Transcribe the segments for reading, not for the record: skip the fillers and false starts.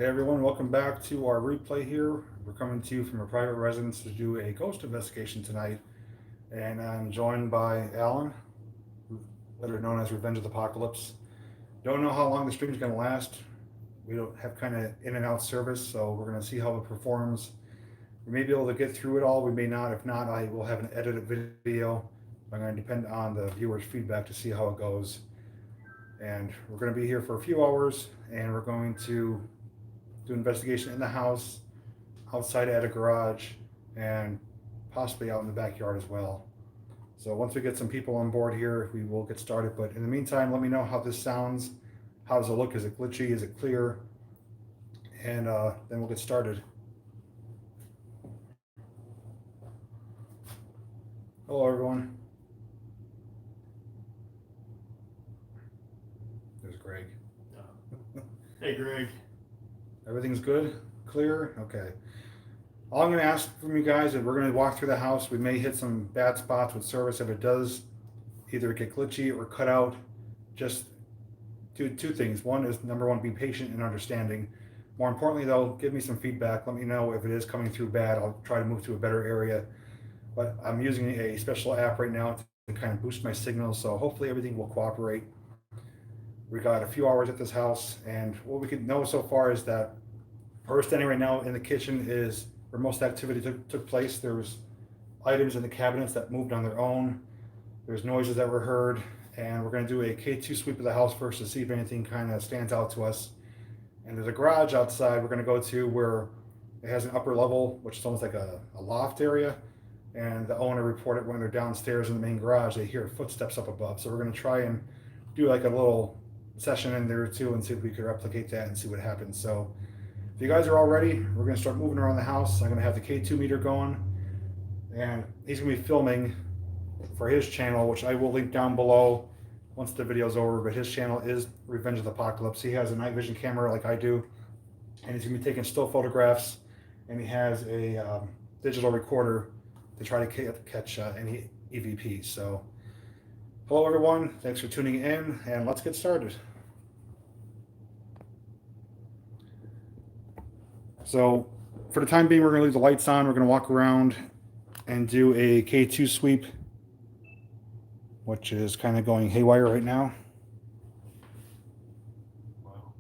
Hey everyone, welcome back to our replay here. We're coming to you from a private residence to do a ghost investigation tonight. And I'm joined by Alan, better known as Revenge of the Apocalypse. Don't know how long the stream's going to last. We don't have kind of in and out service, so we're going to see how it performs. We may be able to get through it all, we may not. If not, I will have an edited video. I'm going to depend on the viewers' feedback to see how it goes. And we're going to be here for a few hours, and we're going to do investigation in the house, outside at a garage, and possibly out in the backyard as well. So once we get some people on board here, we will get started. But in the meantime, let me know how this sounds. How does it look? Is it glitchy? Is it clear? And then we'll get started. Hello, everyone. There's Greg. Hey, Greg. Everything's good? Clear? Okay. All I'm going to ask from you guys is we're going to walk through the house. We may hit some bad spots with service. If it does either get glitchy or cut out, just do two things. One is, number one, be patient and understanding. More importantly, though, give me some feedback. Let me know if it is coming through bad. I'll try to move to a better area. But I'm using a special app right now to kind of boost my signal, so hopefully everything will cooperate. We got a few hours at this house, and what we can know so far is that where we're standing right now in the kitchen is where most activity took place. There was items in the cabinets that moved on their own. There's noises that were heard, and we're going to do a K2 sweep of the house first to see if anything kind of stands out to us. And there's a garage outside we're going to go to where it has an upper level, which is almost like a loft area. And the owner reported when they're downstairs in the main garage, they hear footsteps up above. So we're going to try and do like a little session in there too and see if we could replicate that and see what happens. So if you guys are all ready, we're going to start moving around the house. I'm going to have the K2 meter going, and he's going to be filming for his channel, which I will link down below once the video's over. But his channel is Revenge of the Apocalypse. He has a night vision camera like I do, and he's going to be taking still photographs, and he has a digital recorder to try to catch any EVPs. So hello everyone, thanks for tuning in, and let's get started. So for the time being, we're going to leave the lights on. We're going to walk around and do a K2 sweep, which is kind of going haywire right now. Wow.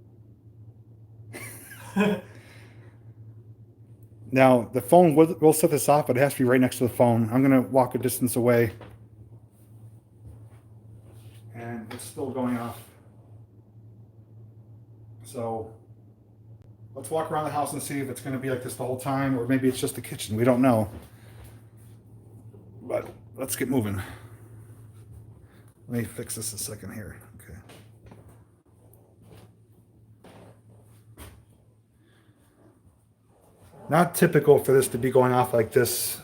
Now, the phone, we'll set this off, but it has to be right next to the phone. I'm going to walk a distance away. And it's still going off. So let's walk around the house and see if it's going to be like this the whole time, or maybe it's just the kitchen. We don't know. But let's get moving. Let me fix this a second here. Okay. Not typical for this to be going off like this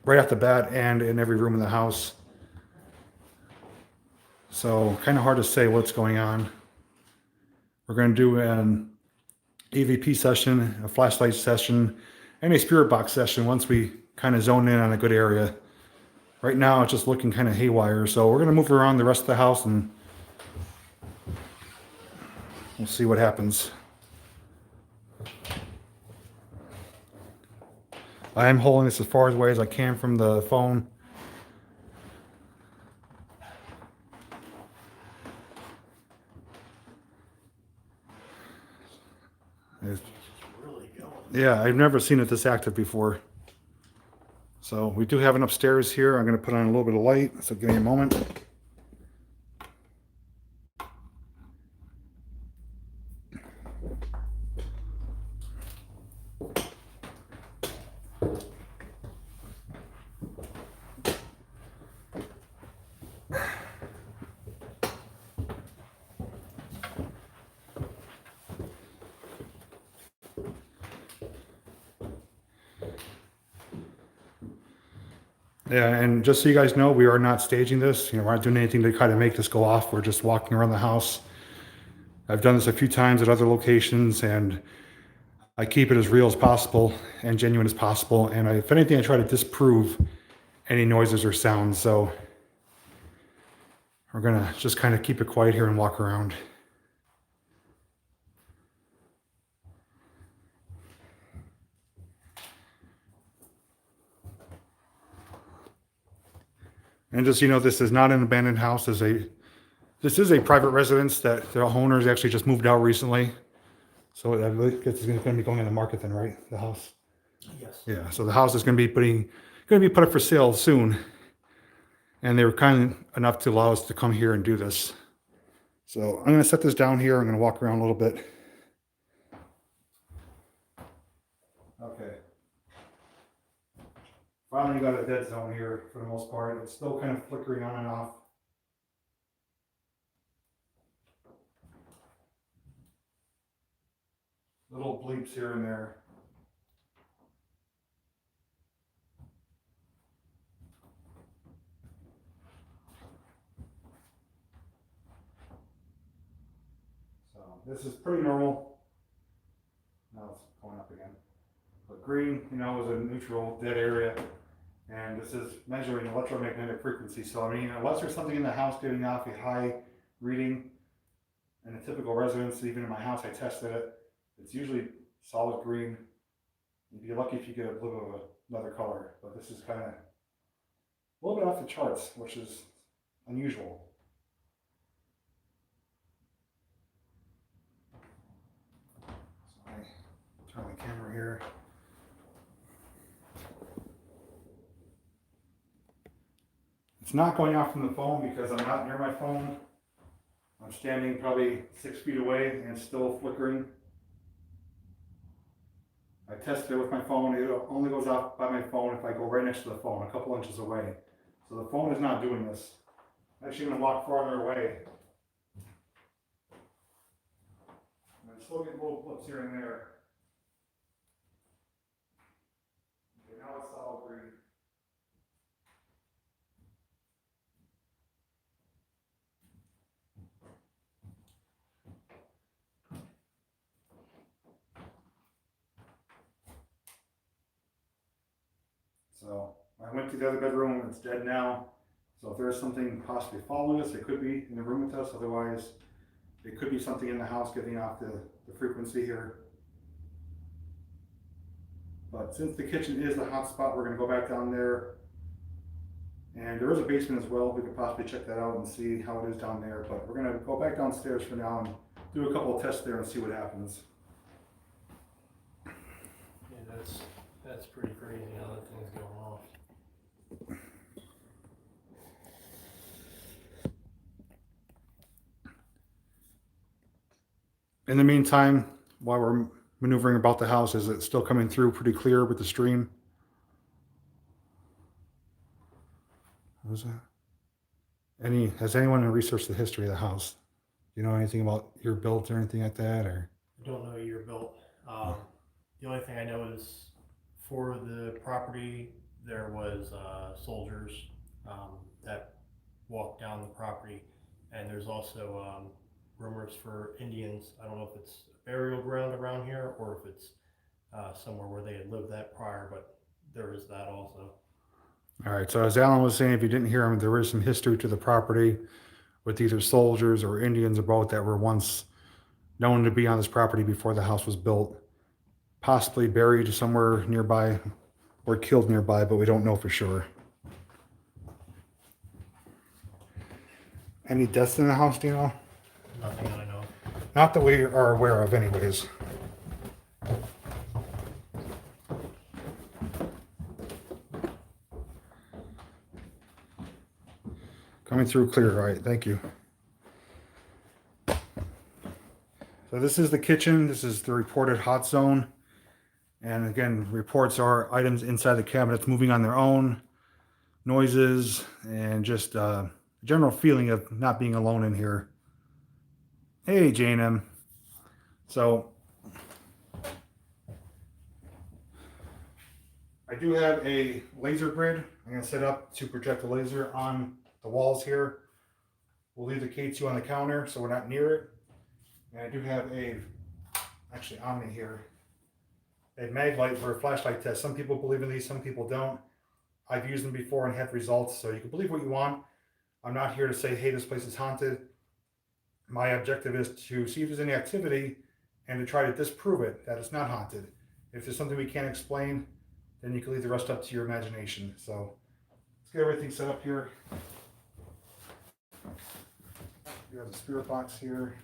right off the bat and in every room in the house. So kind of hard to say what's going on. We're going to do an EVP session, a flashlight session, and a spirit box session once we kind of zone in on a good area. Right now it's just looking kind of haywire, so we're going to move around the rest of the house and we'll see what happens. I am holding this as far away as I can from the phone. It's really going. Yeah, I've never seen it this active before. So we do have an upstairs here. I'm going to put on a little bit of light, so give me a moment. Yeah, and just so you guys know, we are not staging this. We're not doing anything to kind of make this go off. We're just walking around the house. I've done this a few times at other locations, and I keep it as real as possible and genuine as possible. And if anything, I try to disprove any noises or sounds. So we're going to just kind of keep it quiet here and walk around. And just, this is not an abandoned house. This is a private residence that the owners actually just moved out recently. So I guess it's going to be going on the market then, right? The house. Yes. Yeah. So the house is going to be put up for sale soon. And they were kind enough to allow us to come here and do this. So I'm going to set this down here. I'm going to walk around a little bit. Okay. Finally got a dead zone here for the most part. It's still kind of flickering on and off. Little bleeps here and there. So this is pretty normal. Now it's going up again. But green, is a neutral dead area. And this is measuring electromagnetic frequency. So I mean, unless there's something in the house giving off a high reading, in a typical residence, even in my house, I tested it. It's usually solid green. You'd be lucky if you get a little bit of another color, but this is kind of a little bit off the charts, which is unusual. So I turn the camera here. It's not going off from the phone because I'm not near my phone. I'm standing probably 6 feet away and it's still flickering. I tested it with my phone. It only goes off by my phone if I go right next to the phone, a couple inches away. So the phone is not doing this. I'm actually going to walk farther away. I'm still getting little blips here and there. Okay, now it's solid green. So I went to the other bedroom, it's dead now. So if there's something possibly following us, it could be in the room with us. Otherwise, it could be something in the house giving off the frequency here. But since the kitchen is the hot spot, we're going to go back down there. And there is a basement as well. We could possibly check that out and see how it is down there. But we're going to go back downstairs for now and do a couple of tests there and see what happens. Yeah, that's pretty crazy how that thing's going off. In the meantime, while we're maneuvering about the house, is it still coming through pretty clear with the stream? What was that? Has anyone researched the history of the house? Do you know anything about year built or anything like that? Or I don't know year built. The only thing I know is for the property there was soldiers that walked down the property, and there's also rumors for Indians. I don't know if it's a burial ground around here or if it's somewhere where they had lived that prior, but there is that also. all right, so as Alan was saying, if you didn't hear him, there is some history to the property with either soldiers or Indians or both that were once known to be on this property before the house was built, possibly buried somewhere nearby or killed nearby, but we don't know for sure. Any deaths in the house, do you know? Nothing that I know. Not that we are aware of anyways. Coming through clear, all right, thank you. So this is the kitchen. This is the reported hot zone. And again, reports are items inside the cabinets moving on their own, noises, and just general feeling of not being alone in here. Hey, J&M. So I do have a laser grid. I'm going to set up to project a laser on the walls here. We'll leave the K2 on the counter so we're not near it. And I do have actually on me here, a mag light for a flashlight test. Some people believe in these, some people don't. I've used them before and had results, so you can believe what you want. I'm not here to say, hey, this place is haunted. My objective is to see if there's any activity and to try to disprove it, that it's not haunted. If there's something we can't explain, then you can leave the rest up to your imagination. So let's get everything set up here. We have the spirit box here.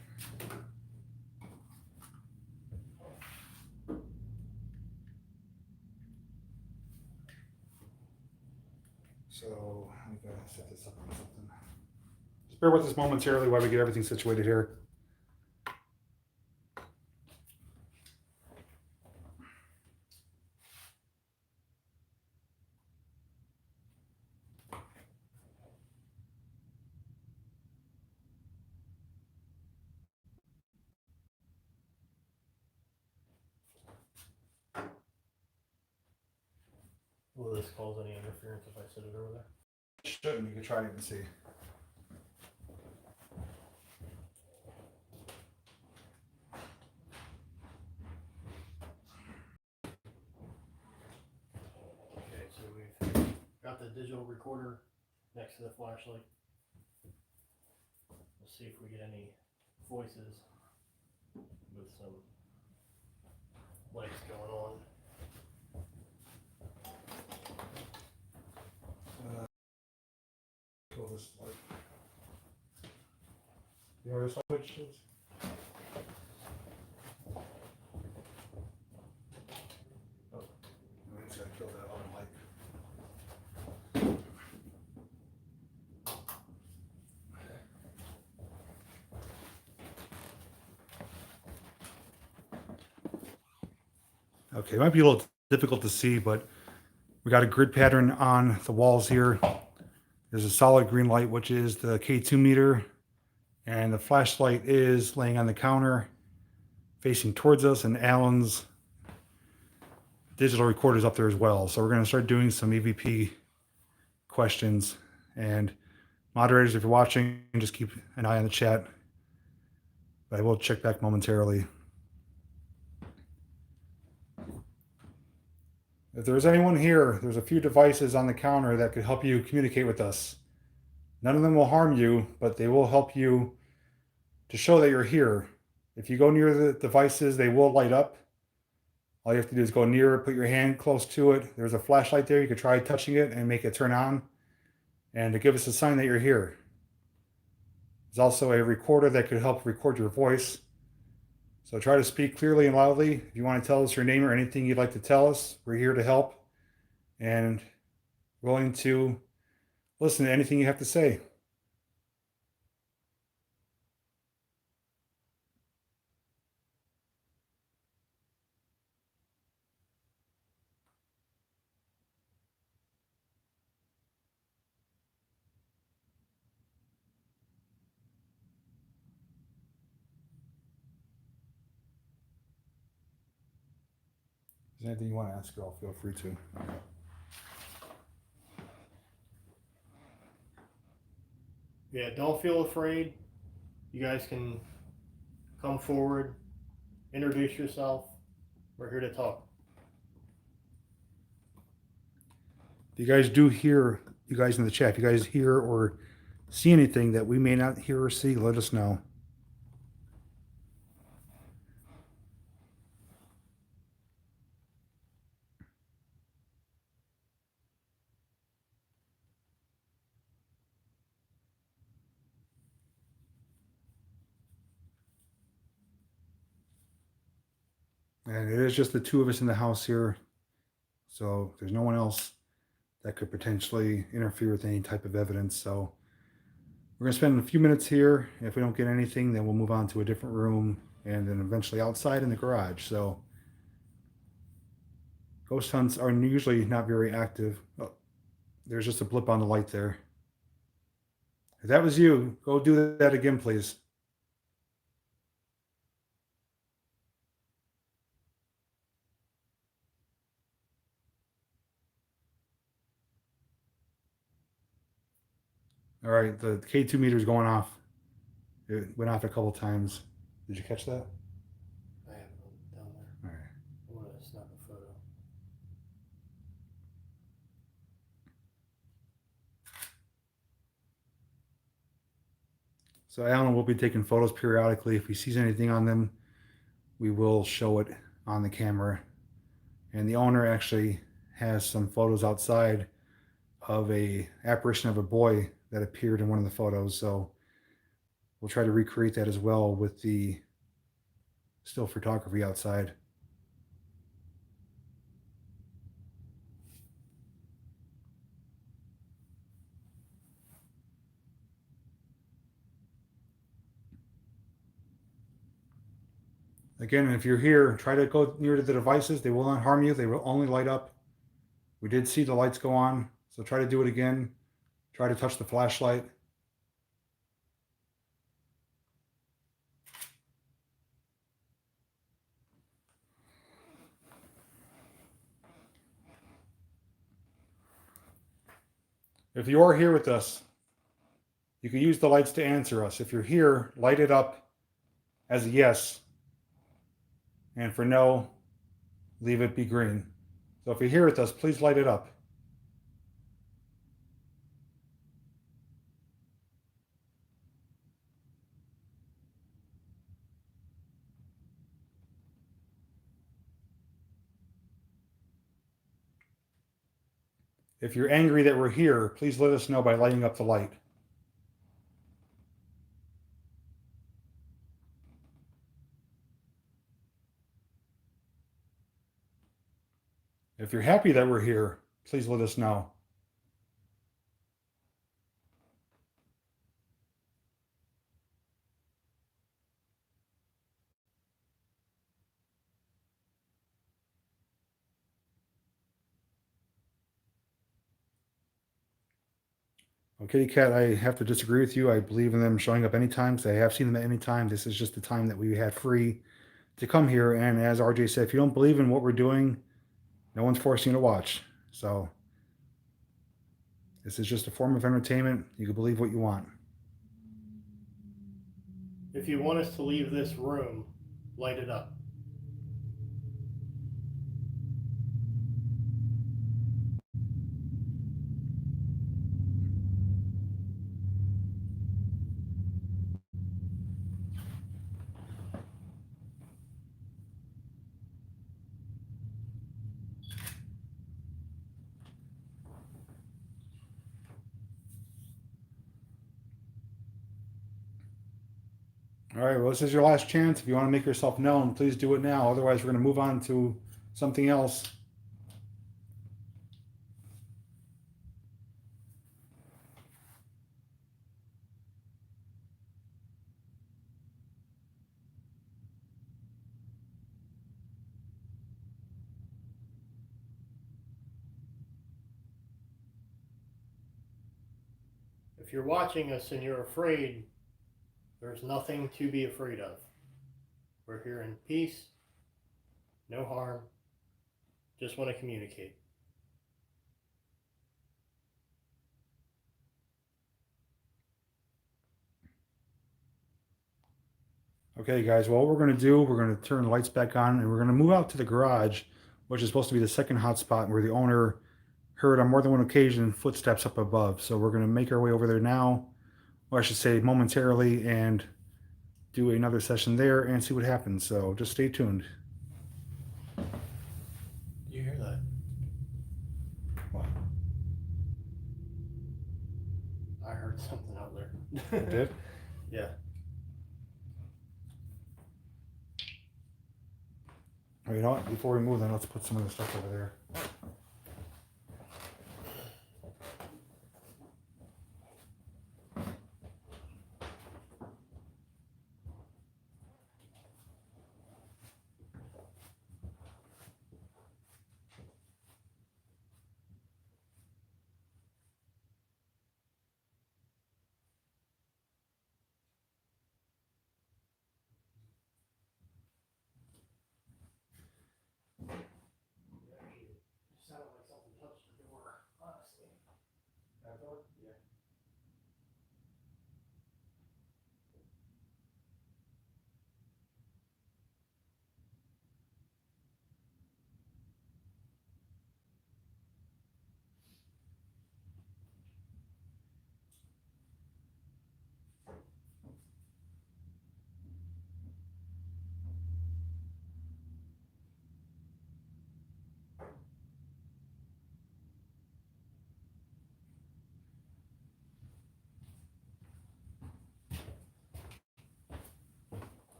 So I'm gonna set this up on something. Just bear with us momentarily while we get everything situated here. Will this cause any interference if I sit it over there? Shouldn't. You can try it and see. Okay, so we've got the digital recorder next to the flashlight. Let's see if we get any voices with some lights going on. Kill this light. You know where this light switch is? Oh, I just gotta kill that other light. Okay, it might be a little difficult to see, but we got a grid pattern on the walls here. There's a solid green light, which is the K2 meter, and the flashlight is laying on the counter facing towards us, and Alan's digital recorder is up there as well. So we're going to start doing some EVP questions. And moderators, if you're watching, just keep an eye on the chat. But I will check back momentarily. If there's anyone here, there's a few devices on the counter that could help you communicate with us. None of them will harm you, but they will help you to show that you're here. If you go near the devices, they will light up. All you have to do is go near it, put your hand close to it. There's a flashlight there. You could try touching it and make it turn on, and to give us a sign that you're here. There's also a recorder that could help record your voice. So try to speak clearly and loudly. If you want to tell us your name or anything you'd like to tell us, we're here to help and willing to listen to anything you have to say. If there's anything you want to ask, girl, feel free to. Yeah, don't feel afraid. You guys can come forward, introduce yourself. We're here to talk. If you guys do hear, you guys in the chat, if you guys hear or see anything that we may not hear or see, let us know. And it is just the two of us in the house here. So there's no one else that could potentially interfere with any type of evidence. So we're going to spend a few minutes here. If we don't get anything, then we'll move on to a different room and then eventually outside in the garage. So ghost hunts are usually not very active. Oh, there's just a blip on the light there. If that was you, go do that again, please. All right, the K2 meter is going off. It went off a couple times. Did you catch that? I have it down there. All right. I want to snap a photo. So Alan will be taking photos periodically. If he sees anything on them, we will show it on the camera. And the owner actually has some photos outside of a apparition of a boy that appeared in one of the photos. So we'll try to recreate that as well with the still photography outside. Again, if you're here, try to go near to the devices. They will not harm you. They will only light up. We did see the lights go on, so try to do it again. Try to touch the flashlight. If you are here with us, you can use the lights to answer us. If you're here, light it up as a yes. And for no, leave it be green. So if you're here with us, please light it up. If you're angry that we're here, please let us know by lighting up the light. If you're happy that we're here, please let us know. Okay, Cat, I have to disagree with you. I believe in them showing up anytime. So I have seen them at any time. This is just the time that we had free to come here. And as RJ said, if you don't believe in what we're doing, no one's forcing you to watch. So this is just a form of entertainment. You can believe what you want. If you want us to leave this room, light it up. All right, well, this is your last chance. If you want to make yourself known, please do it now. Otherwise, we're going to move on to something else. If you're watching us and you're afraid, there's nothing to be afraid of. We're here in peace, no harm, just want to communicate. Okay, guys, well, what we're going to do, we're going to turn the lights back on and we're going to move out to the garage, which is supposed to be the second hotspot where the owner heard on more than one occasion footsteps up above. So we're going to make our way over there now, or I should say momentarily, and do another session there and see what happens. So just stay tuned. You hear that? What? I heard something out there. You did? Yeah. Oh, you know what? Before we move, then let's put some of the stuff over there.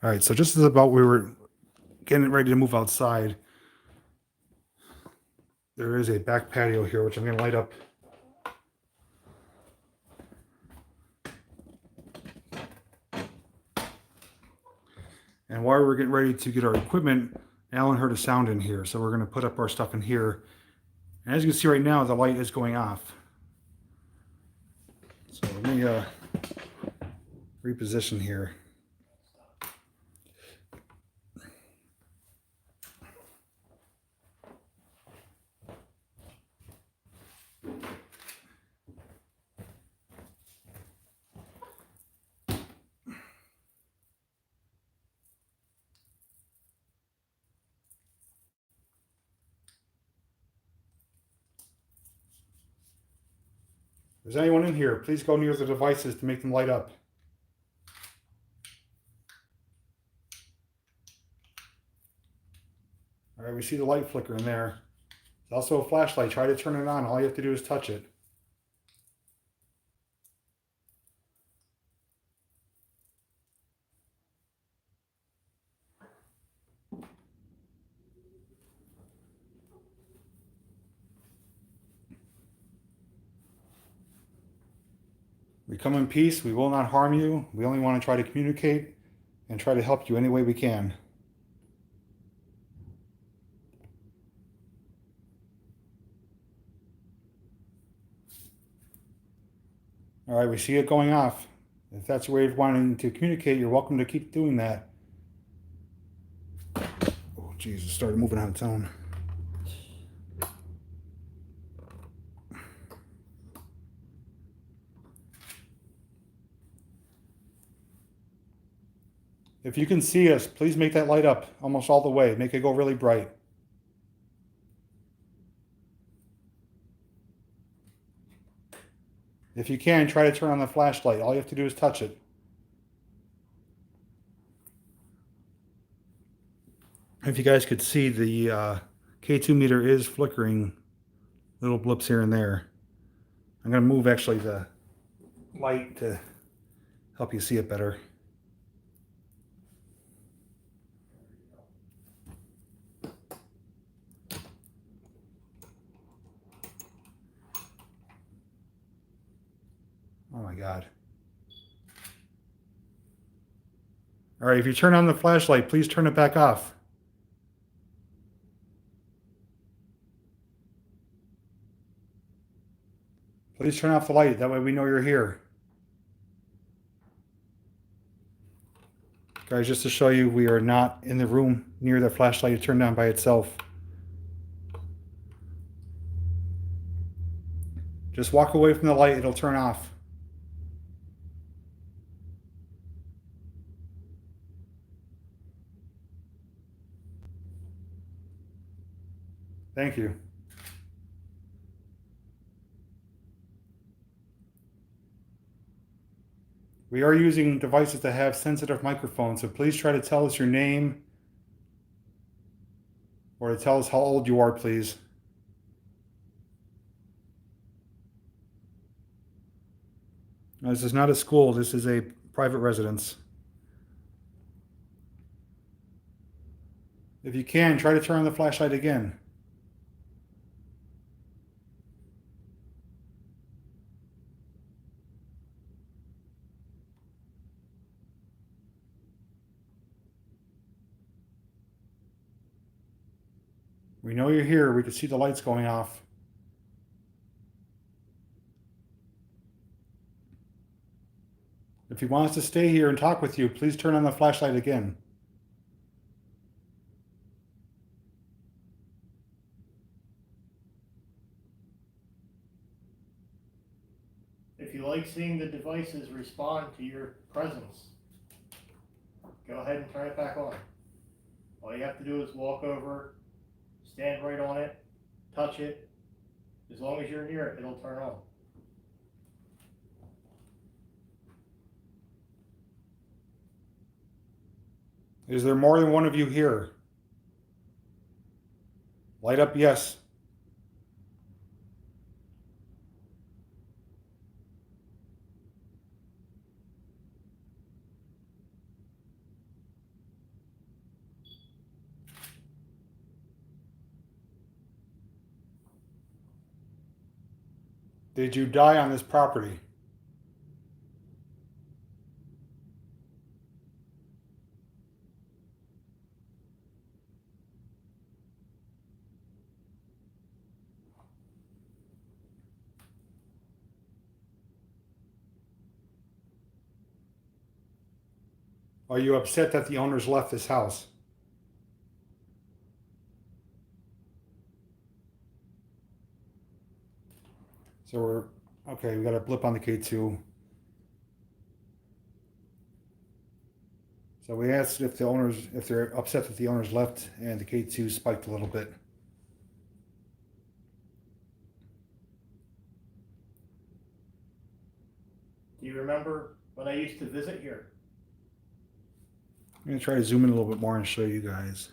All right, so just as about we were getting ready to move outside, there is a back patio here, which I'm going to light up. And while we're getting ready to get our equipment, Alan heard a sound in here, so we're going to put up our stuff in here. And as you can see right now, the light is going off. So let me reposition here. If there's anyone in here, please go near the devices to make them light up. All right, we see the light flicker in there. There's also a flashlight. Try to turn it on. All you have to do is touch it. We come in peace. We will not harm you. We only want to try to communicate and try to help you any way we can. All right, we see it going off. If that's your way of wanting to communicate, you're welcome to keep doing that. Oh, Jesus, it started moving on its own. If you can see us, please make that light up almost all the way. Make it go really bright. If you can, try to turn on the flashlight. All you have to do is touch it. If you guys could see, the K2 meter is flickering little blips here and there. I'm going to move actually the light to help you see it better. Oh my God. All right, if you turn on the flashlight, please turn it back off. Please turn off the light. That way we know you're here. Guys, just to show you, we are not in the room near the flashlight to turn on by itself. Just walk away from the light, it'll turn off. Thank you. We are using devices that have sensitive microphones, so please try to tell us your name or to tell us how old you are, please. Now, this is not a school, this is a private residence. If you can, try to turn on the flashlight again. We know you're here. We can see the lights going off. If you want us to stay here and talk with you, please turn on the flashlight again. If you like seeing the devices respond to your presence, go ahead and turn it back on. All you have to do is walk over, stand right on it, touch it. As long as you're near it, it'll turn on. Is there more than one of you here? Light up yes. Did you die on this property? Are you upset that the owners left this house? So we're, okay, we got a blip on the K2. So we asked if they're upset that the owners left, and the K2 spiked a little bit. Do you remember when I used to visit here? I'm gonna try to zoom in a little bit more and show you guys.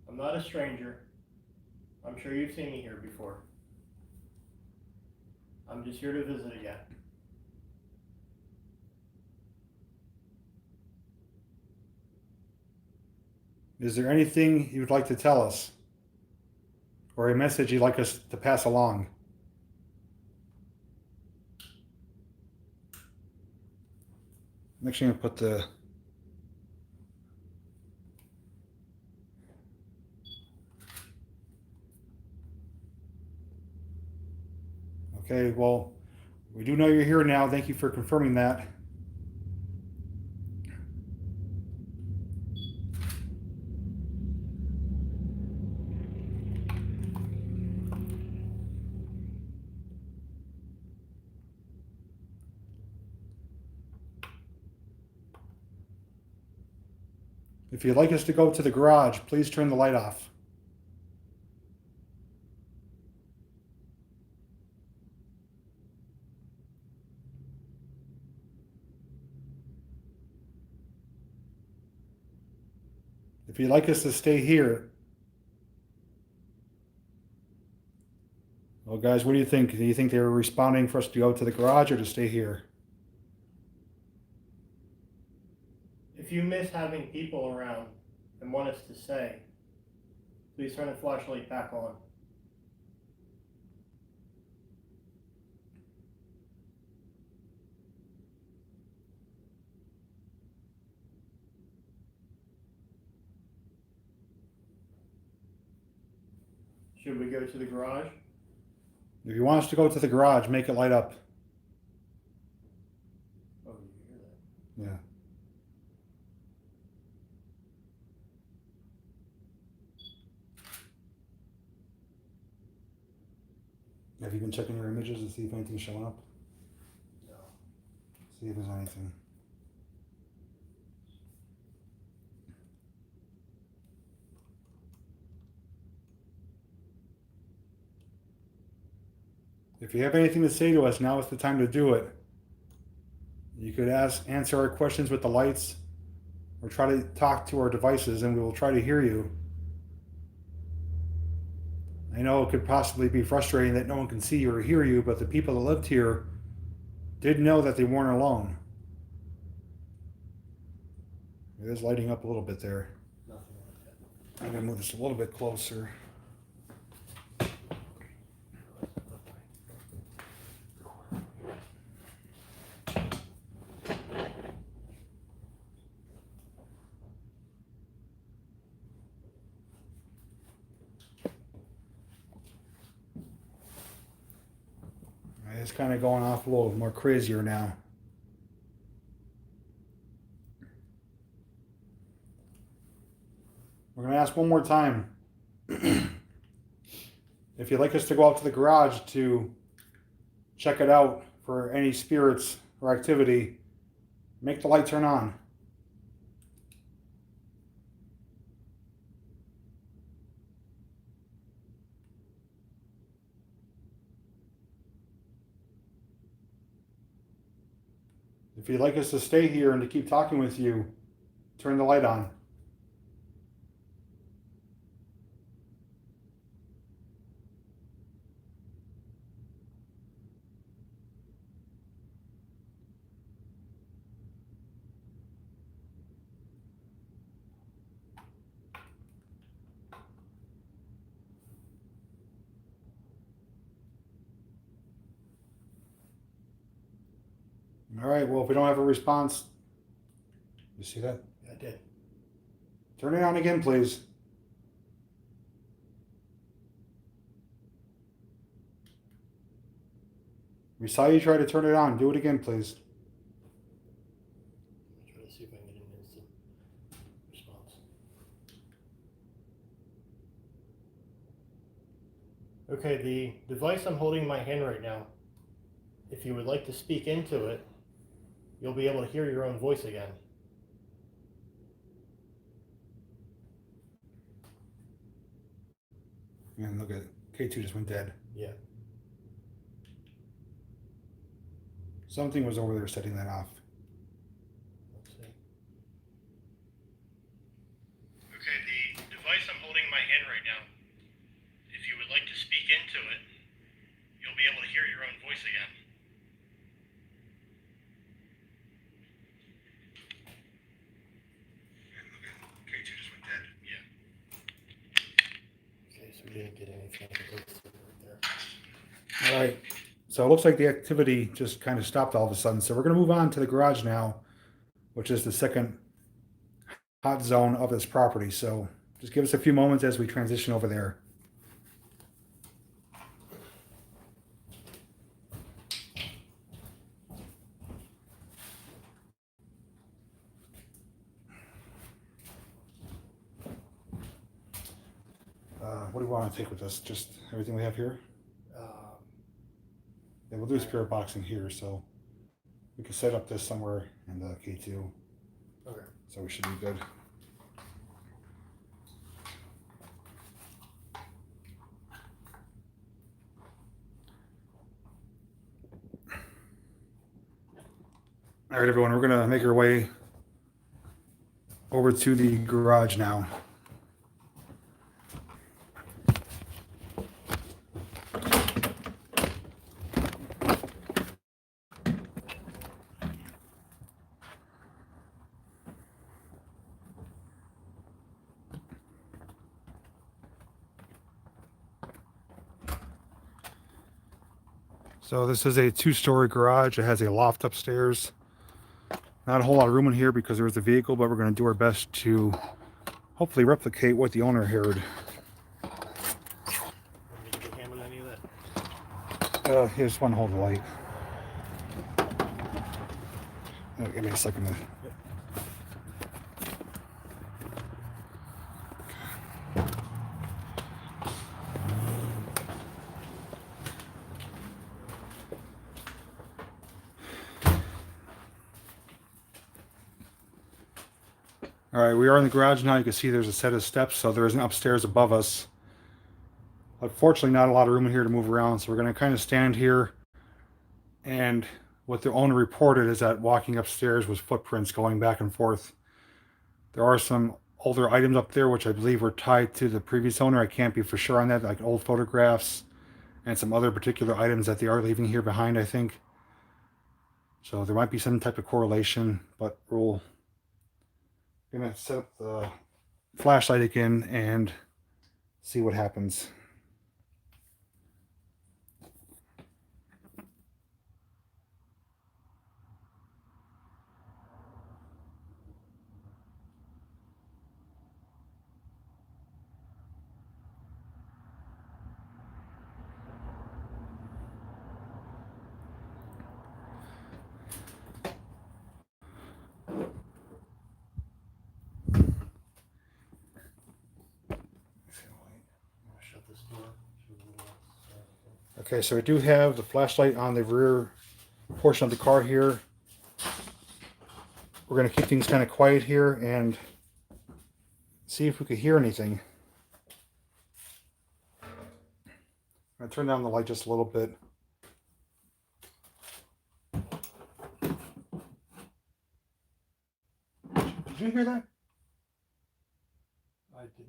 I'm not a stranger. I'm sure you've seen me here before. I'm just here to visit again. Is there anything you'd like to tell us? Or a message you'd like us to pass along? I'm actually gonna put the okay, well, we do know you're here now. Thank you for confirming that. If you'd like us to go to the garage, please turn the light off. If you'd like us to stay here. Well, guys, what do you think? Do you think they were responding for us to go to the garage or to stay here? If you miss having people around and want us to stay, please turn the flashlight back on. Should we go to the garage? If you want us to go to the garage, make it light up. Oh, you hear that? Yeah. Have you been checking your images to see if anything's showing up? No. See if there's anything. If you have anything to say to us, now is the time to do it. You could answer our questions with the lights, or try to talk to our devices, and we will try to hear you. I know it could possibly be frustrating that no one can see you or hear you, but the people that lived here did know that they weren't alone. It is lighting up a little bit there. Nothing like that. I'm going to move this a little bit closer. It's kind of going off a little more crazier now. We're going to ask one more time. If you'd like us to go out to the garage to check it out for any spirits or activity, make the light turn on. If you'd like us to stay here and to keep talking with you, turn the light on. All right, well, if we don't have a response, you see that? I did. Turn it on again, please. We saw you try to turn it on. Do it again, please. Try to see if I can get an instant response. Okay, the device I'm holding in my hand right now, if you would like to speak into it, you'll be able to hear your own voice again. And look at it. K2 just went dead. Yeah. Something was over there setting that off. Let's see. Okay, the device I'm holding in my hand right now, if you would like to speak into it, you'll be able to hear your own voice again. And look at it. K2 just went dead. Yeah. Okay, so we didn't get anything right there. All right. So it looks like the activity just kind of stopped all of a sudden. So we're going to move on to the garage now, which is the second hot zone of this property. So just give us a few moments as we transition over there. What do we want to take with us? Just everything we have here? Yeah, we'll do spirit boxing here, so we can set up this somewhere in the K2. Okay. So we should be good. All right, everyone, we're going to make our way over to the garage now. So this is a two-story garage. It has a loft upstairs. Not a whole lot of room in here because there's a vehicle, but we're going to do our best to hopefully replicate what the owner heard. Want me to get a hand with any of that? Here, just want to hold the light. Give me a second. All right, we are in the garage now. You can see there's a set of steps, so there is an upstairs above us. Unfortunately, not a lot of room in here to move around, so we're going to kind of stand here. And what the owner reported is that walking upstairs was footprints going back and forth. There are some older items up there, which I believe were tied to the previous owner. I can't be for sure on that, like old photographs and some other particular items that they are leaving here behind, I think. So there might be some type of correlation, but we're going to set up the flashlight again and see what happens. Shut this door. Okay, so we do have the flashlight on the rear portion of the car here. We're going to keep things kind of quiet here and see if we could hear anything. I'm going to turn down the light just a little bit. Did you hear that? I did.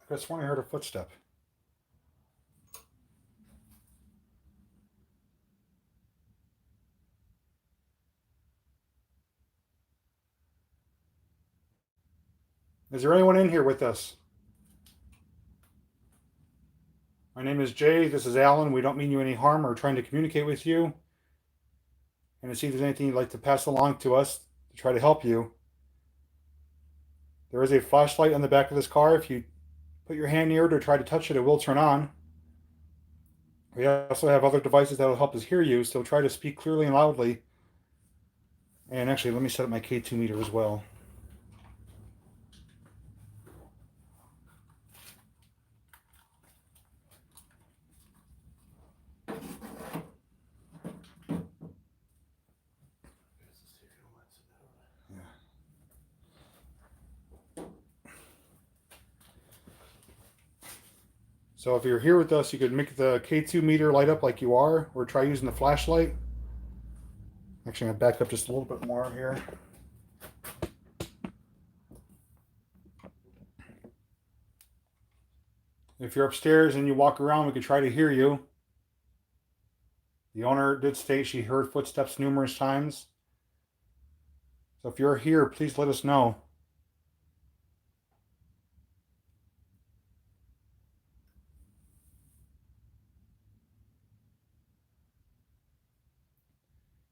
I could have sworn I heard a footstep. Is there anyone in here with us? My name is Jay. This is Alan. We don't mean you any harm or trying to communicate with you. and to see if there's anything you'd like to pass along to us to try to help you. There is a flashlight on the back of this car. If you put your hand near it or try to touch it, it will turn on. We also have other devices that will help us hear you, so try to speak clearly and loudly. And actually, let me set up my K2 meter as well. So if you're here with us, you could make the K2 meter light up like you are, or try using the flashlight. Actually, I'm going to back up just a little bit more here. If you're upstairs and you walk around, we could try to hear you. The owner did state she heard footsteps numerous times. So if you're here, please let us know.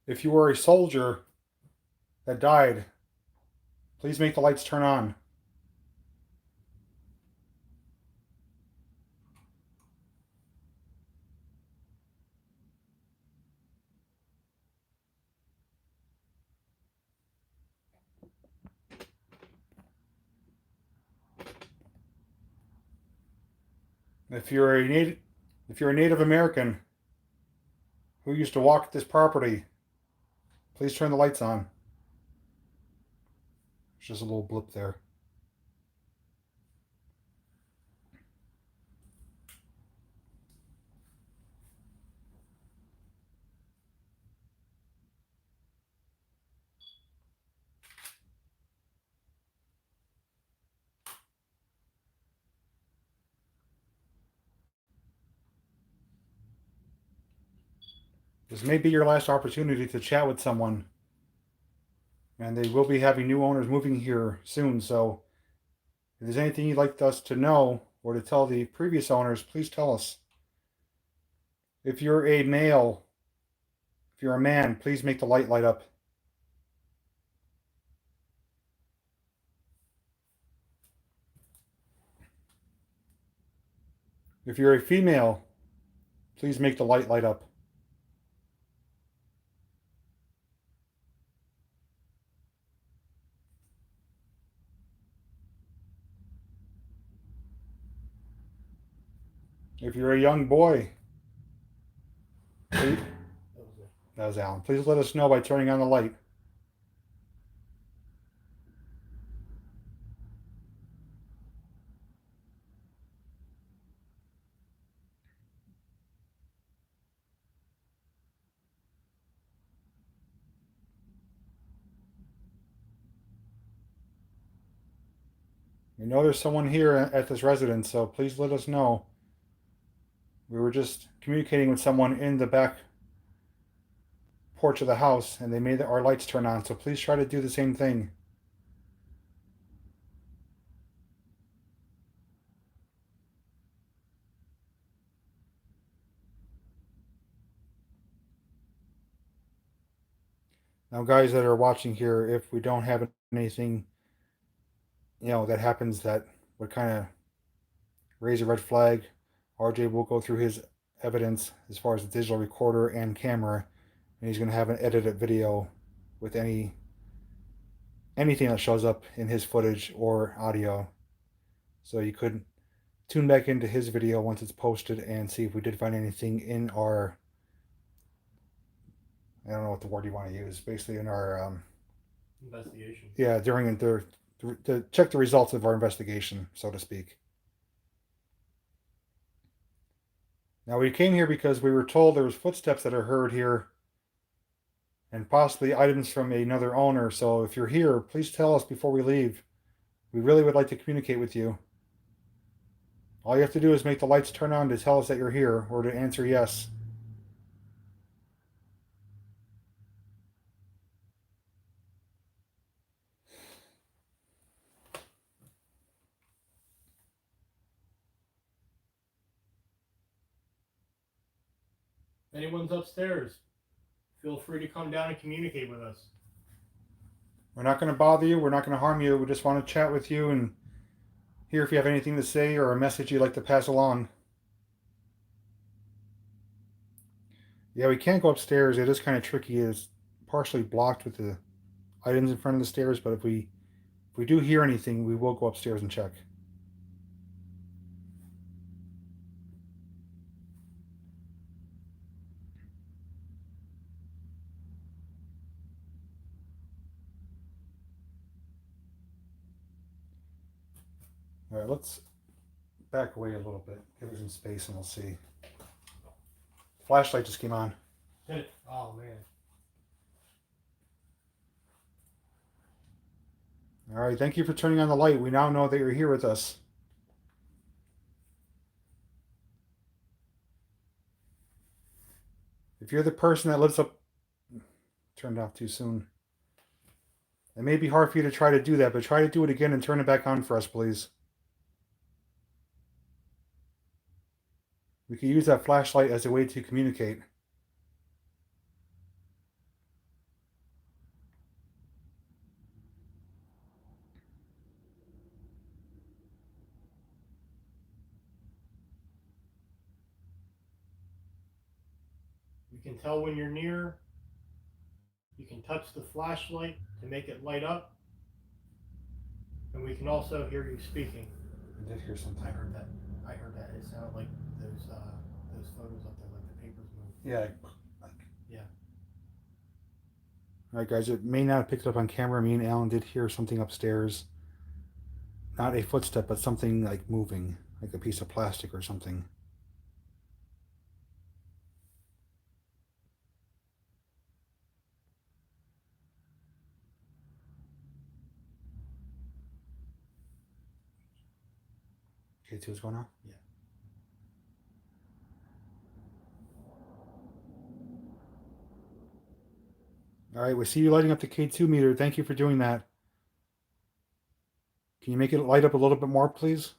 If you were a soldier that died, please make the lights turn on. If you're a Native American who used to walk this property, please turn the lights on. There's just a little blip there. This may be your last opportunity to chat with someone. And they will be having new owners moving here soon, so if there's anything you'd like us to know or to tell the previous owners, please tell us. If you're a male, if you're a man, please make the light up. If you're a female, please make the light up. If you're a young boy, please, that was Alan. Please let us know by turning on the light. We know there's someone here at this residence, so please let us know. We were just communicating with someone in the back porch of the house, and they made our lights turn on, so please try to do the same thing. Now, guys that are watching here, if we don't have anything, that happens that would kind of raise a red flag, RJ will go through his evidence as far as the digital recorder and camera, and he's going to have an edited video with anything that shows up in his footage or audio. So you could tune back into his video once it's posted and see if we did find anything in our, I don't know what the word you want to use, basically in our investigation. Yeah, during to check the results of our investigation, so to speak. Now, we came here because we were told there was footsteps that are heard here and possibly items from another owner. So if you're here, please tell us before we leave. We really would like to communicate with you. All you have to do is make the lights turn on to tell us that you're here or to answer yes. If anyone's upstairs, feel free to come down and communicate with us. We're not going to bother you. We're not going to harm you. We just want to chat with you and hear if you have anything to say or a message you'd like to pass along. Yeah, we can't go upstairs. It is kind of tricky. It's partially blocked with the items in front of the stairs, but if we do hear anything, we will go upstairs and check. All right, let's back away a little bit. Give it some space and we'll see. Flashlight just came on. Did it? Oh, man. All right, thank you for turning on the light. We now know that you're here with us. If you're the person that lives up... Turned off too soon. It may be hard for you to try to do that, but try to do it again and turn it back on for us, please. We can use that flashlight as a way to communicate. You can tell when you're near. You can touch the flashlight to make it light up. And we can also hear you speaking. I did hear something. I heard that. It sounded like those photos up there, like the papers moved. Yeah. Yeah. All right, guys. It may not have picked it up on camera. Me and Alan did hear something upstairs. Not a footstep, but something like moving, like a piece of plastic or something. K2 is going on? Yeah. All right, we see you lighting up the K2 meter. Thank you for doing that. Can you make it light up a little bit more, please?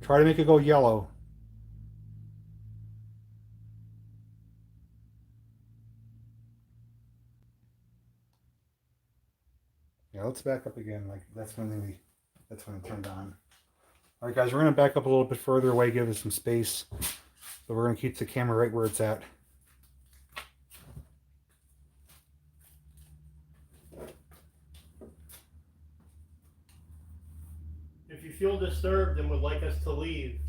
Try to make it go yellow. Yeah, let's back up again. Like that's when it turned on. All right, guys, we're gonna back up a little bit further away, give it some space, but we're gonna keep the camera right where it's at. If you feel disturbed and would like us to leave,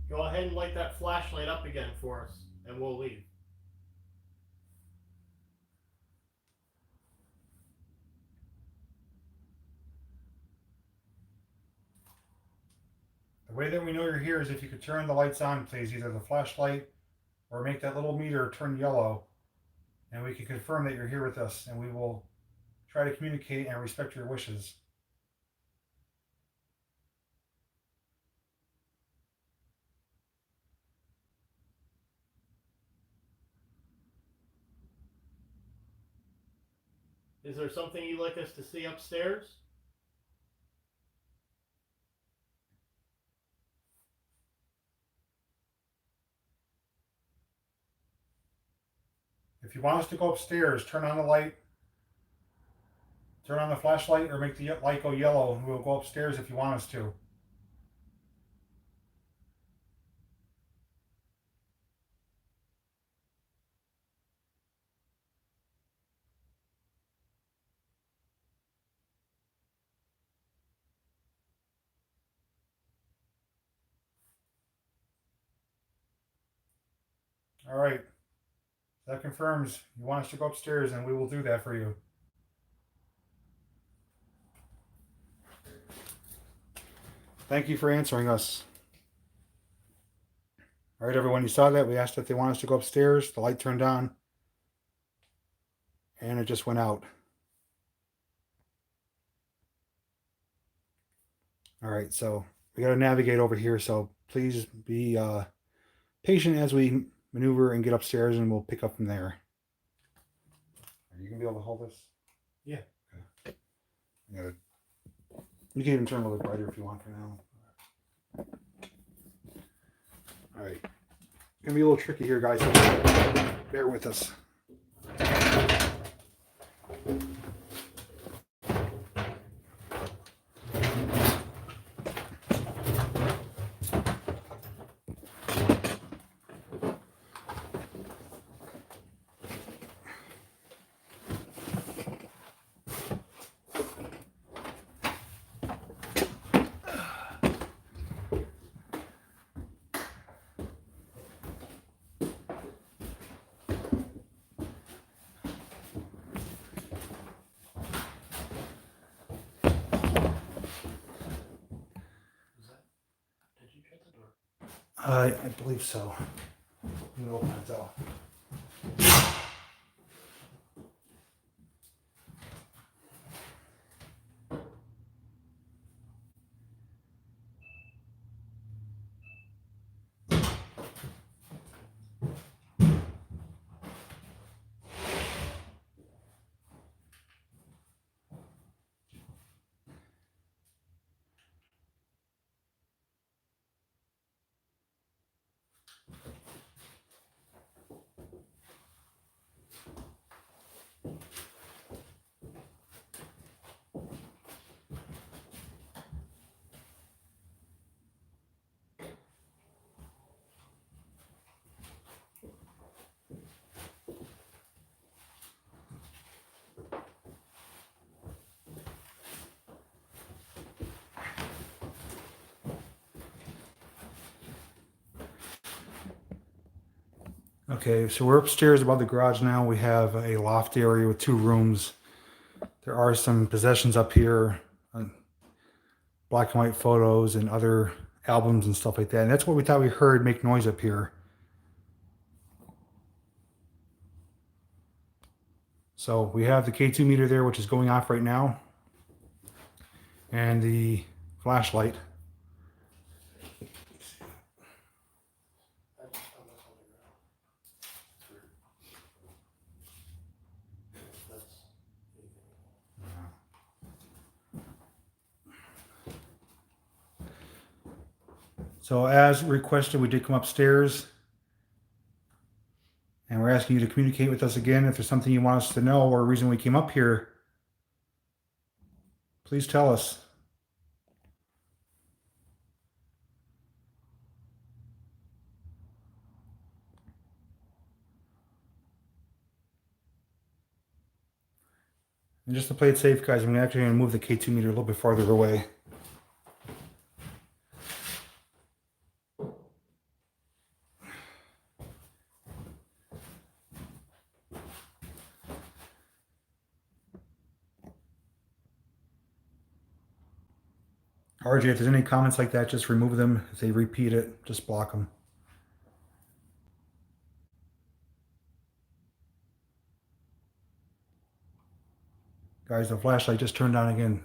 go ahead and light that flashlight up again for us, and we'll leave. The way that we know you're here is if you could turn the lights on, please, either the flashlight or make that little meter turn yellow, and we can confirm that you're here with us, and we will try to communicate and respect your wishes. Is there something you'd like us to see upstairs? If you want us to go upstairs, turn on the light, turn on the flashlight, or make the light go yellow, and we'll go upstairs if you want us to. All right. That confirms you want us to go upstairs, and we will do that for you. Thank you for answering us. All right, everyone, you saw that. We asked if they want us to go upstairs. The light turned on, and it just went out. All right, so we got to navigate over here, so please be patient as we maneuver and get upstairs, and we'll pick up from there. Are you gonna be able to hold this? Yeah. Okay. Yeah. You can even turn a little bit brighter if you want for now. All right. It's gonna be a little tricky here, guys. So bear with us. Did you shut the door? I believe so. I'm gonna open it though. Okay, so we're upstairs above the garage now. We have a loft area with 2 rooms. There are some possessions up here, black and white photos and other albums and stuff like that. And that's what we thought we heard make noise up here. So we have the K2 meter there, which is going off right now, and the flashlight. That's on the ground. It's weird. That's So as requested, we did come upstairs, and we're asking you to communicate with us again. If there's something you want us to know or a reason we came up here, please tell us. And just to play it safe, guys, I'm actually going to move the K2 meter a little bit farther away. RJ, if there's any comments like that, just remove them. If they repeat it, just block them. Guys, the flashlight just turned on again.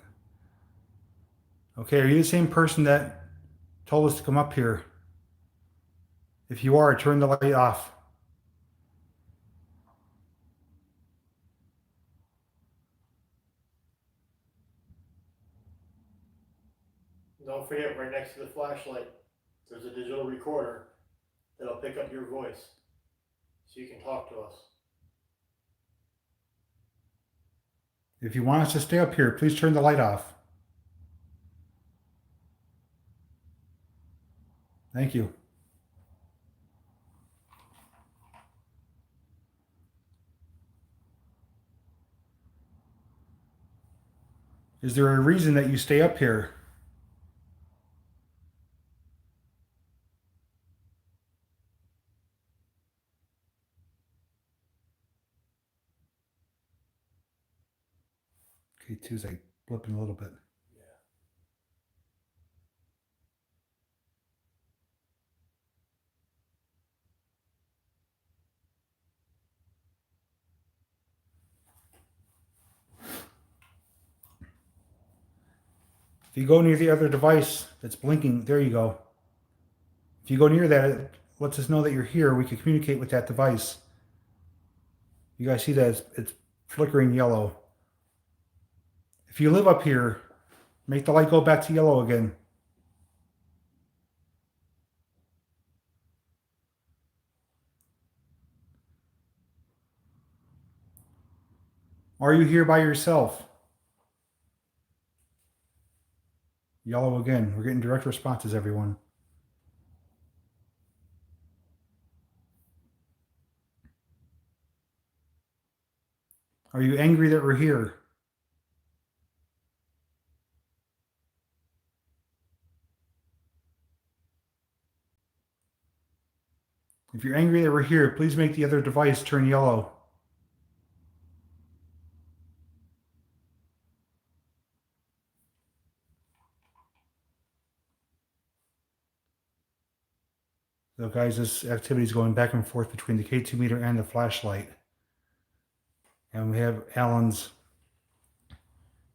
Okay, are you the same person that told us to come up here? If you are, turn the light off. Don't forget, right next to the flashlight, there's a digital recorder that'll pick up your voice so you can talk to us. If you want us to stay up here, please turn the light off. Thank you. Is there a reason that you stay up here? K2's like blipping a little bit. If you go near the other device that's blinking, there you go. If you go near that, it lets us know that you're here. We can communicate with that device. You guys see that it's flickering yellow. If you live up here, make the light go back to yellow again. Are you here by yourself? Yellow again. We're getting direct responses, everyone. Are you angry that we're here? If you're angry that we're here, please make the other device turn yellow. So guys, this activity is going back and forth between the K2 meter and the flashlight. And we have Alan's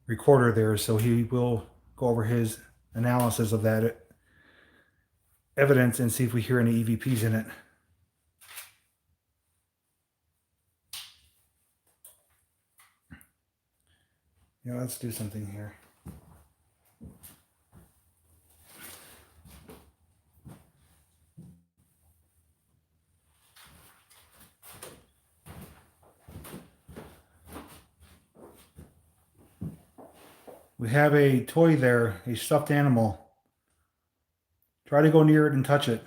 recorder there, so he will go over his analysis of that evidence and see if we hear any EVPs in it. Yeah, let's do something here. We have a toy there, a stuffed animal. Try to go near it and touch it.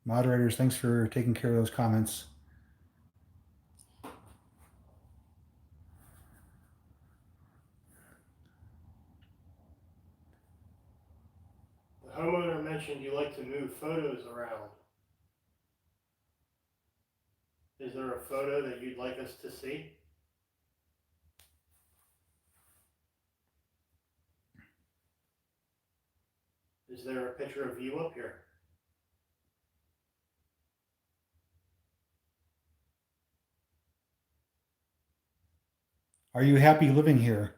Moderators, thanks for taking care of those comments. The homeowner mentioned you like to move photos around. Is there a photo that you'd like us to see? Is there a picture of you up here? Are you happy living here?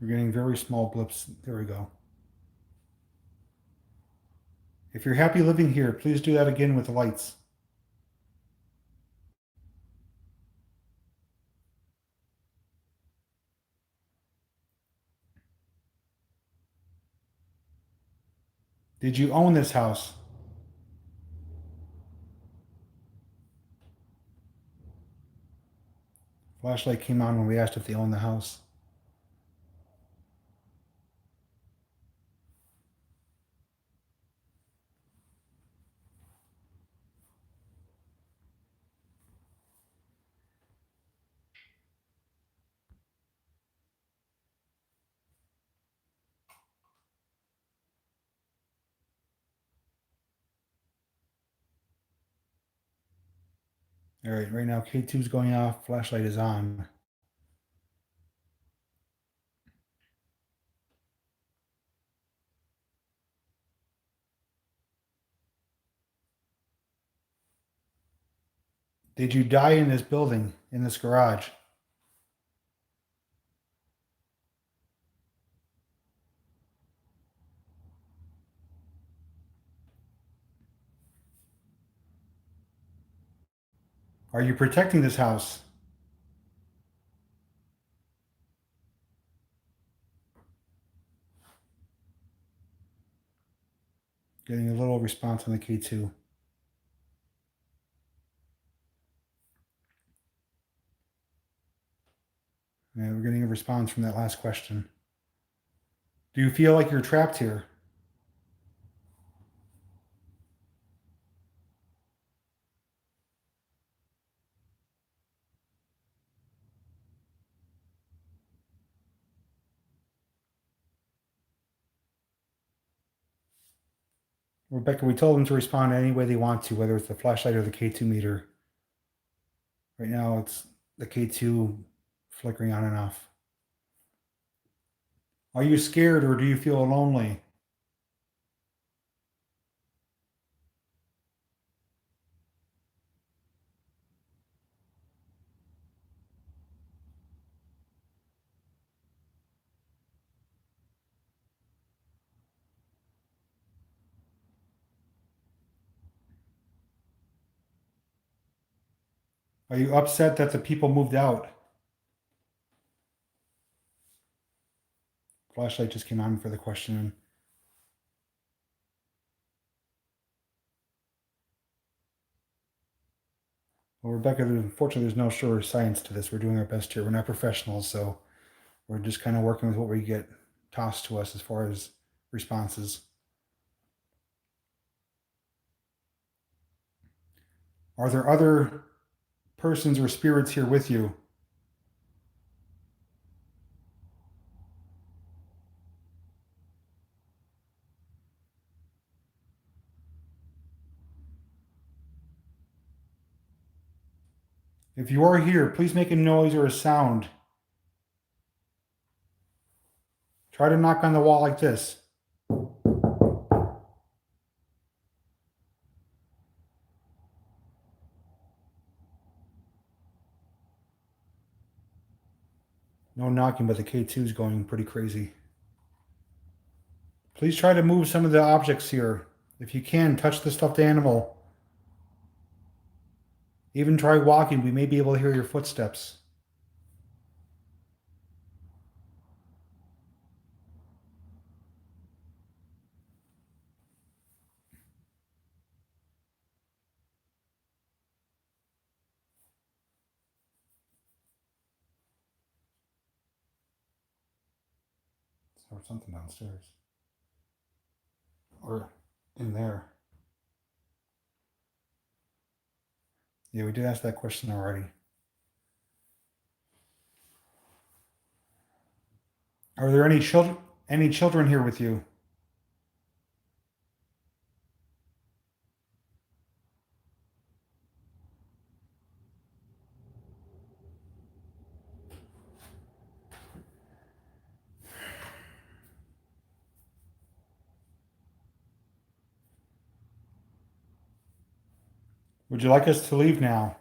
We're getting very small blips. There we go. If you're happy living here, please do that again with the lights. Did you own this house? Flashlight came on when we asked if they owned the house. All right, right now K2 is going off, flashlight is on. Did you die in this building, in this garage? Are you protecting this house? Getting a little response on the K2. Yeah, we're getting a response from that last question. Do you feel like you're trapped here? Rebecca, we told them to respond any way they want to, whether it's the flashlight or the K2 meter. Right now, it's the K2 flickering on and off. Are you scared or do you feel lonely? Are you upset that the people moved out? Flashlight just came on for the question. Well, Rebecca, unfortunately, there's no sure science to this. We're doing our best here. We're not professionals, so we're just kind of working with what we get tossed to us as far as responses. Are there other persons or spirits here with you? If you are here, please make a noise or a sound. Try to knock on the wall like this. No knocking, but the K2 is going pretty crazy. Please try to move some of the objects here. If you can, touch the stuffed animal. Even try walking. We may be able to hear your footsteps. Or something downstairs. Or in there. Yeah, we did ask that question already. Are there any children here with you? Would you like us to leave now?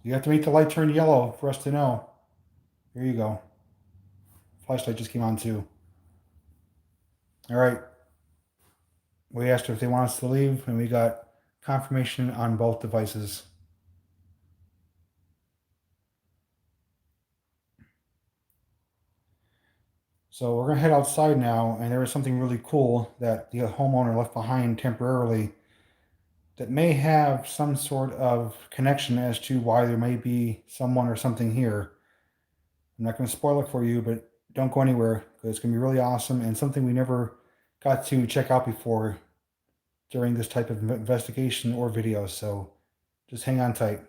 You have to make the light turn yellow for us to know. Here you go. Flashlight just came on too. All right. We asked her if they want us to leave, and we got confirmation on both devices. So we're going to head outside now, and there was something really cool that the homeowner left behind temporarily that may have some sort of connection as to why there may be someone or something here. I'm not going to spoil it for you, but don't go anywhere because it's going to be really awesome and something we never got to check out before during this type of investigation or video. So just hang on tight.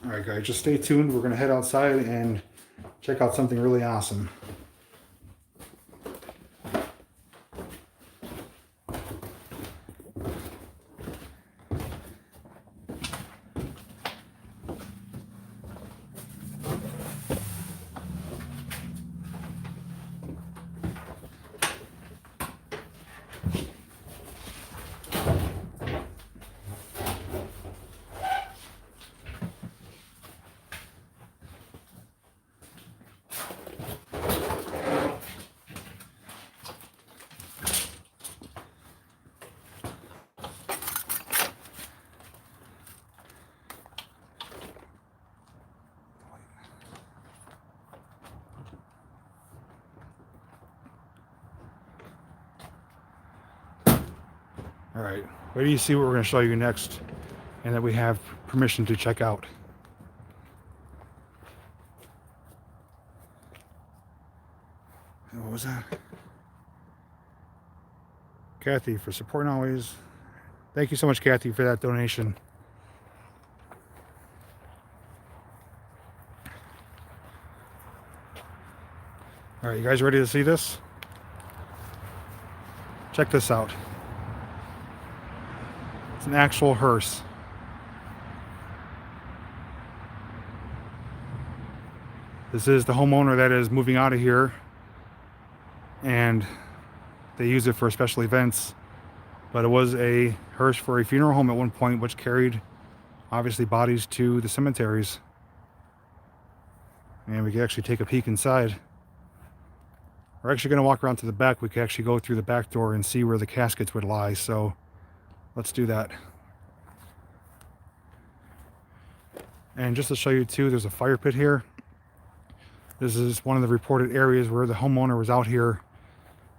All right, guys, just stay tuned. We're going to head outside and check out something really awesome. All right, where do you see what we're going to show you next and that we have permission to check out? What was that? Kathy, for supporting always. Thank you so much, Kathy, for that donation. All right, you guys ready to see this? Check this out. It's an actual hearse. This is the homeowner that is moving out of here, and they use it for special events. But it was a hearse for a funeral home at one point, which carried, obviously, bodies to the cemeteries. And we can actually take a peek inside. We're actually going to walk around to the back. We can actually go through the back door and see where the caskets would lie. So let's do that. And just to show you too, there's a fire pit here. This is one of the reported areas where the homeowner was out here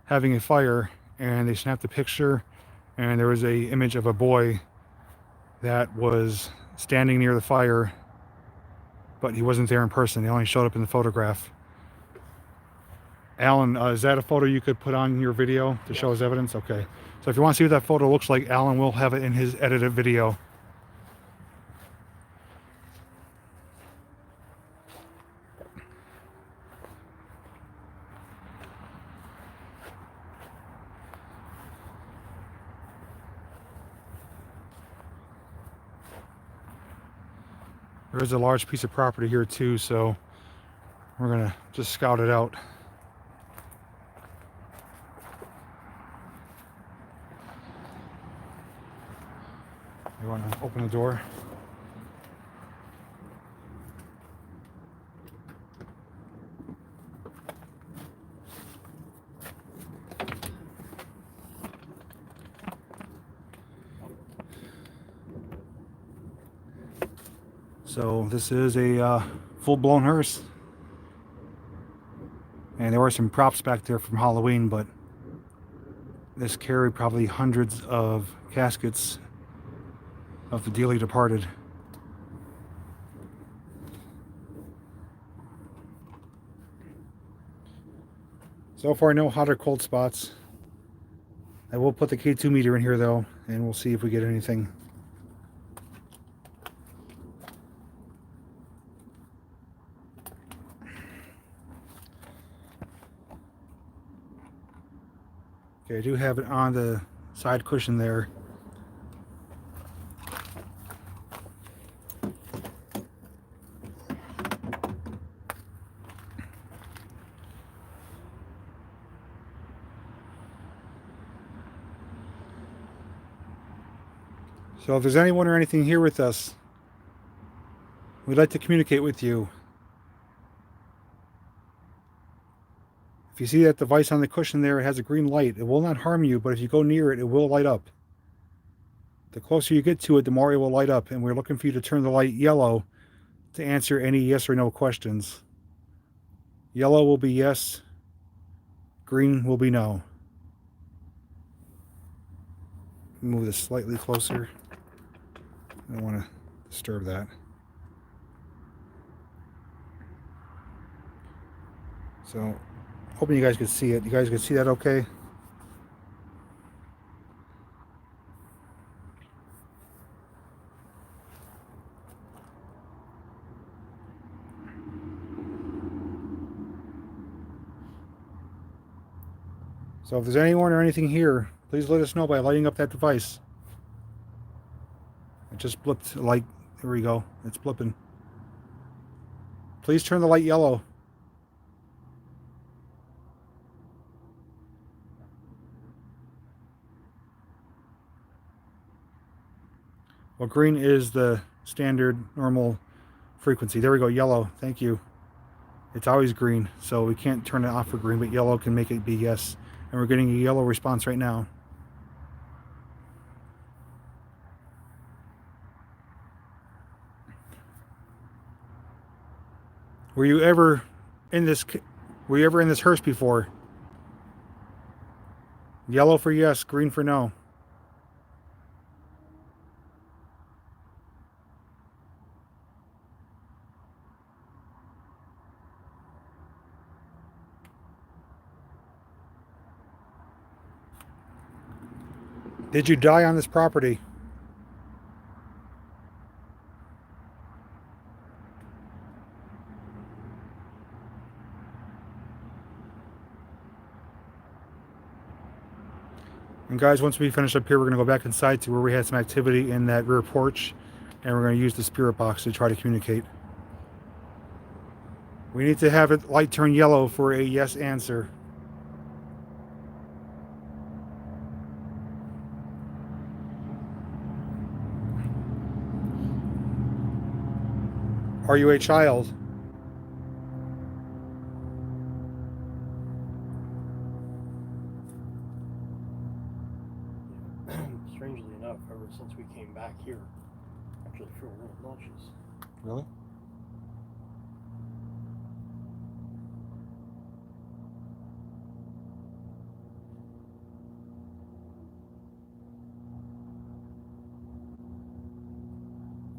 having a fire, and they snapped a picture, and there was a image of a boy that was standing near the fire, but he wasn't there in person. He only showed up in the photograph. Alan, is that a photo you could put on your video to show as evidence? Okay. So if you want to see what that photo looks like, Alan will have it in his edited video. There's a large piece of property here too, so we're gonna just scout it out. You want to open the door? So this is a full-blown hearse, and there were some props back there from Halloween, but this carried probably hundreds of caskets of the dearly departed. So far, no hot or cold spots. I will put the K2 meter in here though, and we'll see if we get anything. Okay, I do have it on the side cushion there. So if there's anyone or anything here with us, we'd like to communicate with you. If you see that device on the cushion there, it has a green light. It will not harm you, but if you go near it, it will light up. The closer you get to it, the more it will light up, and we're looking for you to turn the light yellow to answer any yes or no questions. Yellow will be yes, green will be no. Move this slightly closer. I don't want to disturb that. So, hoping you guys could see it. You guys could see that okay? So if there's anyone or anything here, please let us know by lighting up that device. It just blipped a light. There we go. It's blipping. Please turn the light yellow. Well, green is the standard normal frequency. There we go, yellow. Thank you. It's always green, so we can't turn it off for green, but yellow can make it be yes. And we're getting a yellow response right now. Were you ever in this hearse before? Yellow for yes, green for no. Did you die on this property? And guys, once we finish up here, we're going to go back inside to where we had some activity in that rear porch, and we're going to use the spirit box to try to communicate. We need to have it light turn yellow for a yes answer. Are you a child? Strangely enough, ever since we came back here, I actually feel real nauseous. Really?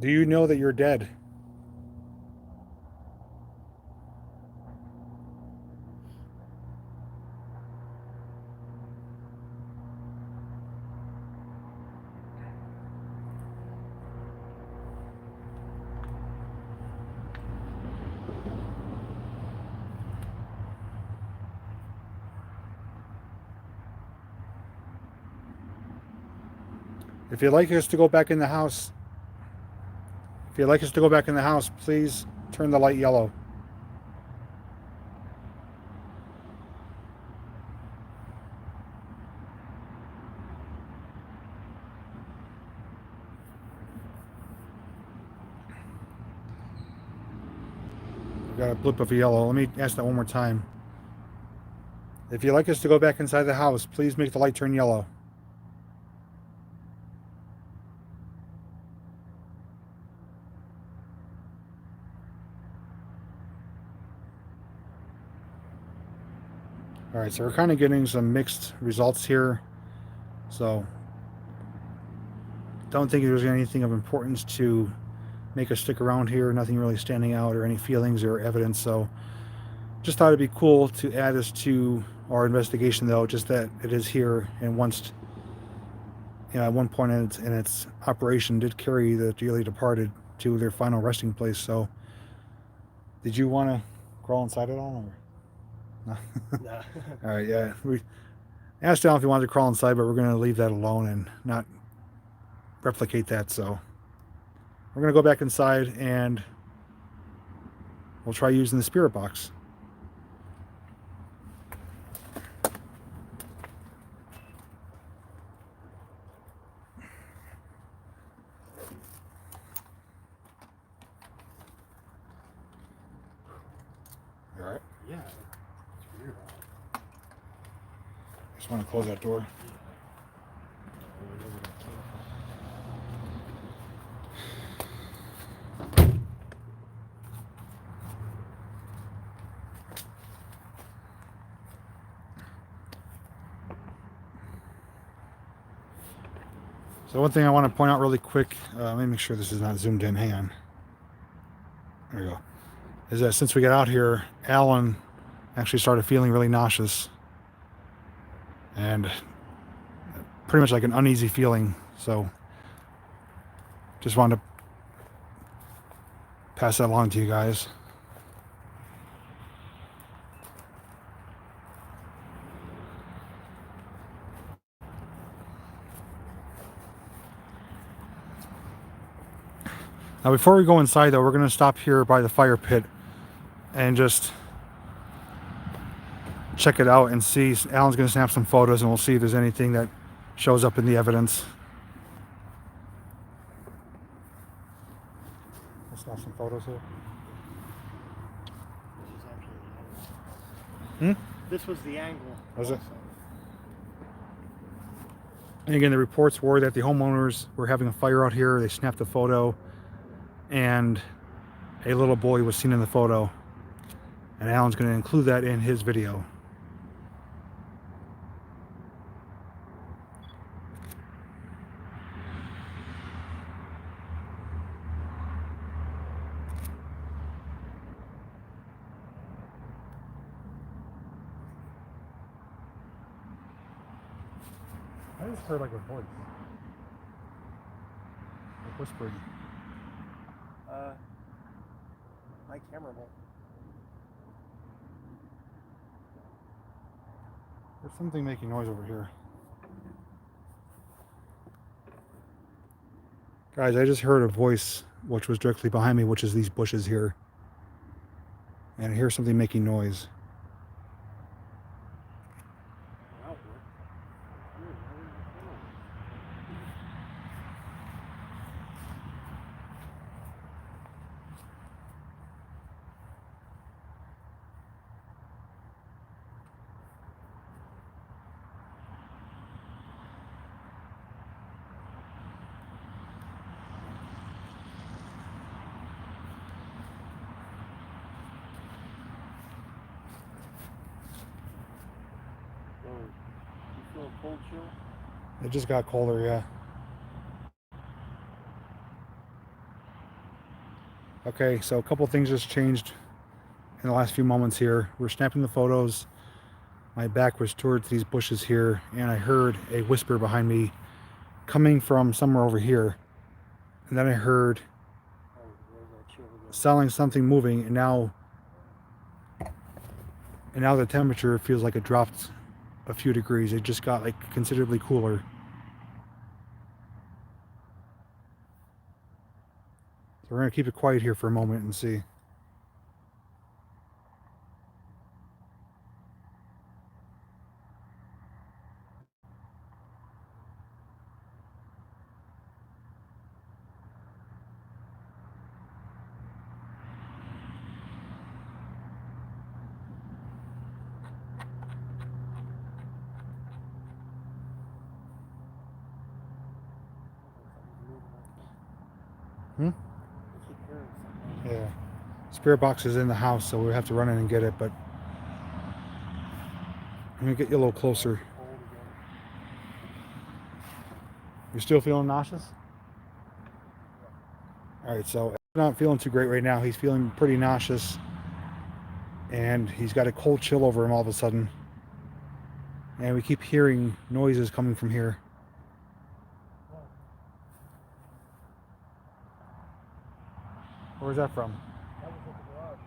Do you know that you're dead? If you'd like us to go back in the house, please turn the light yellow. We've got a blip of yellow. Let me ask that one more time. If you'd like us to go back inside the house, please make the light turn yellow. All right, so we're kind of getting some mixed results here. So don't think there's anything of importance to make us stick around here. Nothing really standing out or any feelings or evidence. So just thought it'd be cool to add this to our investigation, though, just that it is here, and once, at one point in its operation, did carry the dearly departed to their final resting place. So did you want to crawl inside at all? Or? No. Nah. All right, yeah. We asked Alan if he wanted to crawl inside, but we're going to leave that alone and not replicate that. So we're going to go back inside and we'll try using the spirit box. You all right? Yeah, it's weird. Just want to close that door. So one thing I want to point out really quick, let me make sure this is not zoomed in. Hang on. There we go. Is that since we got out here, Alan actually started feeling really nauseous and pretty much like an uneasy feeling. So just wanted to pass that along to you guys. Now, before we go inside, though, we're going to stop here by the fire pit and just check it out and see. Alan's going to snap some photos, and we'll see if there's anything that shows up in the evidence. Let's snap some photos here. This is actually the angle. This was the angle. Was it? And again, the reports were that the homeowners were having a fire out here. They snapped a photo, and a little boy was seen in the photo. And Alan's going to include that in his video. I just heard like a voice. Like whispering. My camera won't. There's something making noise over here. Guys, I just heard a voice which was directly behind me, which is these bushes here. And I hear something making noise. You feel a cold chill? It just got colder, yeah. Okay, so a couple things just changed in the last few moments here. We're snapping the photos. My back was towards these bushes here, and I heard a whisper behind me coming from somewhere over here. And then I heard sounding something moving, and now the temperature feels like it dropped a few degrees. It just got like considerably cooler. So we're gonna keep it quiet here for a moment and see. Yeah. Spirit box is in the house, so we have to run in and get it, but I'm gonna get you a little closer. You're still feeling nauseous? Alright, so he's not feeling too great right now. He's feeling pretty nauseous. And he's got a cold chill over him all of a sudden. And we keep hearing noises coming from here. Where's that from? That was at the garage.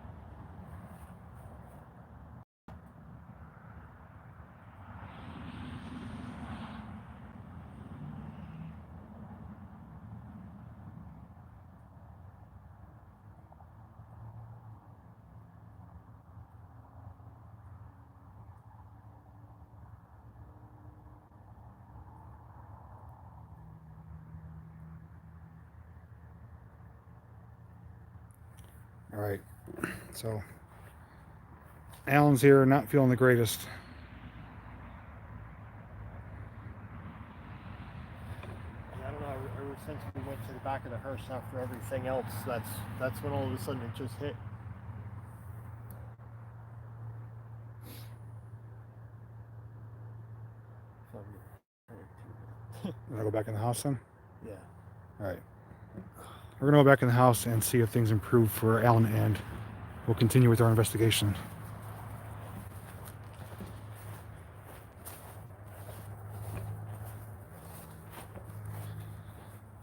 Alright, so Alan's here, not feeling the greatest. I don't know, ever since we went to the back of the hearse after everything else, that's when all of a sudden it just hit. Wanna go back in the house then? Yeah. Alright. We're gonna go back in the house and see if things improve for Alan, and we'll continue with our investigation.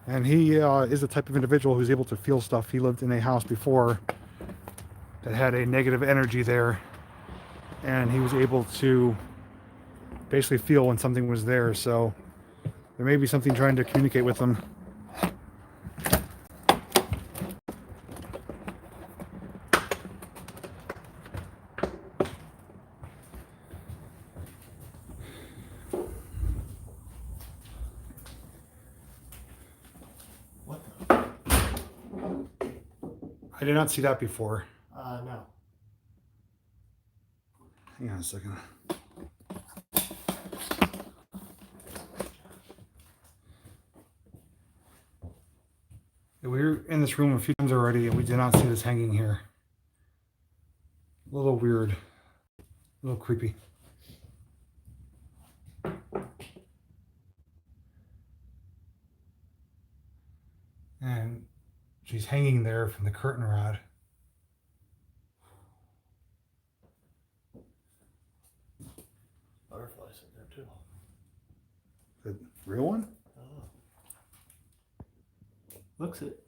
And he is the type of individual who's able to feel stuff. He lived in a house before that had a negative energy there, and he was able to basically feel when something was there. So there may be something trying to communicate with him. What the? I did not see that before. No. Hang on a second. We were in this room a few times already, and we did not see this hanging here. A little weird. A little creepy. And she's hanging there from the curtain rod. Butterflies in there too. The real one? Oh. Looks it.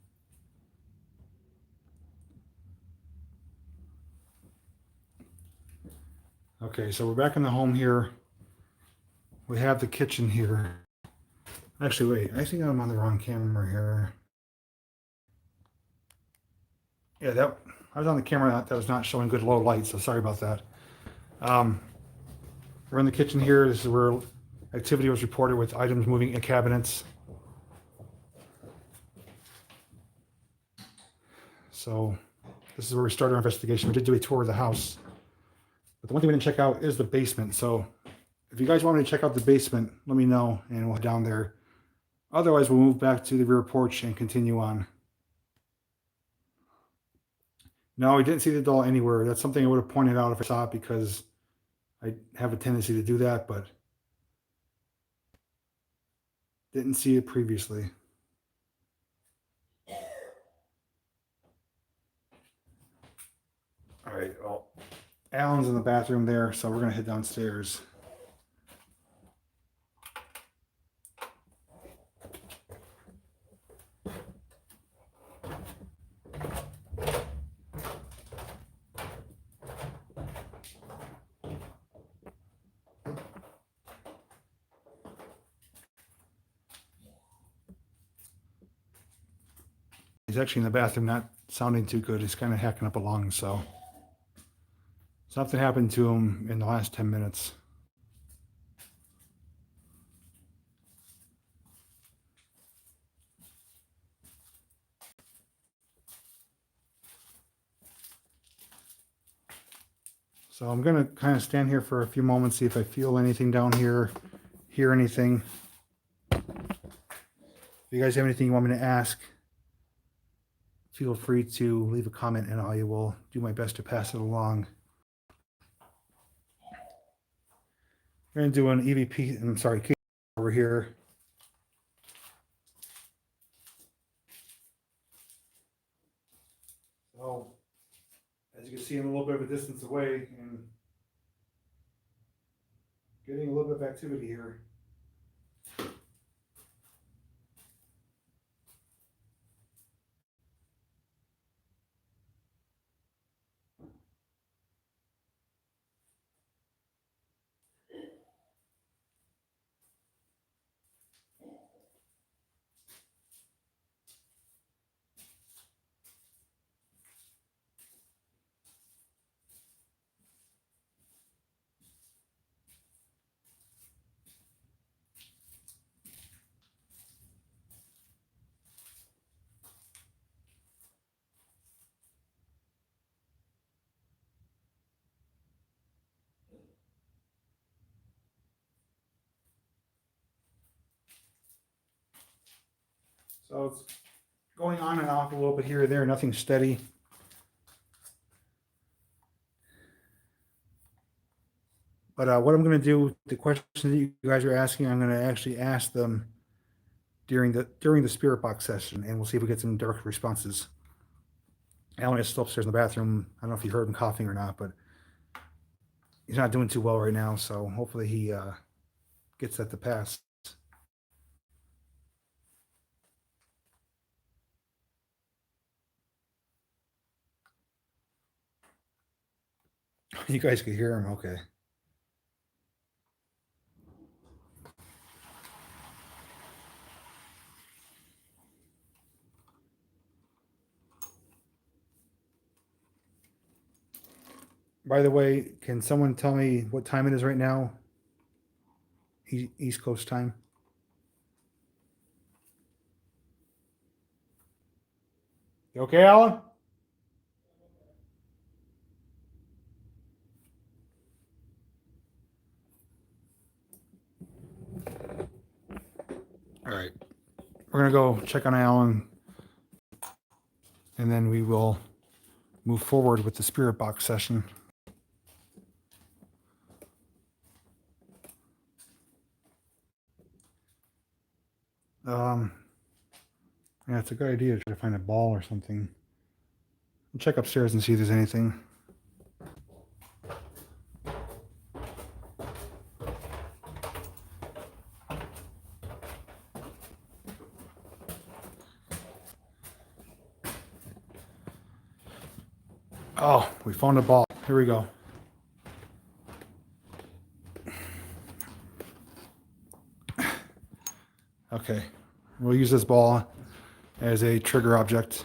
Okay, so we're back in the home here. We have the kitchen here. Actually, wait, I think I'm on the wrong camera here. Yeah, I was on the camera that was not showing good low light, so sorry about that. We're in the kitchen here. This is where activity was reported with items moving in cabinets. So this is where we started our investigation. We did do a tour of the house. But the one thing we didn't check out is the basement. So if you guys want me to check out the basement, let me know and we'll head down there. Otherwise, we'll move back to the rear porch and continue on. No, we didn't see the doll anywhere. That's something I would have pointed out if I saw it because I have a tendency to do that, but didn't see it previously. All right, well, Alan's in the bathroom there, so we're going to head downstairs. He's actually in the bathroom, not sounding too good. He's kind of hacking up a lung, so something happened to him in the last 10 minutes. So I'm going to kind of stand here for a few moments, see if I feel anything down here, hear anything. If you guys have anything you want me to ask, feel free to leave a comment and I will do my best to pass it along. We're going to do an EVP, I'm sorry, over here. So, as you can see, I'm a little bit of a distance away and getting a little bit of activity here. So it's going on and off a little bit here or there, nothing steady. But what I'm going to do, the questions that you guys are asking, I'm going to actually ask them during the spirit box session, and we'll see if we get some direct responses. Alan is still upstairs in the bathroom. I don't know if you heard him coughing or not, but he's not doing too well right now, so hopefully he gets that to pass. You guys could hear him? Okay. By the way, can someone tell me what time it is right now? East Coast time? You okay, Alan? All right. We're going to go check on Alan, and then we will move forward with the spirit box session. Yeah, it's a good idea to try to find a ball or something. I'll check upstairs and see if there's anything. Oh, we found a ball. Here we go. Okay, we'll use this ball as a trigger object.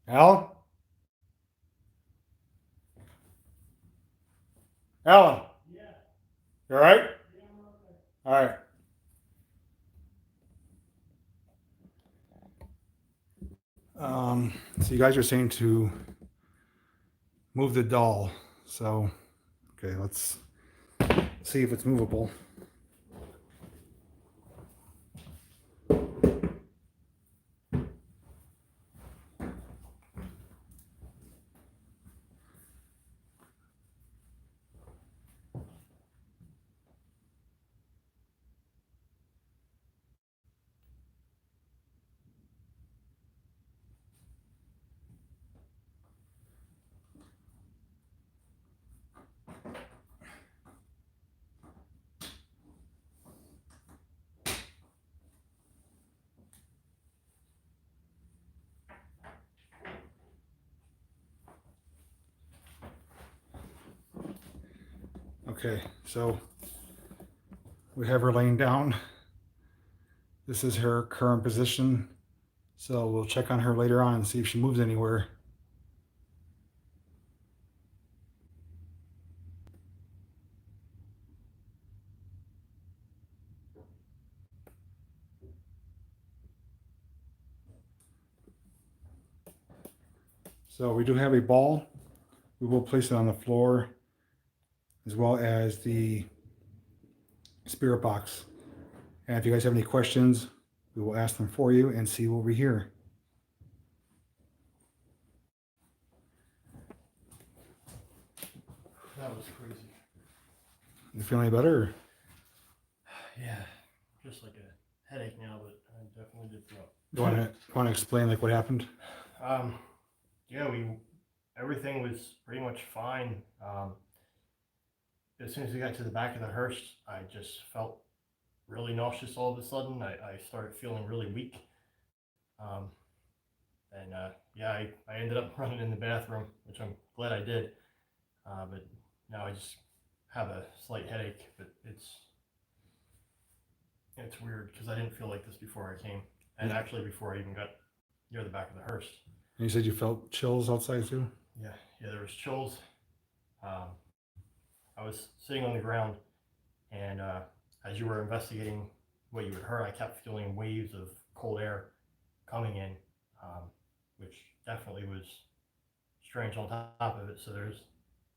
Alan? Alan? Yeah. You all right? Yeah, I'm okay. All right. So you guys are saying to move the doll. So, okay, let's see if it's movable. Okay, so we have her laying down. This is her current position. So we'll check on her later on and see if she moves anywhere. So we do have a ball. We will place it on the floor as well as the spirit box. And if you guys have any questions, we will ask them for you and see what we hear. That was crazy. You feel any better? Yeah, just like a headache now, but I definitely did throw up. You want to explain like what happened? Yeah, everything was pretty much fine. As soon as we got to the back of the hearse, I just felt really nauseous all of a sudden. I started feeling really weak. Yeah, I ended up running in the bathroom, which I'm glad I did. But now I just have a slight headache, but it's weird because I didn't feel like this before I came, and actually before I even got near the back of the hearse. And you said you felt chills outside too? Yeah, there was chills. I was sitting on the ground, and as you were investigating what you had heard, I kept feeling waves of cold air coming in, which definitely was strange on top of it. So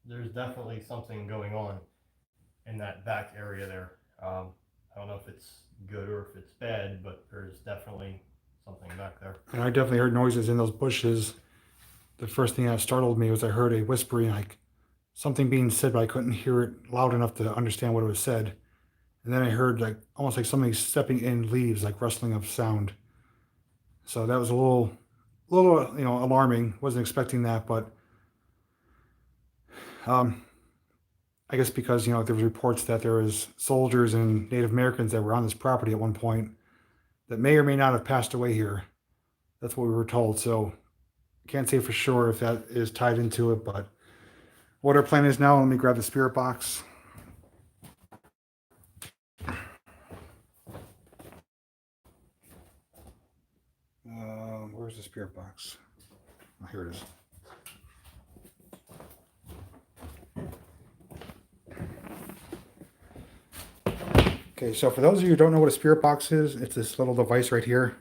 there's definitely something going on in that back area there. I don't know if it's good or if it's bad, but there's definitely something back there. And I definitely heard noises in those bushes. The first thing that startled me was I heard a whispering, like something being said, but I couldn't hear it loud enough to understand what it was said. And then I heard like almost like somebody stepping in leaves, like rustling of sound. So that was a little alarming. Wasn't expecting that, but I guess because there was reports that there was soldiers and Native Americans that were on this property at one point that may or may not have passed away here. That's what we were told. So I can't say for sure if that is tied into it, but what our plan is now, let me grab the spirit box. Where's the spirit box? Oh, here it is. Okay, so for those of you who don't know what a spirit box is, it's this little device right here.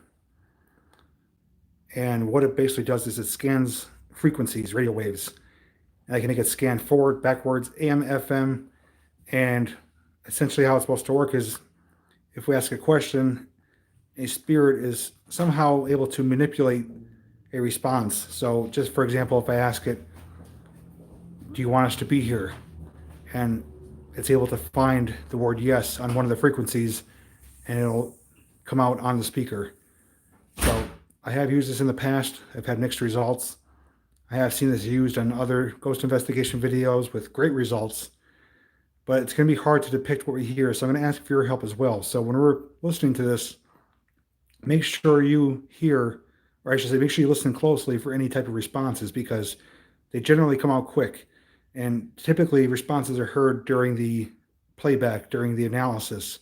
And what it basically does is it scans frequencies, radio waves. And I can make it scan forward, backwards, AM, FM. And essentially how it's supposed to work is if we ask a question, a spirit is somehow able to manipulate a response. So just for example, if I ask it, do you want us to be here? And it's able to find the word yes on one of the frequencies and it'll come out on the speaker. So I have used this in the past. I've had mixed results. I have seen this used on other ghost investigation videos with great results, but it's going to be hard to depict what we hear. So I'm going to ask for your help as well. So when we're listening to this, make sure you hear, or I should say, make sure you listen closely for any type of responses because they generally come out quick. And typically, responses are heard during the playback, during the analysis.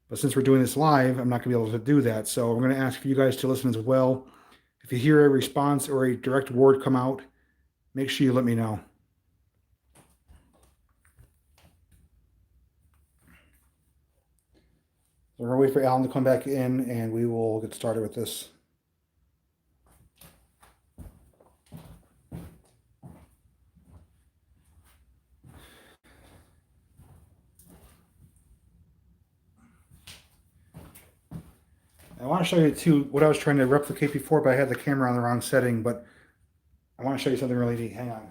But since we're doing this live, I'm not going to be able to do that. So I'm going to ask for you guys to listen as well. If you hear a response or a direct word come out, make sure you let me know. So we're going to wait for Alan to come back in and we will get started with this. I want to show you too what I was trying to replicate before, but I had the camera on the wrong setting. But I want to show you something really neat. Hang on.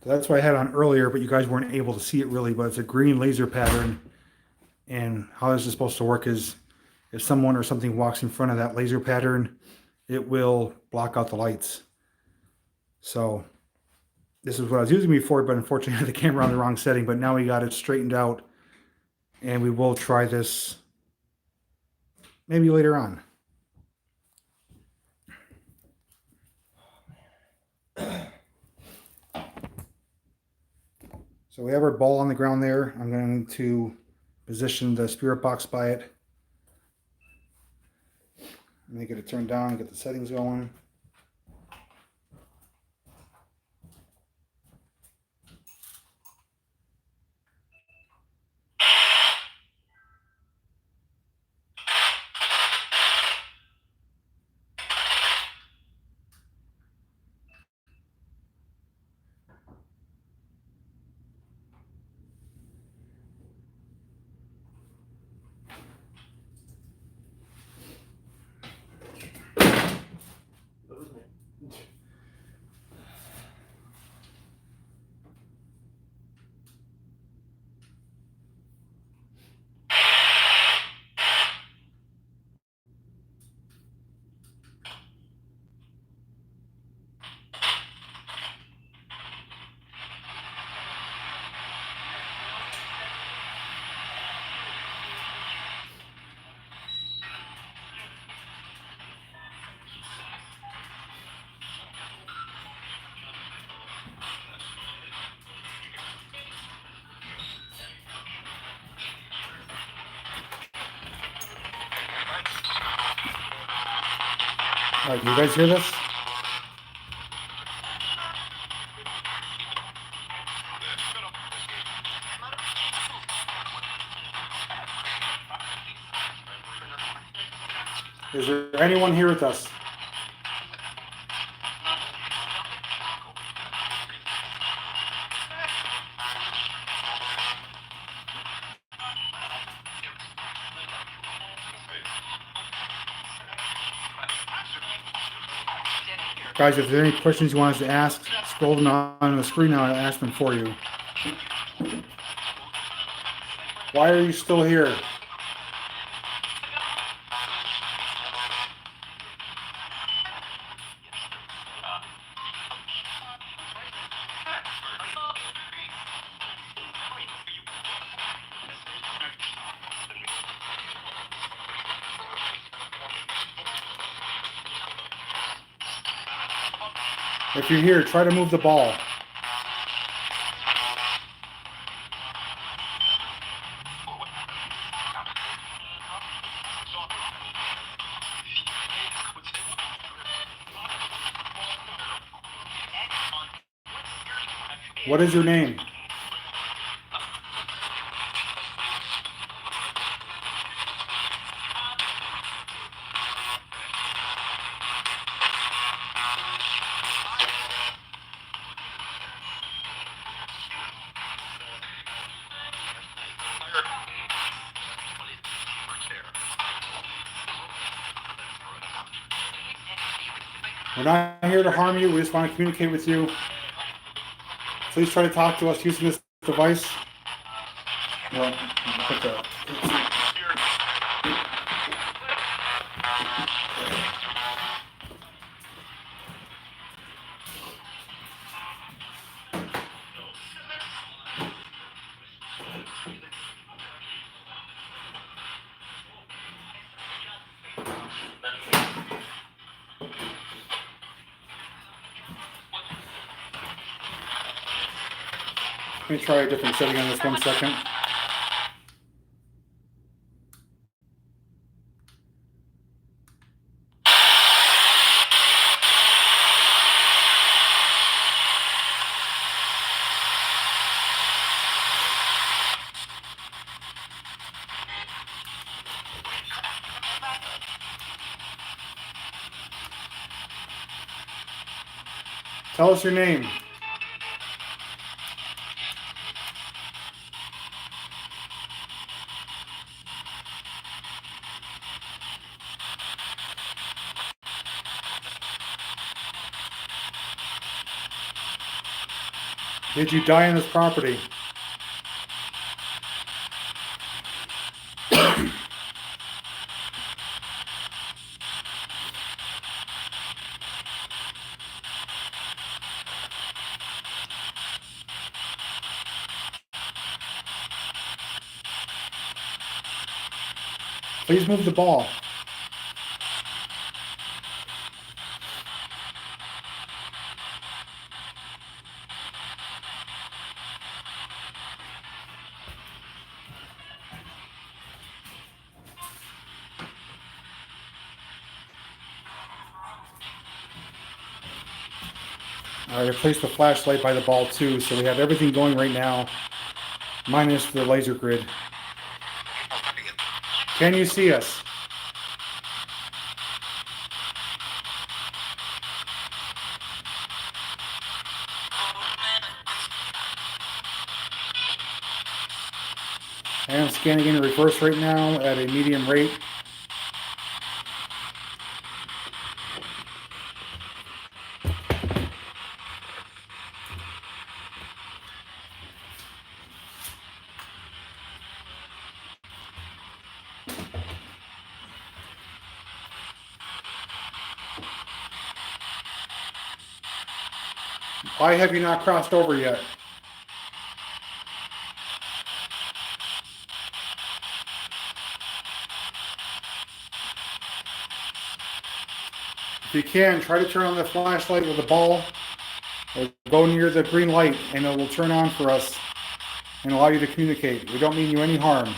So that's what I had on earlier, but you guys weren't able to see it really. But it's a green laser pattern. And how this is supposed to work is if someone or something walks in front of that laser pattern, it will block out the lights. So this is what I was using before, but unfortunately I had the camera on the wrong setting, but now we got it straightened out and we will try this maybe later on. So we have our ball on the ground there. I'm going to position the spirit box by it. Make it turn down, get the settings going. All right, you guys hear this? Is there anyone here with us? Guys, if there are any questions you want us to ask, scroll them on the screen now and I'll ask them for you. Why are you still here? If you're here, try to move the ball. What is your name? We're not here to harm you. We just want to communicate with you. Please try to talk to us using this device. Well, put the, let me try a different setting on this 1 second. Tell us your name. Did you die on this property? Please move the ball. I replaced the flashlight by the ball too, so we have everything going right now, minus the laser grid. Can you see us? I am scanning in reverse right now at a medium rate. Why have you not crossed over yet? If you can, try to turn on the flashlight with the ball, or go near the green light and it will turn on for us and allow you to communicate. We don't mean you any harm.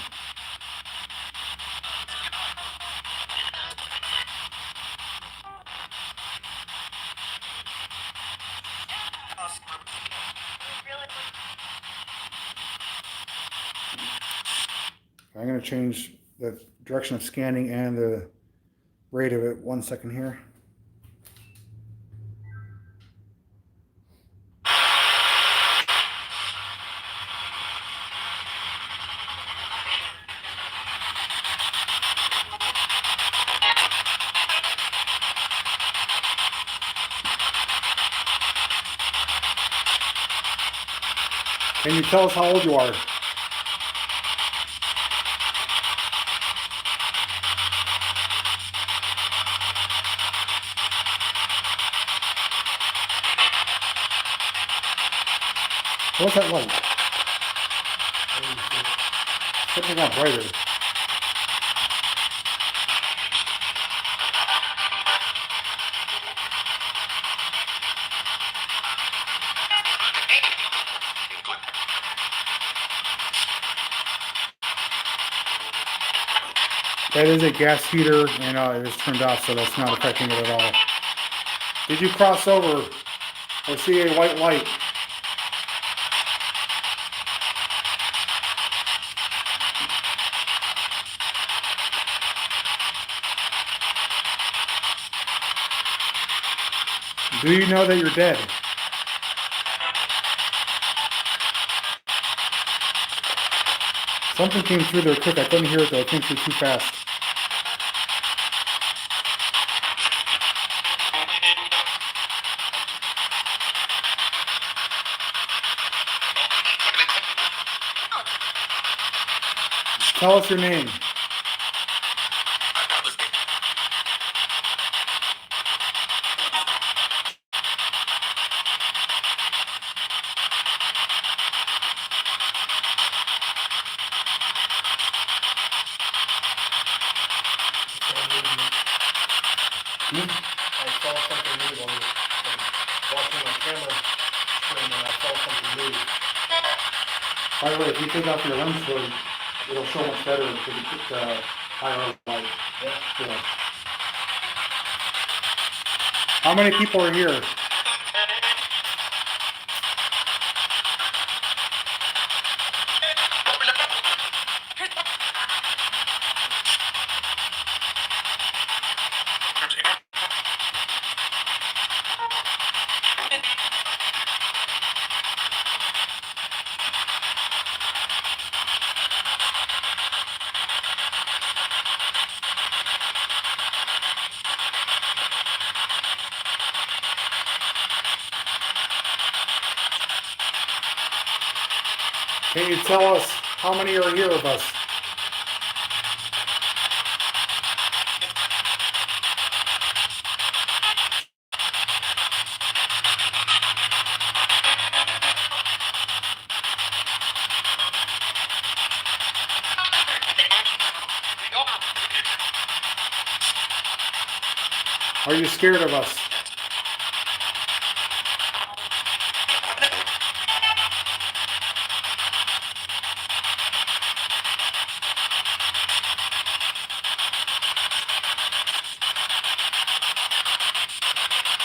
I'm going to change the direction of scanning and the rate of it. 1 second here. Can you tell us how old you are? What's that light? Something got brighter. That is a gas heater, and it is turned off, so that's not affecting it at all. Did you cross over or see a white light? Do you know that you're dead? Something came through there quick. I couldn't hear it though. It came through too fast. Tell us your name. I saw something new when watching my camera screen, and I saw something new. By the way, if you take off your lens hood, it'll show much better with the IR light. Yeah. How many people are here? Can you tell us how many are here of us? Are you scared of us?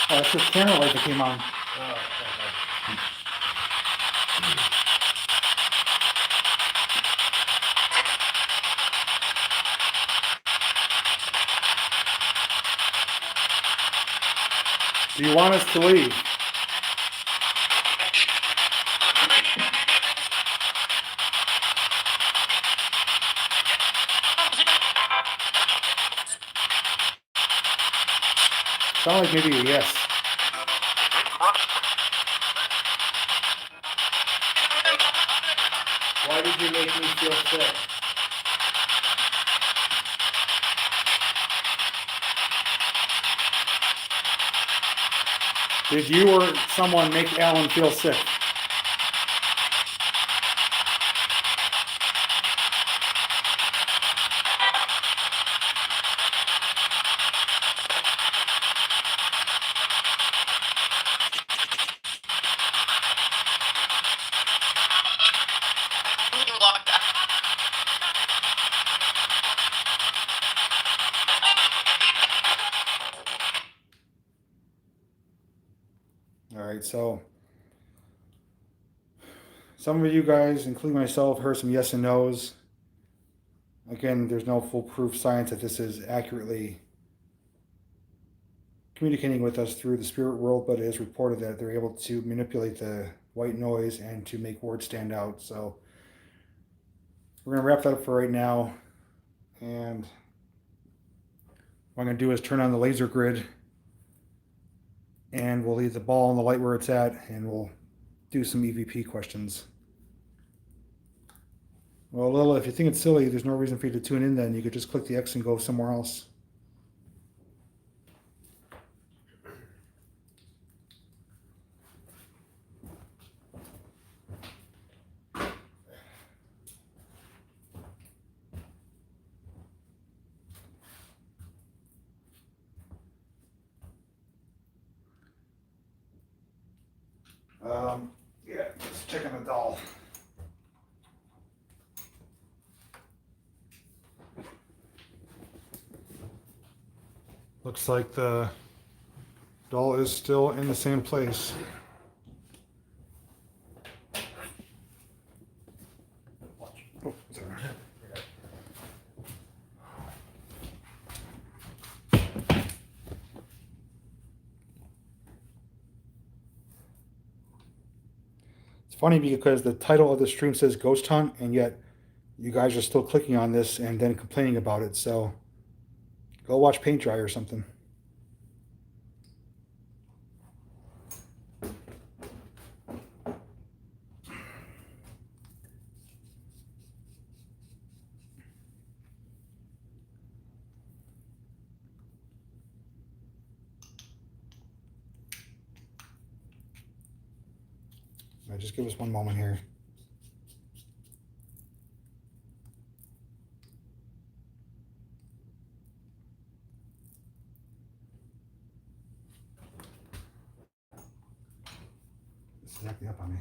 Oh, that's just camera light that came on. Do you want us to leave? Sound like maybe a yes. Why did you make me feel sick? Did you or someone make Alan feel sick? All right, so some of you guys, including myself, heard some yes and no's. Again, there's no foolproof science that this is accurately communicating with us through the spirit world, but it is reported that they're able to manipulate the white noise and to make words stand out. So we're going to wrap that up for right now. And what I'm going to do is turn on the laser grid, and we'll leave the ball and the light where it's at, and we'll do some EVP questions. Well, Lila, if you think it's silly, there's no reason for you to tune in then. You could just click the X and go somewhere else. Yeah, let's check on the doll. Looks like the doll is still in the same place. Oh, sorry. It's funny because the title of the stream says Ghost Hunt, and yet you guys are still clicking on this and then complaining about it. So go watch paint dry or something. just give us one moment here. This is acting up on me.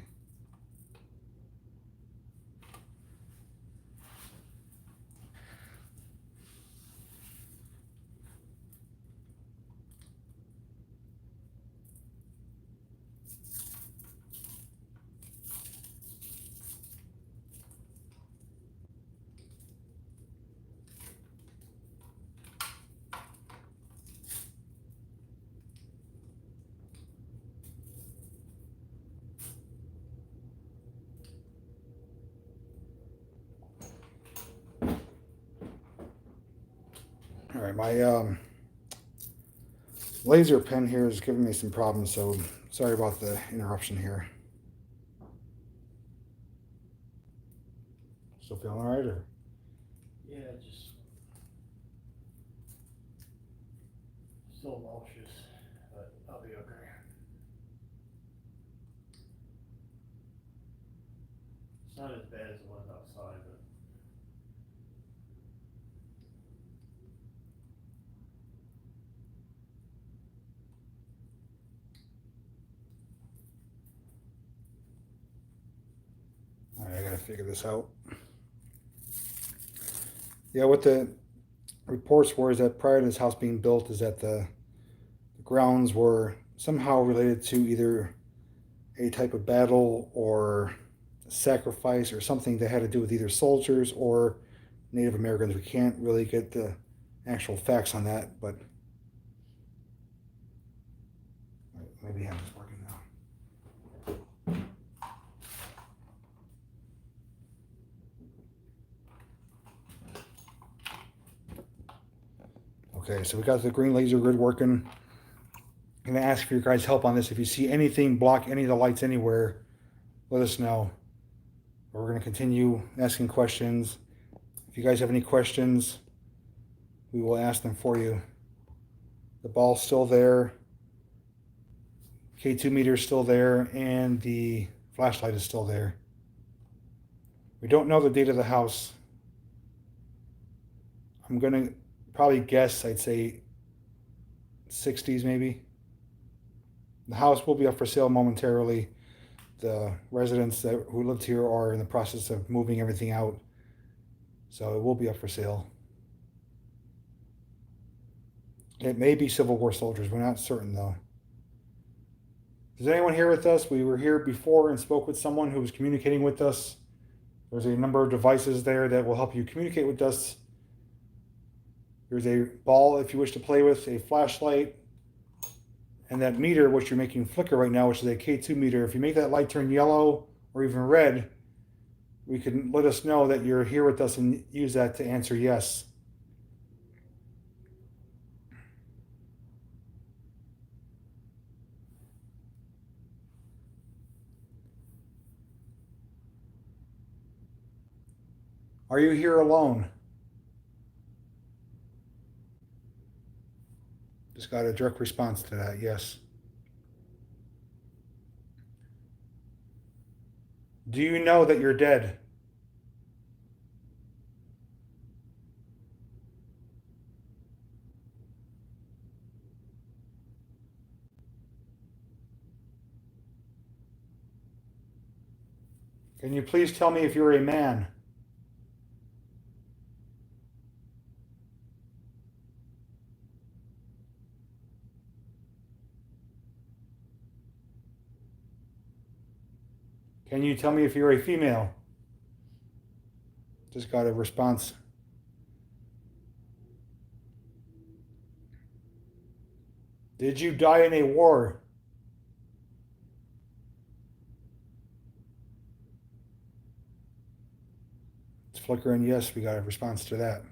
All right, my laser pen here is giving me some problems, so sorry about the interruption here. Still feeling all right, or? Yeah, just still nauseous, but I'll be okay. It's not as bad as it was outside, but All right, I gotta figure this out. Yeah, what the reports were is that prior to this house being built is that the grounds were somehow related to either a type of battle or sacrifice or something that had to do with either soldiers or Native Americans. We can't really get the actual facts on that, but maybe I'm just working now. Okay, so we got the green laser grid working. I'm going to ask for your guys' help on this. If you see anything block any of the lights anywhere, let us know. We're going to continue asking questions. If you guys have any questions, we will ask them for you. The ball's still there. K2 meter is still there, and the flashlight is still there. We don't know the date of the house. I'm going to probably guess, I'd say 60s maybe. The house will be up for sale momentarily. The residents who lived here are in the process of moving everything out, so it will be up for sale. It may be Civil War soldiers. We're not certain, though. Is anyone here with us? We were here before and spoke with someone who was communicating with us. There's a number of devices there that will help you communicate with us. There's a ball if you wish to play with, a flashlight, and that meter, which you're making flicker right now, which is a K2 meter. If you make that light turn yellow or even red, we can let us know that you're here with us and use that to answer yes. Are you here alone? Just got a direct response to that, yes. Do you know that you're dead? Can you please tell me if you're a man? Can you tell me if you're a female? Just got a response. Did you die in a war? It's flickering yes, we got a response to that.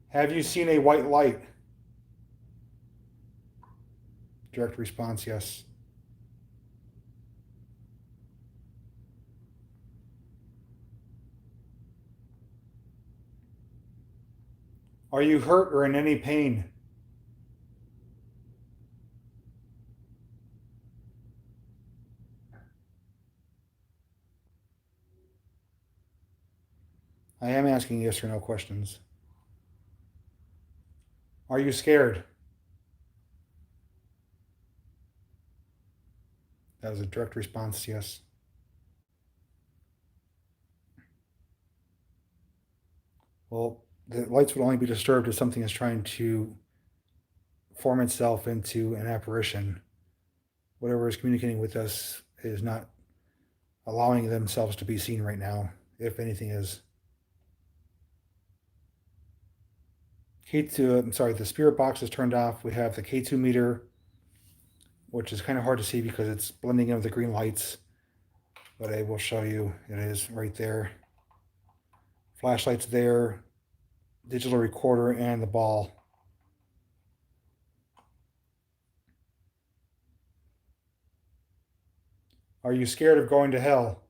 Have you seen a white light? Direct response, yes. Are you hurt or in any pain? asking yes or no questions. Are you scared? That was a direct response, yes. Well, the lights would only be disturbed if something is trying to form itself into an apparition. Whatever is communicating with us is not allowing themselves to be seen right now, if anything is. The spirit box is turned off. We have the K2 meter, which is kind of hard to see because it's blending in with the green lights, but I will show you. It is right there. Flashlight's there, digital recorder, and the ball. Are you scared of going to hell?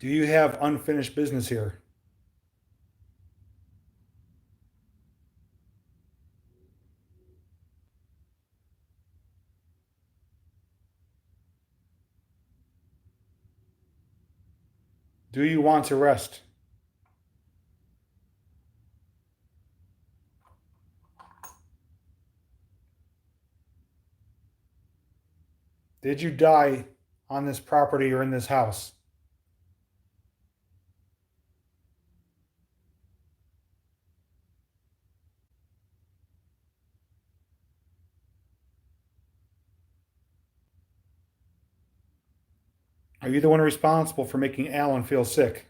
Do you have unfinished business here? Do you want to rest? Did you die on this property or in this house? Are you the one responsible for making Alan feel sick?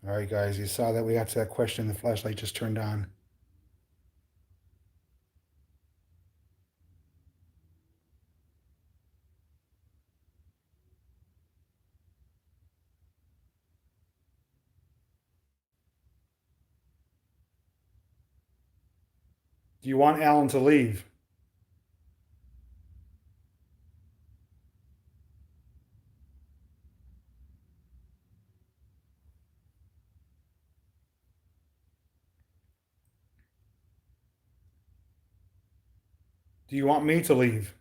All right, guys, you saw that we got to that question. The flashlight just turned on. Do you want Alan to leave? Do you want me to leave?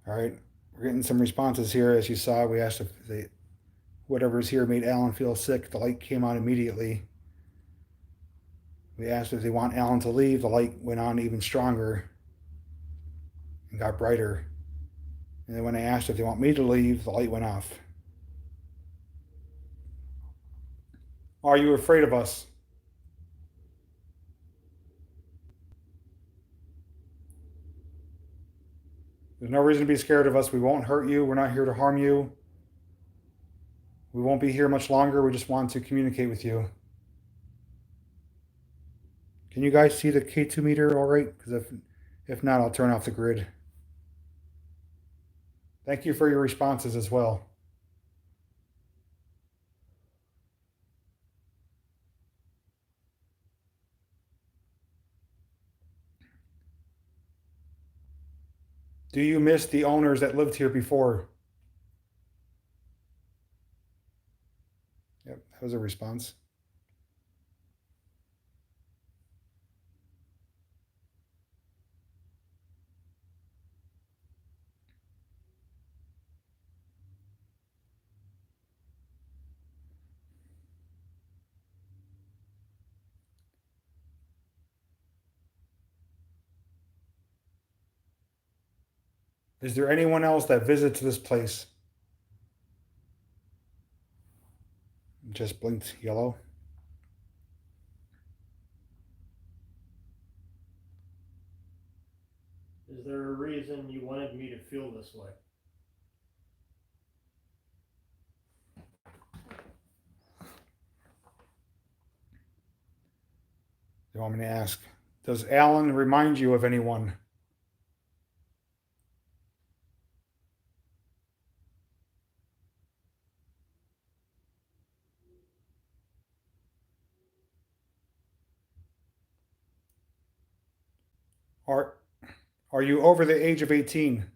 All right, we're getting some responses here. As you saw, we asked if whatever's here made Alan feel sick. The light came on immediately. We asked if they want Alan to leave. The light went on even stronger and got brighter. And then when I asked if they want me to leave, the light went off. Are you afraid of us? There's no reason to be scared of us. We won't hurt you. We're not here to harm you. We won't be here much longer. We just want to communicate with you. Can you guys see the K2 meter all right? Because if not, I'll turn off the grid. Thank you for your responses as well. Do you miss the owners that lived here before? Yep, that was a response. Is there anyone else that visits this place? Just blinked yellow. Is there a reason you wanted me to feel this way? You want me to ask? Does Alan remind you of anyone? Are are you over the age of 18?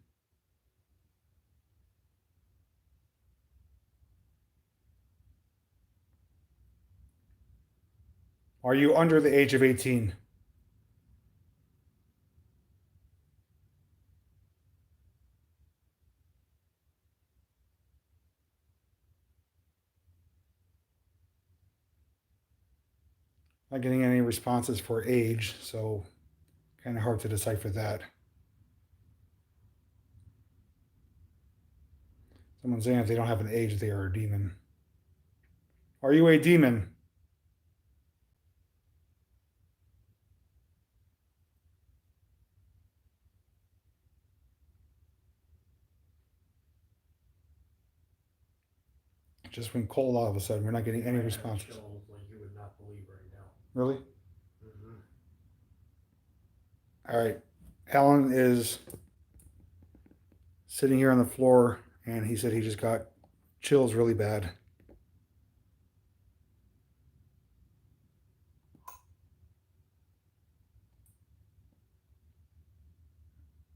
Are you under the age of 18? Not getting any responses for age, so kind of hard to decipher that. Someone's saying if they don't have an age, they are a demon. Are you a demon? It just went cold all of a sudden. We're not getting any I have responses. chills like you would not believe right now. Really? Mm-hmm. All right. Alan is sitting here on the floor, and he said he just got chills really bad.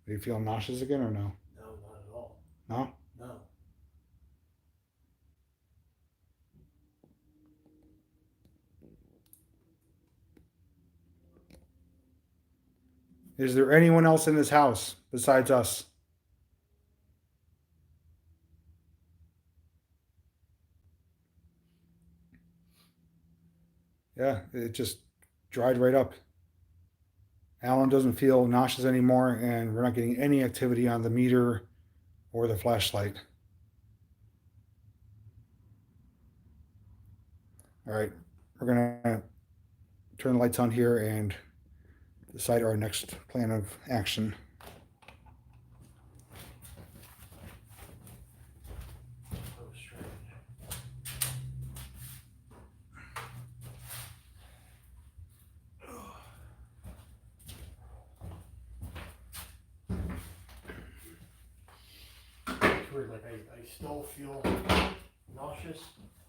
Are you feeling nauseous again or no? No, not at all. No? No. Is there anyone else in this house besides us? Yeah, it just dried right up. Alan doesn't feel nauseous anymore, and we're not getting any activity on the meter or the flashlight. All right, we're gonna turn the lights on here and decide our next plan of action. So strange. It's weird, like I still feel nauseous,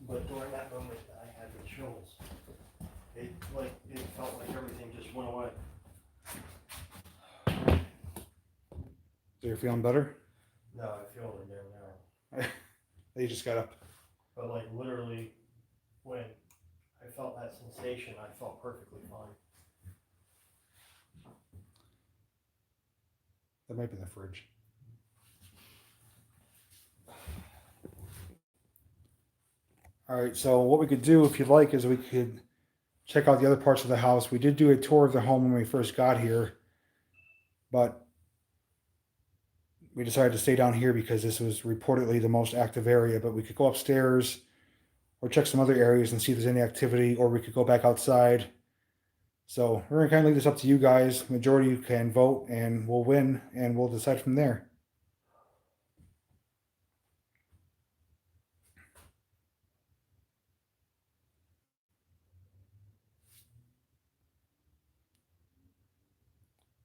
but during that moment I had the chills. It felt like everything just went away. So you're feeling better? No, I feel it there now. You just got up. But like literally when I felt that sensation, I felt perfectly fine. That might be in the fridge. All right, so what we could do, if you'd like, is we could check out the other parts of the house. We did do a tour of the home when we first got here, but we decided to stay down here because this was reportedly the most active area. But we could go upstairs or check some other areas and see if there's any activity, or we could go back outside. So we're going to kind of leave this up to you guys. Majority can vote, and we'll win, and we'll decide from there.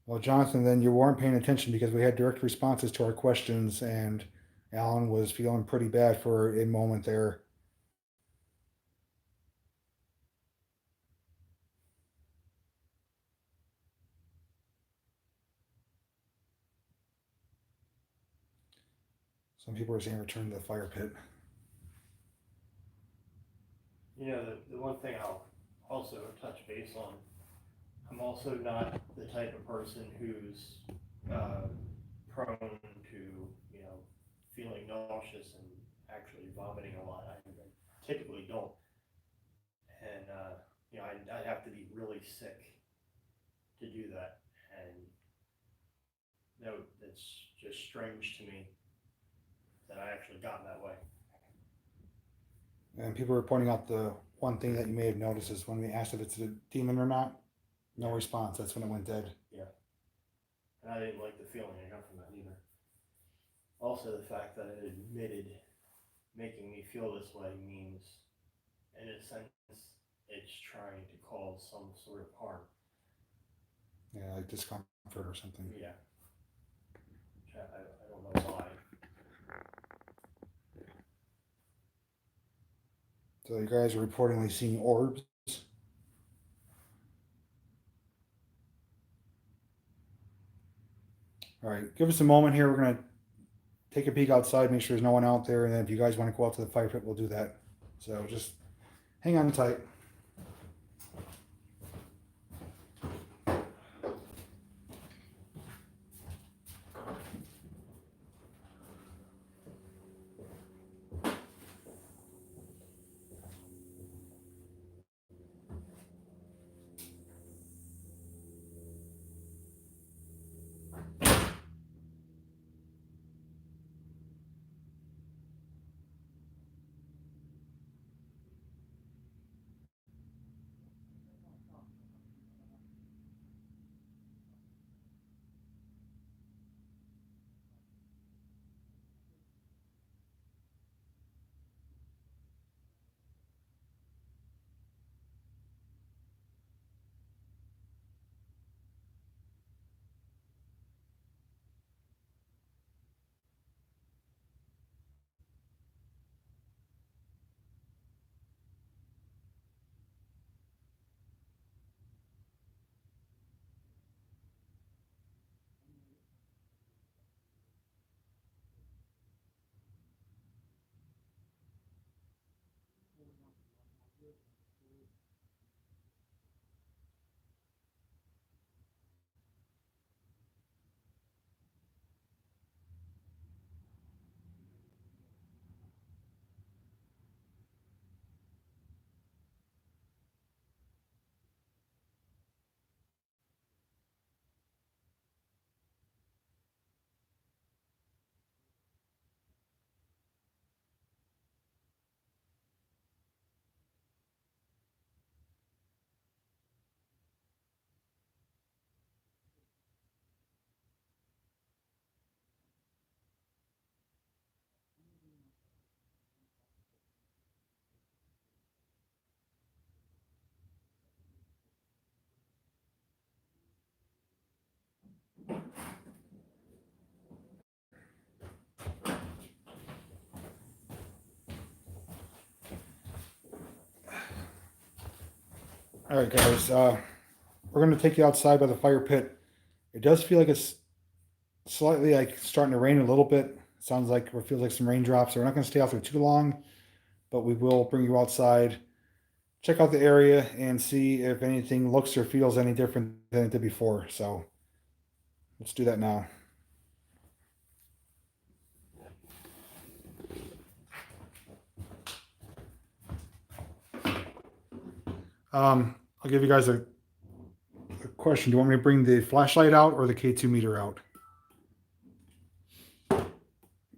Well, Jonathan, then you weren't paying attention because we had direct responses to our questions, and Alan was feeling pretty bad for a moment there. Some people are saying return to the fire pit. You know, the one thing I'll also touch base on, I'm also not the type of person who's prone to, you know, feeling nauseous and actually vomiting a lot. I typically don't. And, you know, I'd have to be really sick to do that. And no, it's just strange to me that I actually got that way. And people were pointing out the one thing that you may have noticed is when we asked if it's a demon or not, no response. That's when it went dead. Yeah. And I didn't like the feeling I got from that either. Also, the fact that it admitted making me feel this way means, in a sense, it's trying to cause some sort of harm. Yeah, like discomfort or something. Yeah. I don't know why. So you guys are reportedly seeing orbs. All right, give us a moment here. We're gonna take a peek outside, make sure there's no one out there, and then if you guys want to go out to the fire pit, we'll do that. So just hang on tight. All right, guys. We're gonna take you outside by the fire pit. It does feel like it's slightly like starting to rain a little bit. Sounds like it feels like some raindrops. So we're not gonna stay out there too long, but we will bring you outside, check out the area, and see if anything looks or feels any different than it did before. So let's do that now. I'll give you guys a question. Do you want me to bring the flashlight out or the K2 meter out?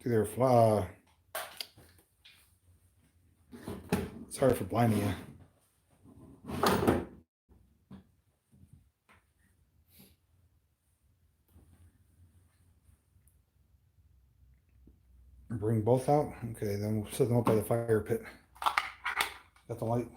There, sorry for blinding you. Bring both out? Okay, then we'll set them up by the fire pit. Got the light?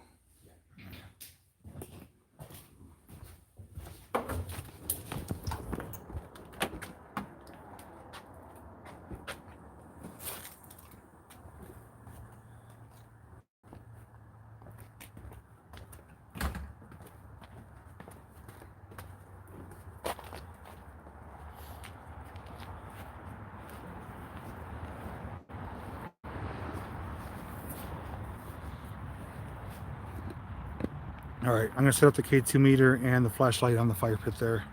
All right, I'm gonna set up the K2 meter and the flashlight on the fire pit there.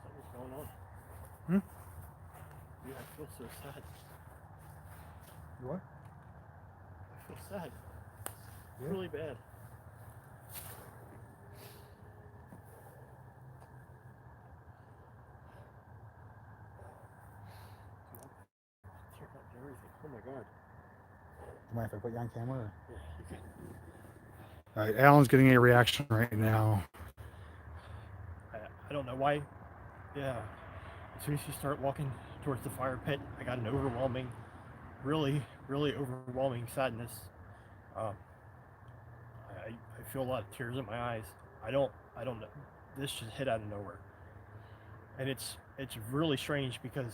Something's going on. Hmm? Yeah, I feel so sad. What? I feel sad. Yeah. Really bad. Tear up and everything. Oh my god. Do you mind if I put you on camera? Or? Yeah, you can. All right, Alan's getting a reaction right now. I don't know why. Yeah. As soon as you start walking towards the fire pit, I got an overwhelming, really overwhelming sadness. Um, I feel a lot of tears in my eyes. I don't know. This just hit out of nowhere, and it's really strange because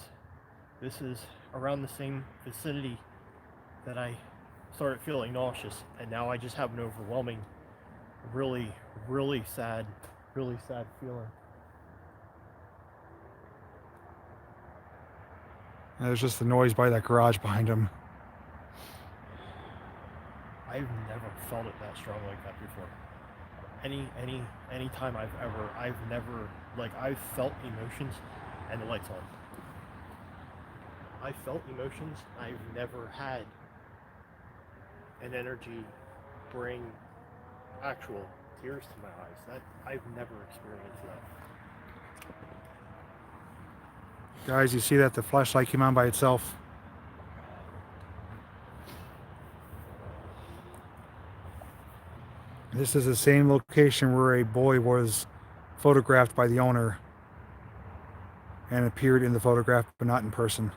this is around the same vicinity that I started feeling nauseous, and now I just have an overwhelming, really sad feeling. There's just the noise by that garage behind him. I've never felt it that strong like that before. Any time I've never, like, I've felt emotions and the lights on. I felt emotions. I've never had an energy bring actual tears to my eyes. That I've never experienced that. Guys, you see that the flashlight came on by itself? This is the same location where a boy was photographed by the owner and appeared in the photograph, but not in person.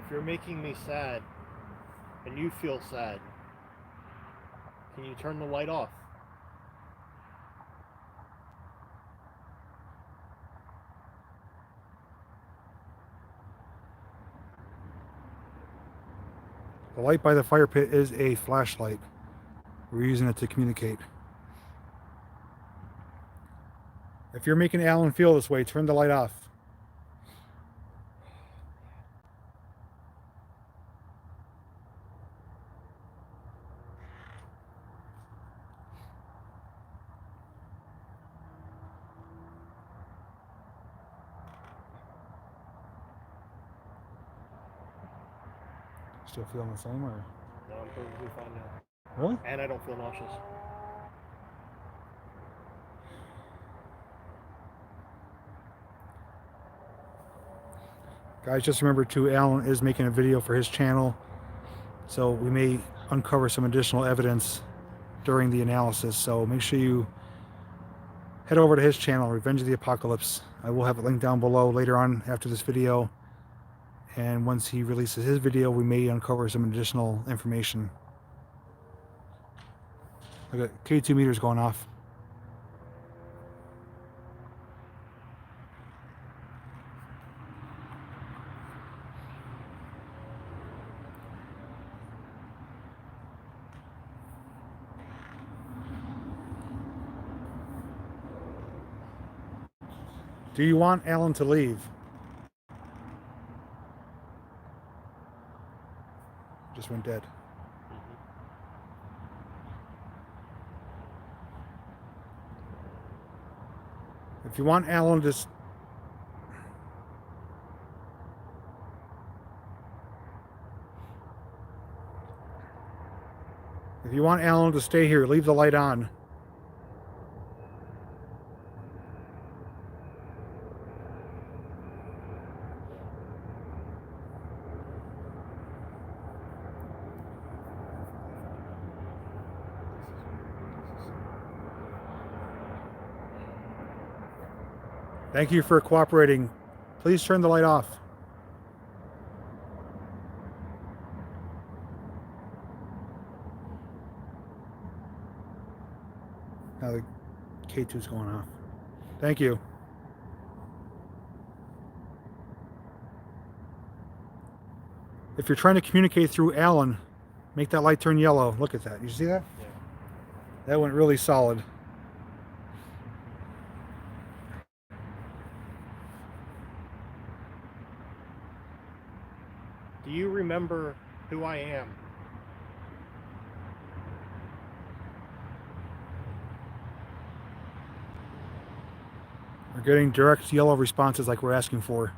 If you're making me sad and you feel sad, can you turn the light off? The light by the fire pit is a flashlight. We're using it to communicate. If you're making Alan feel this way, turn the light off. Still feeling the same, or? No, I'm perfectly fine now. Really? And I don't feel nauseous. Guys, just remember too, Alan is making a video for his channel, so we may uncover some additional evidence during the analysis. So make sure you head over to his channel, Revenge of the Apocalypse. I will have it linked down below later on after this video. And once he releases his video, we may uncover some additional information. Look at K2 meters going off. Do you want Alan to leave? Just went dead. If you want Alan to stay here, leave the light on. Thank you for cooperating. Please turn the light off. Now the K2's going off. Thank you. If you're trying to communicate through Alan, make that light turn yellow. Look at that. You see that? Yeah. That went really solid. Do you remember who I am? We're getting direct yellow responses like we're asking for.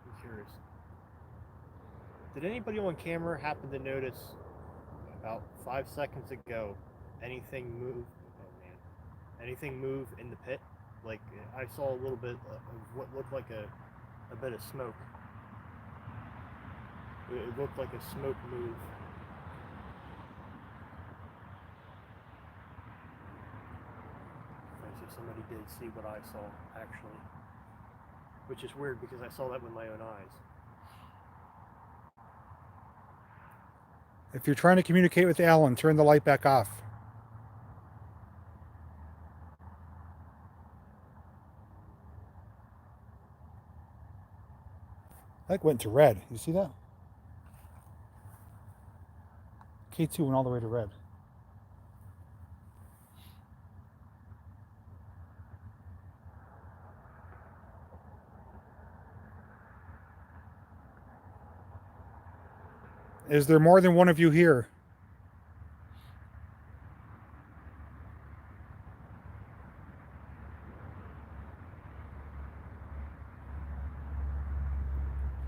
I'm curious. Did anybody on camera happen to notice about 5 seconds ago anything move? Oh man. Anything move in the pit? like I saw a little bit of what looked like a bit of smoke. It looked like a smoke move. So somebody did see what I saw, actually. Which is weird because I saw that with my own eyes. If you're trying to communicate with Alan, turn the light back off. That went to red. You see that? K2 went all the way to red. Is there more than one of you here?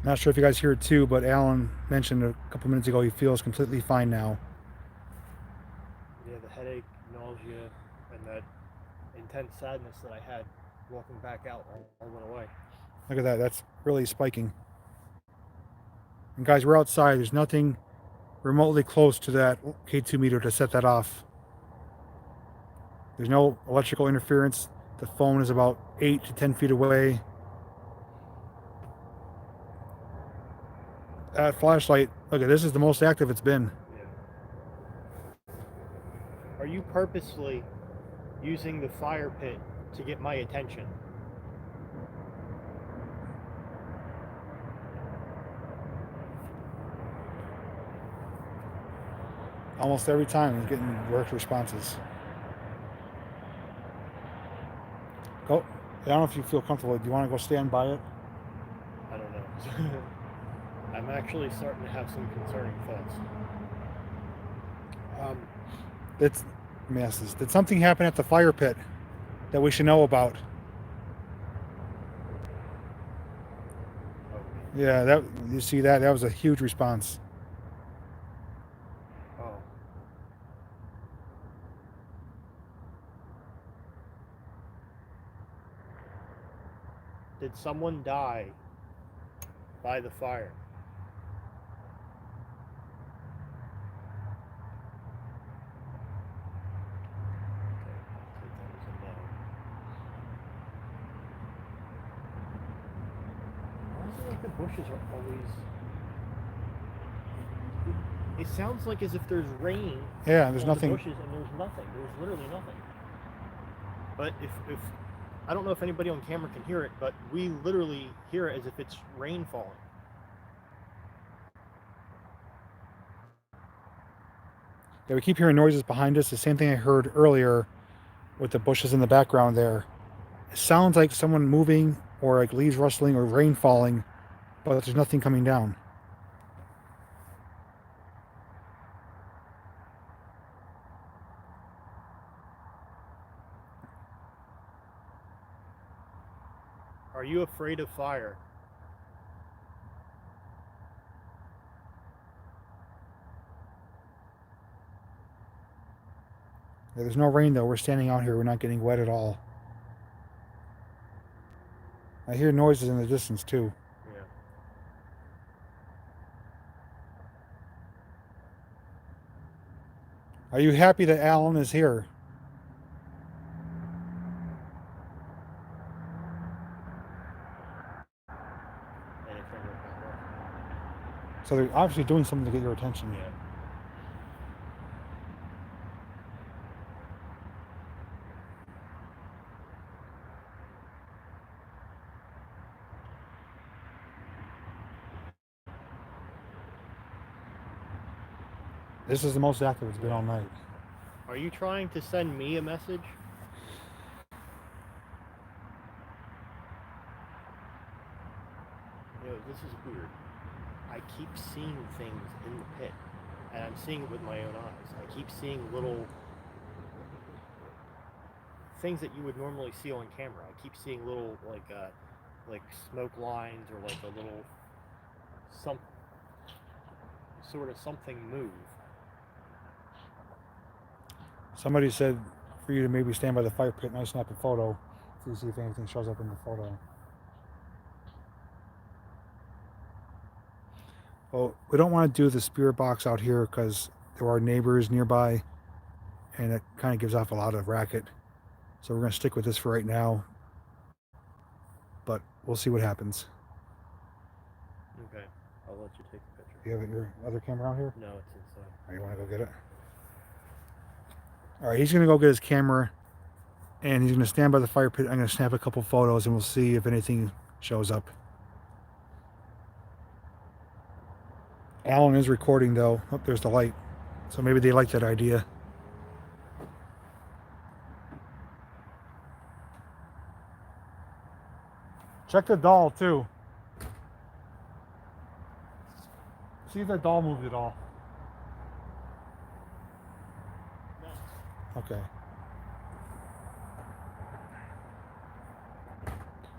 Not sure if you guys hear it too, but Alan mentioned a couple minutes ago he feels completely fine now. Yeah, the headache, nausea, and that intense sadness that I had walking back out all went away. Look at that. That's really spiking. And guys, we're outside. There's nothing remotely close to that K2 meter to set that off. There's no electrical interference. The phone is about 8 to 10 feet away. That flashlight, look at this, is the most active it's been. Yeah. Are you purposely using the fire pit to get my attention? Almost every time he's getting direct responses. Go. I don't know if you feel comfortable. Do you want to go stand by it? I don't know. I'm actually starting to have some concerning thoughts. Let me ask this. Did something happen at the fire pit that we should know about? Oh. Yeah, that you see that? That was a huge response. Oh. Did someone die by the fire? The bushes are always. It sounds like as if there's rain. Yeah, there's on nothing. The bushes and there's nothing. There's literally nothing. But if I don't know if anybody on camera can hear it, but we literally hear it as if it's rain falling. Yeah, we keep hearing noises behind us. The same thing I heard earlier with the bushes in the background there. It sounds like someone moving or like leaves rustling or rain falling, but there's nothing coming down. Are you afraid of fire? Yeah, there's no rain though. We're standing out here. We're not getting wet at all. I hear noises in the distance too. Yeah. Are you happy that Alan is here? So they're obviously doing something to get your attention. Yeah. This is the most active it's been all night. Are you trying to send me a message? You know, this is weird. I keep seeing things in the pit, and I'm seeing it with my own eyes. I keep seeing little things that you would normally see on camera. I keep seeing little like smoke lines or like a little some sort of something move. Somebody said for you to maybe stand by the fire pit and I snap a photo. to see if anything shows up in the photo. Well, we don't want to do the spirit box out here because there are neighbors nearby and it kind of gives off a lot of racket. So we're going to stick with this for right now, but we'll see what happens. Okay, I'll let you take the picture. Do you have your other camera out here? No, it's inside. All right, you want to go get it? All right, he's going to go get his camera and he's going to stand by the fire pit. I'm going to snap a couple photos and we'll see if anything shows up. Alan is recording though. Oh, there's the light. So maybe they like that idea. Check the doll too. See if that doll moved at all. No. Okay.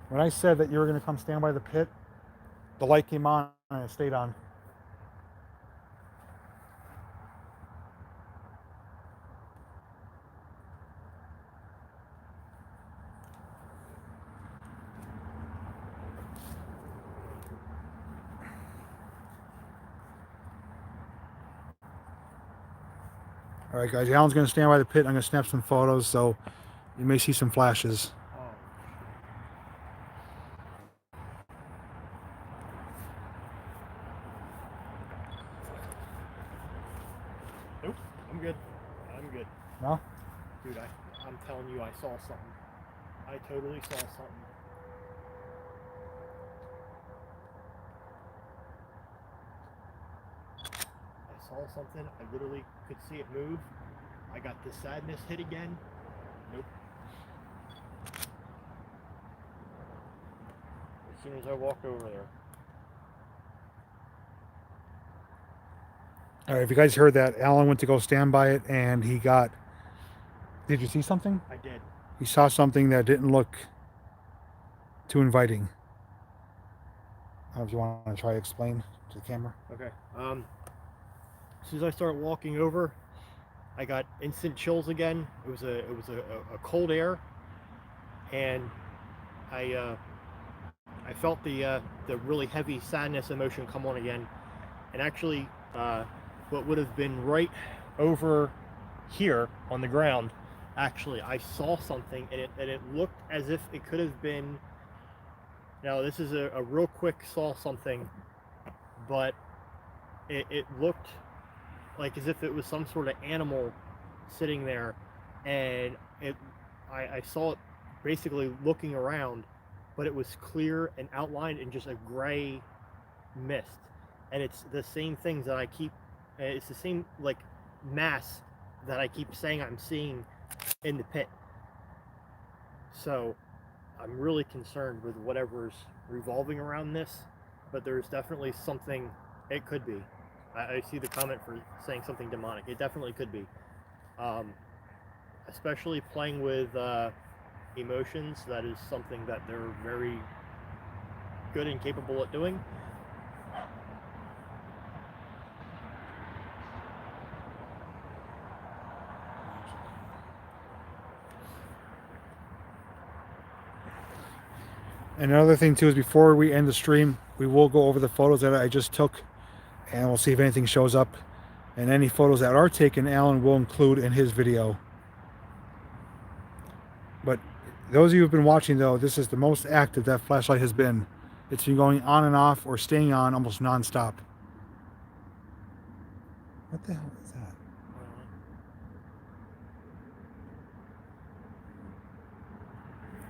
When I said that you were going to come stand by the pit, the light came on and it stayed on. All right, guys, Alan's going to stand by the pit. I'm going to snap some photos, so you may see some flashes. Nope, I'm good. I'm good. No? Dude, I'm telling you, I saw something. I totally saw something. I saw something. I literally could see it move. I got the sadness hit again. Nope. As soon as I walked over there. All right, if you guys heard that, Alan went to go stand by it and he got... Did you see something? I did. He saw something that didn't look too inviting. I don't know if you want to try to explain to the camera. Okay. As soon as I started walking over, I got instant chills again. It was a cold air, and I felt the really heavy sadness emotion come on again. And actually, what would have been right over here on the ground, actually I saw something, and it looked as if it could have been. Now this is a real quick saw something, but it looked like as if it was some sort of animal sitting there, and I saw it basically looking around, but it was clear and outlined in just a gray mist. And it's the same things that I keep, it's the same like mass that I keep saying I'm seeing in the pit. So I'm really concerned with whatever's revolving around this, but there's definitely something, it could be. I see the comment for saying something demonic. It definitely could be. Especially playing with emotions, that is something that they're very good and capable at doing. And another thing too is before we end the stream, we will go over the photos that I just took and we'll see if anything shows up. And any photos that are taken, Alan will include in his video. But those of you who've been watching though, this is the most active that flashlight has been. It's been going on and off or staying on almost non-stop. What the hell is that?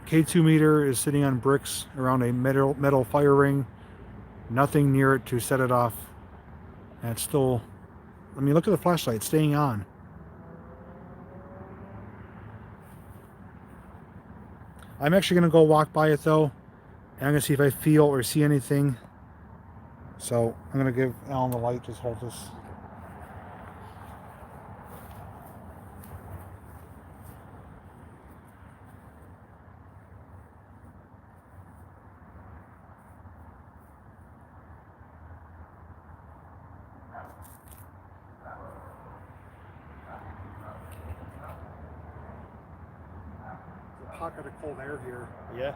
K2 meter is sitting on bricks around a metal fire ring. Nothing near it to set it off. And it's still, I mean, look at the flashlight, it's staying on. I'm actually going to go walk by it though. And I'm going to see if I feel or see anything. So I'm going to give Alan the light, just hold this. pocket of cold air here. Yeah.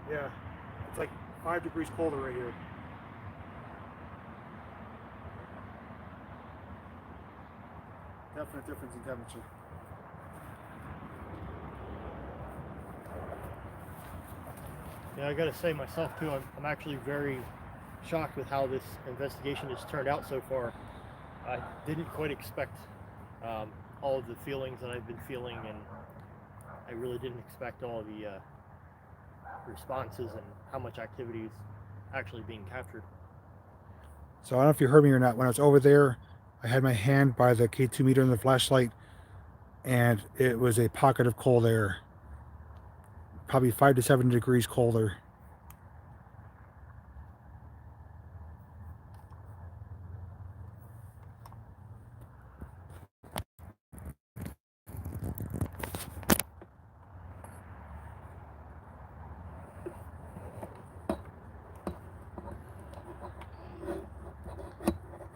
Yeah, it's like 5 degrees colder right here. Definite difference in temperature. Yeah, I gotta say myself too, I'm actually very shocked with how this investigation has turned out so far. I didn't quite expect all of the feelings that I've been feeling, and I really didn't expect all the responses and how much activity is actually being captured. So I don't know if you heard me or not. When I was over there, I had my hand by the K2 meter and the flashlight, and it was a pocket of cold air. Probably 5 to 7 degrees colder.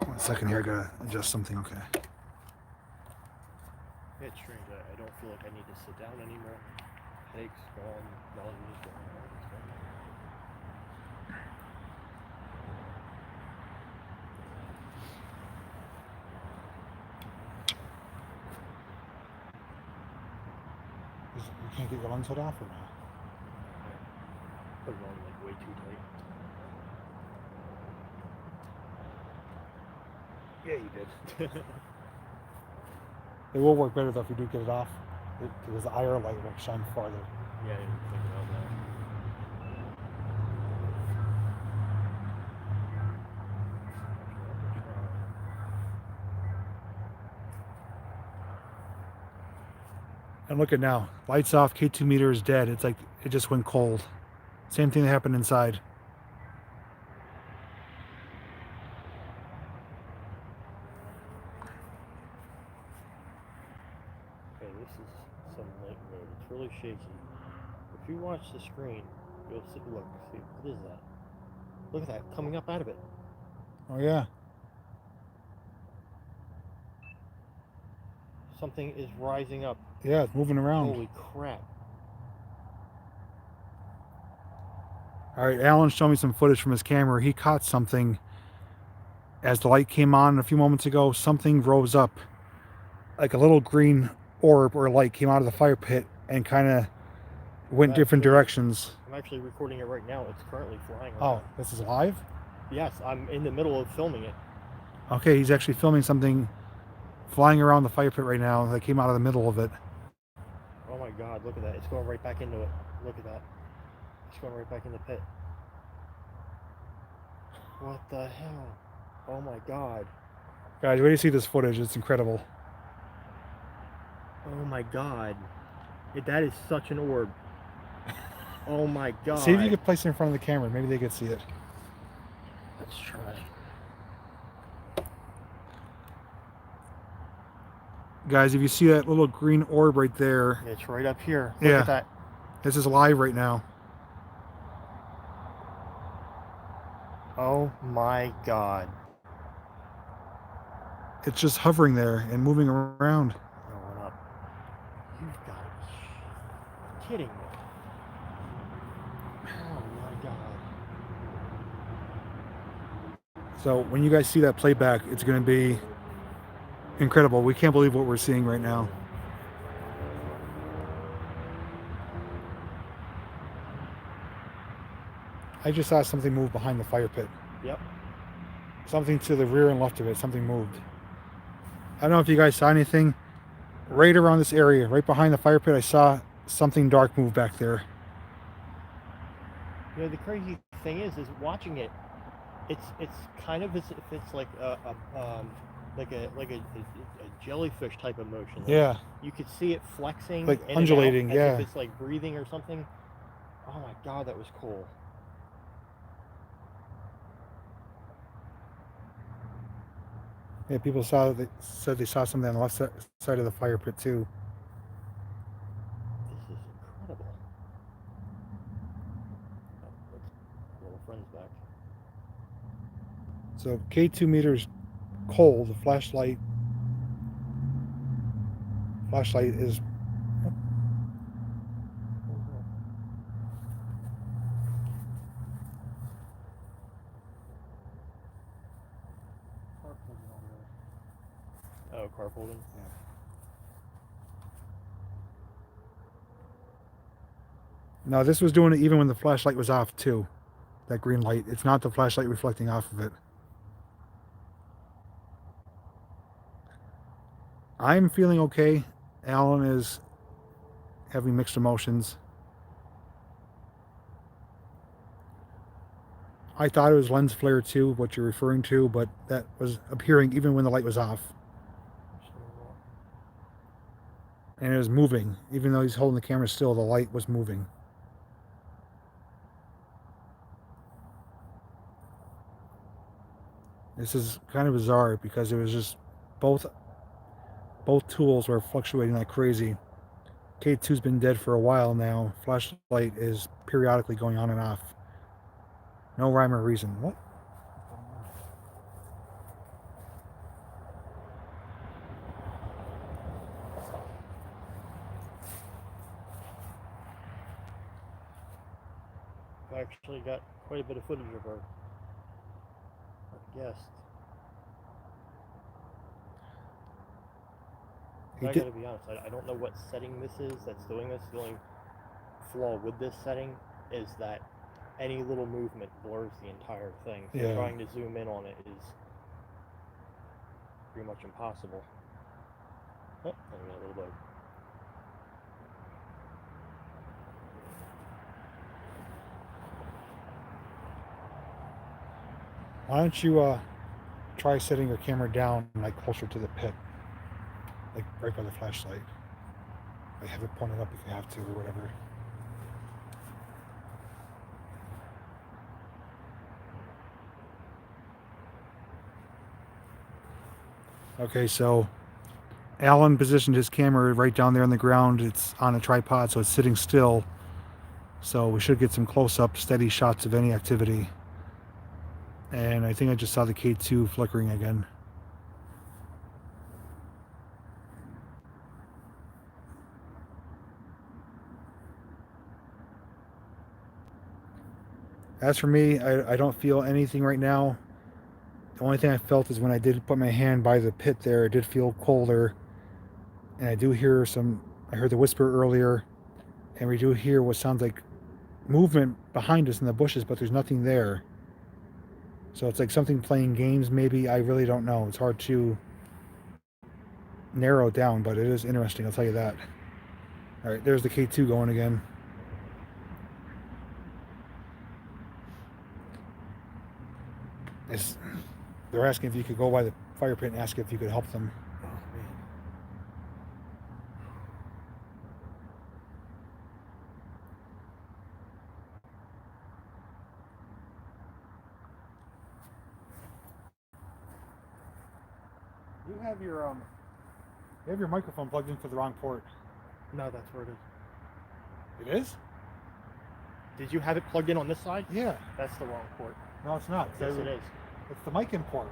One second here, I gotta adjust something. Okay. It's strange. I don't feel like I need to sit down anymore. Headaches gone, nausea is gone, everything's gone. You can't get your lungs hood off or not? Put it on like way too tight. Yeah, you did. It will work better though if you do get it off, because the IR light will shine farther. Yeah, I didn't think about that. And look at now, lights off, K2 meter is dead. It's like it just went cold. Same thing that happened inside. Okay, this is some light mode. It's really shaky. If you watch the screen, you'll see. Look, see what is that? Look at that coming up out of it. Oh yeah. Something is rising up. Yeah, it's moving around. Holy crap! All right, Alan showed me some footage from his camera. He caught something as the light came on a few moments ago. Something rose up, like a little green orb or light came out of the fire pit and kind of went different directions. I'm actually recording it right now. It's currently flying around. Oh, this is live? Yes, I'm in the middle of filming it. Okay, he's actually filming something flying around the fire pit right now that came out of the middle of it. Oh my god, look at that. It's going right back into it. Look at that. It's going right back in the pit. What the hell? Oh my god. Guys, wait to see this footage. It's incredible. Oh my god. That is such an orb. Oh my god. See if you could place it in front of the camera. Maybe they could see it. Let's try. Guys, if you see that little green orb right there. It's right up here. Look Yeah. at that. This is live right now. Oh my god. It's just hovering there and moving around. Going up. You've got to be kidding me. Oh my god. So when you guys see that playback, it's going to be incredible. We can't believe what we're seeing right now. I just saw something move behind the fire pit. Yep. Something to the rear and left of it. Something moved. I don't know if you guys saw anything. Right around this area, right behind the fire pit, I saw something dark move back there. You know, the crazy thing is watching it. It's kind of as if it's like a jellyfish type of motion. Like Yeah. You could see it flexing, Like in and undulating, out, yeah. as if it's like breathing or something. Oh my god, that was cool. Yeah, people said they saw something on the left side of the fire pit too. This is incredible. Oh, let's little friends back. So K2 meters cold, the flashlight Flashlight is. Oh, carpooling. Yeah. No, this was doing it even when the flashlight was off too. That green light. It's not the flashlight reflecting off of it. I'm feeling okay. Alan is having mixed emotions. I thought it was lens flare too, what you're referring to, but that was appearing even when the light was off. And it was moving. Even though he's holding the camera still, the light was moving. This is kind of bizarre because it was just both tools were fluctuating like crazy. K2's been dead for a while now. Flashlight is periodically going on and off. No rhyme or reason. What? I actually got quite a bit of footage of our guest. I gotta be honest, I don't know what setting this is that's doing this. The only flaw with this setting is that any little movement blurs the entire thing. So Yeah. trying to zoom in on it is pretty much impossible. Oh, there we got a little bug. Why don't you try setting your camera down like closer to the pit, like right by the flashlight. Like have it pointed up if you have to or whatever. Okay, so Alan positioned his camera right down there on the ground. It's on a tripod, so it's sitting still. So we should get some close-up, steady shots of any activity. And I think I just saw the K2 flickering again. As for me, I don't feel anything right now. The only thing I felt is when I did put my hand by the pit there, it did feel colder. And I do hear I heard the whisper earlier, and we do hear what sounds like movement behind us in the bushes, but there's nothing there. So it's like something playing games, maybe. I really don't know. It's hard to narrow it down, but it is interesting, I'll tell you that. All right, there's the K2 going again. They're asking if you could go by the fire pit and ask if you could help them. Oh, man. You have your microphone plugged into the wrong port. No, that's where it is. It is? Did you have it plugged in on this side? Yeah. That's the wrong port. No, it's not. Yes, it is. It's the mic in port.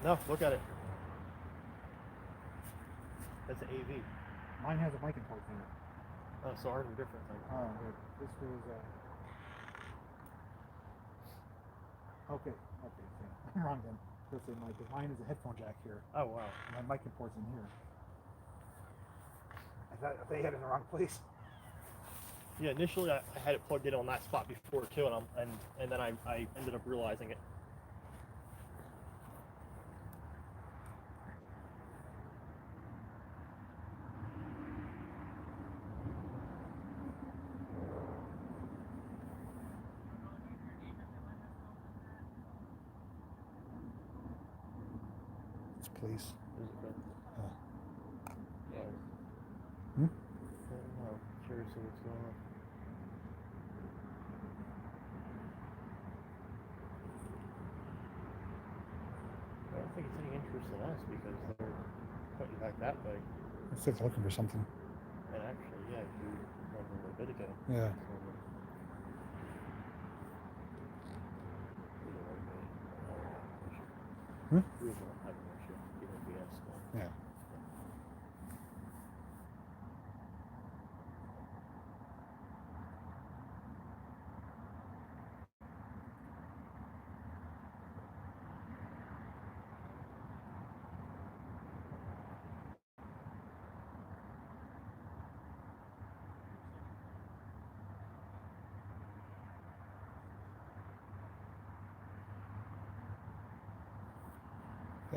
No, look at it. That's an AV. Mine has a mic in port in it. Oh, so ours are different then. Oh, wait. This was okay. I'm wrong then. This is mic. Mine is a headphone jack here. Oh, wow. And my mic in port's in here. I thought they had it in the wrong place. Yeah, initially I had it plugged in on that spot before too, and then I ended up realizing it. Please. Is it good? Yeah. Hmm? I don't know. Curious of what's going on. I don't think it's any interest in us because they're pointing back that way. It's like looking for something. And actually, yeah, you remember a little bit ago. Yeah. Hmm? We don't have an issue. Even if we ask them. Yeah.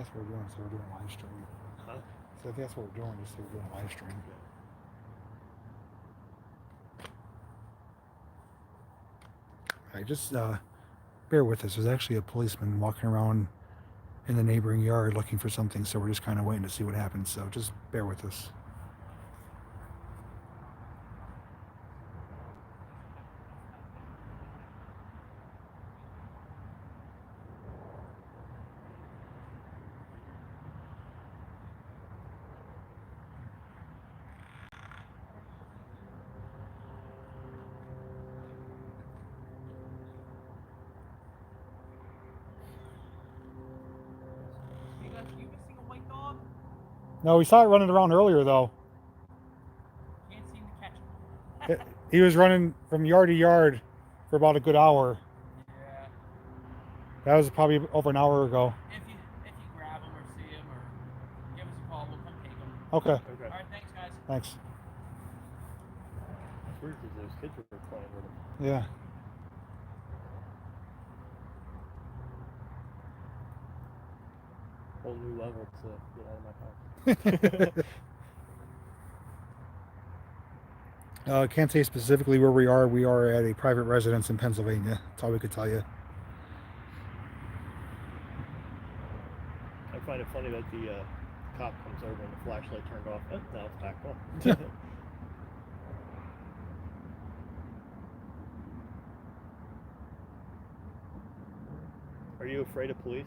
That's what we're doing. So we're doing a live stream. Huh? So if that's what we're doing, just so we're doing a live stream. All right, just bear with us. There's actually a policeman walking around in the neighboring yard looking for something, so we're just kind of waiting to see what happens. So just bear with us. You missing a white dog? No, we saw it running around earlier, though. Can't seem to catch him. He was running from yard to yard for about a good hour. Yeah. That was probably over an hour ago. If you grab him or see him or give us a call, we'll come take him. Okay. All right, thanks, guys. Thanks. It's weird because those kids were playing with him. Yeah. Whole new level to get out of my house. Can't say specifically where we are. We are at a private residence in Pennsylvania. That's all we could tell you. I find it funny that the cop comes over and the flashlight turned off. Oh, now it's back on. Are you afraid of police?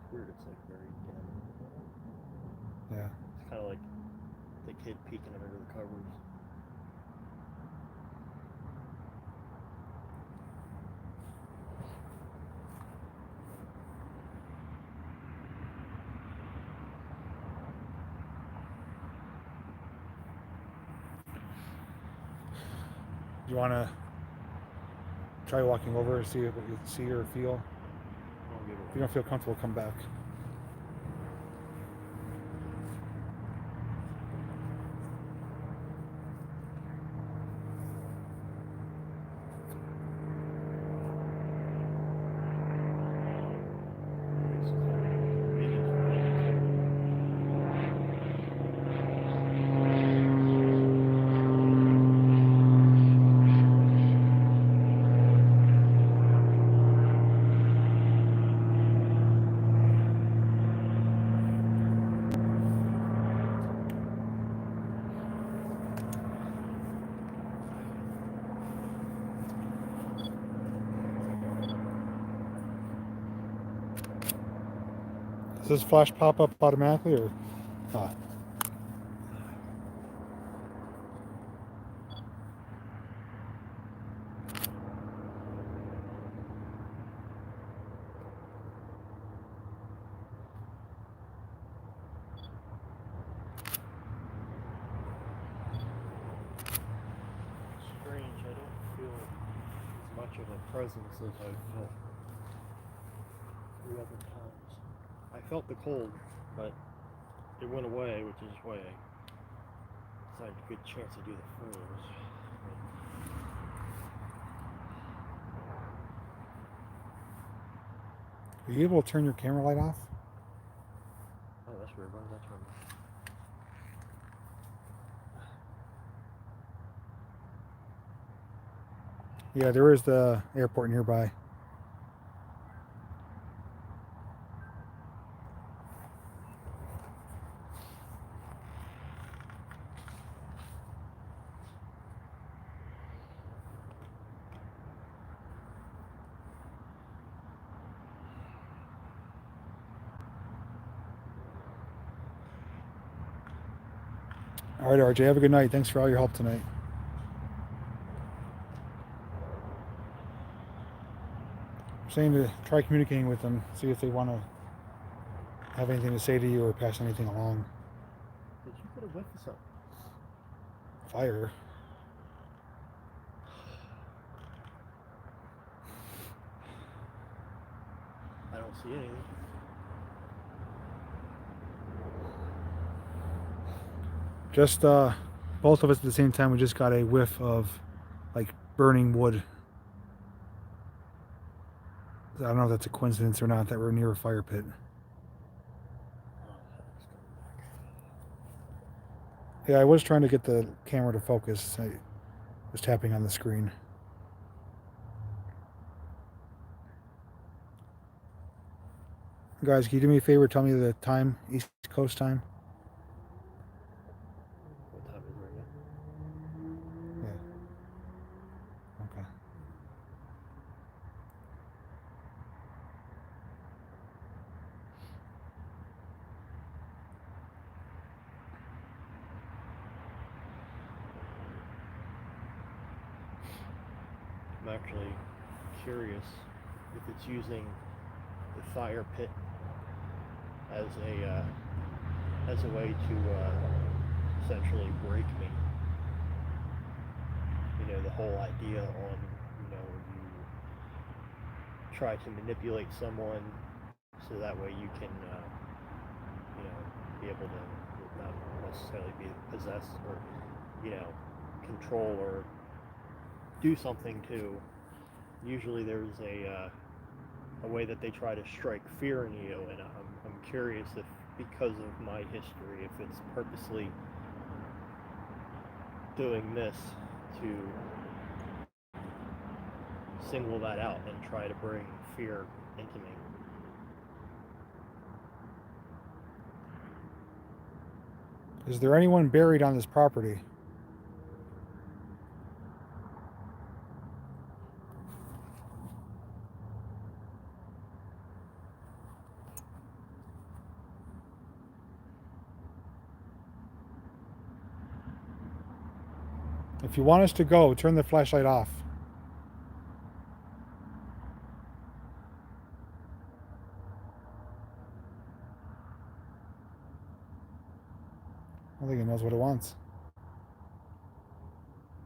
It's weird. It's like very dim. Yeah. It's kind of like the kid peeking under the covers. You want to try walking over and see what you see or feel? If you don't feel comfortable, come back. Does this flash pop up automatically or not? Strange. I don't feel as much of a presence as I felt 3 other times. I felt the cold, but it went away, which is why I had a good chance to do the floors. Are you able to turn your camera light off? Oh, that's weird. Why did that turn off? Yeah, there is the airport nearby. All right, RJ, have a good night. Thanks for all your help tonight. I'm saying to try communicating with them, see if they want to have anything to say to you or pass anything along. Did you get a whiff of something? Fire. I don't see anything. Just both of us at the same time, we just got a whiff of like burning wood I don't know if that's a coincidence or not that we're near a fire pit. Yeah, I was trying to get the camera to focus. I was tapping on the screen. Guys, can you do me a favor? Tell me the time, East Coast time. What time is it right now? Yeah. Okay. I'm actually curious if it's using the fire pit as a way to essentially break me. You know, the whole idea on, you know, you try to manipulate someone so that way you can, you know, be able to not necessarily be possessed or, you know, control or do something to. Usually there's a way that they try to strike fear in you, and I'm curious if, because of my history, if it's purposely doing this to single that out and try to bring fear into me. Is there anyone buried on this property? If you want us to go, turn the flashlight off. I think it knows what it wants.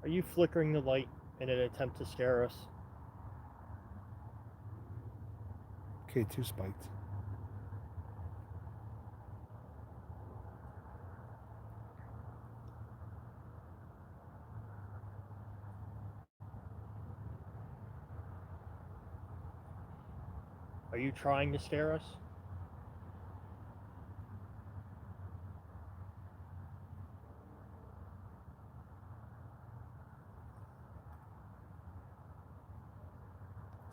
Are you flickering the light in an attempt to scare us? K2 spiked. Are you trying to scare us?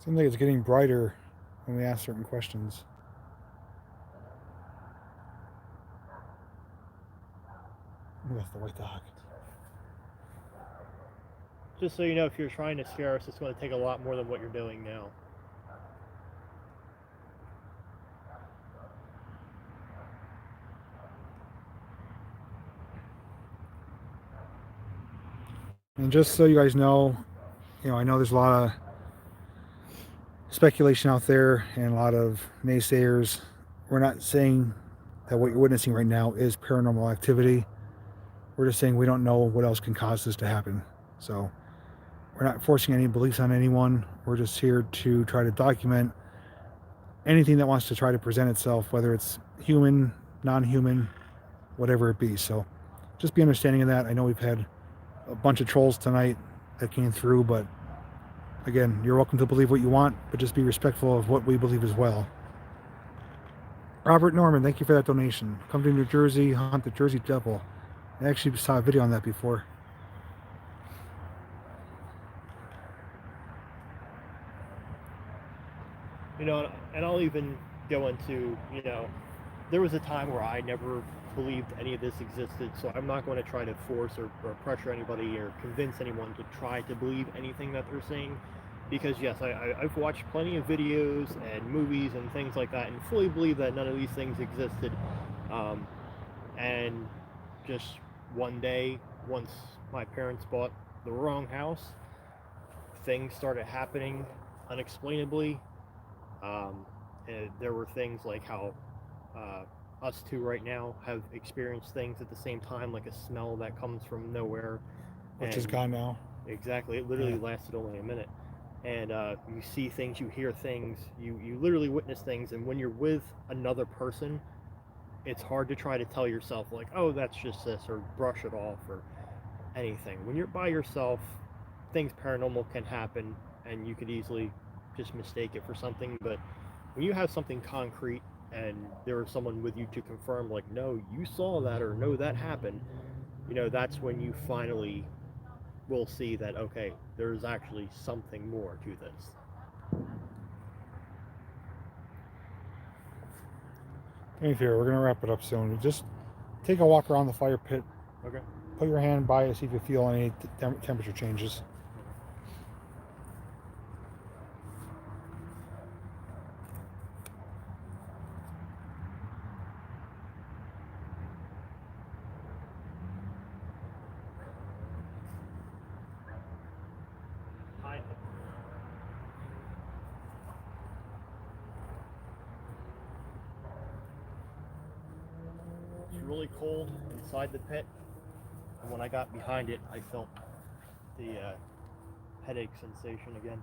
Seems like it's getting brighter when we ask certain questions. Ooh, that's the white dog. Just so you know, if you're trying to scare us, it's going to take a lot more than what you're doing now. And just so you guys know, I know there's a lot of speculation out there and a lot of naysayers. We're not saying that what you're witnessing right now is paranormal activity. We're just saying we don't know what else can cause this to happen. So we're not forcing any beliefs on anyone. We're just here to try to document anything that wants to try to present itself, whether it's human, non-human, whatever it be. So just be understanding of that. I know we've had a bunch of trolls tonight that came through, but again, you're welcome to believe what you want, but just be respectful of what we believe as well. Robert Norman, thank you for that donation. Come to New Jersey, hunt the Jersey Devil. I actually saw a video on that before. You know, and I'll even go into, you know, there was a time where I never believed any of this existed, so I'm not going to try to force or pressure anybody or convince anyone to try to believe anything that they're saying, because yes, I've watched plenty of videos and movies and things like that and fully believe that none of these things existed, and just one day, once my parents bought the wrong house, things started happening unexplainably. And there were things like how us two right now have experienced things at the same time, like a smell that comes from nowhere. Which is gone now. Exactly. It literally lasted only a minute. And you see things, you hear things, you literally witness things, and when you're with another person, it's hard to try to tell yourself, like, oh, that's just this, or brush it off, or anything. When you're by yourself, things paranormal can happen, and you could easily just mistake it for something. But when you have something concrete and there is someone with you to confirm, like, no, you saw that, or no, that happened, that's when you finally will see that, okay, there's actually something more to this. Hey, here, we're gonna wrap it up soon. Just take a walk around the fire pit. Okay. Put your hand by it, see if you feel any temperature changes. Hi. It's really cold inside the pit, and when I got behind it, I felt the headache sensation again.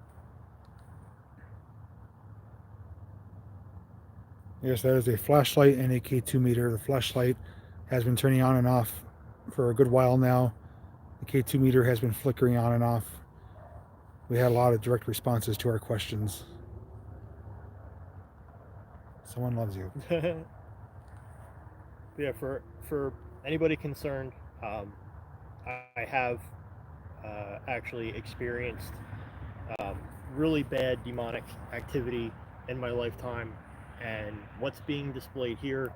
Yes, that is a flashlight and a K2 meter. The flashlight has been turning on and off for a good while now. The K2 meter has been flickering on and off. We had a lot of direct responses to our questions. Someone loves you. Yeah, for anybody concerned, I have actually experienced really bad demonic activity in my lifetime, and what's being displayed here,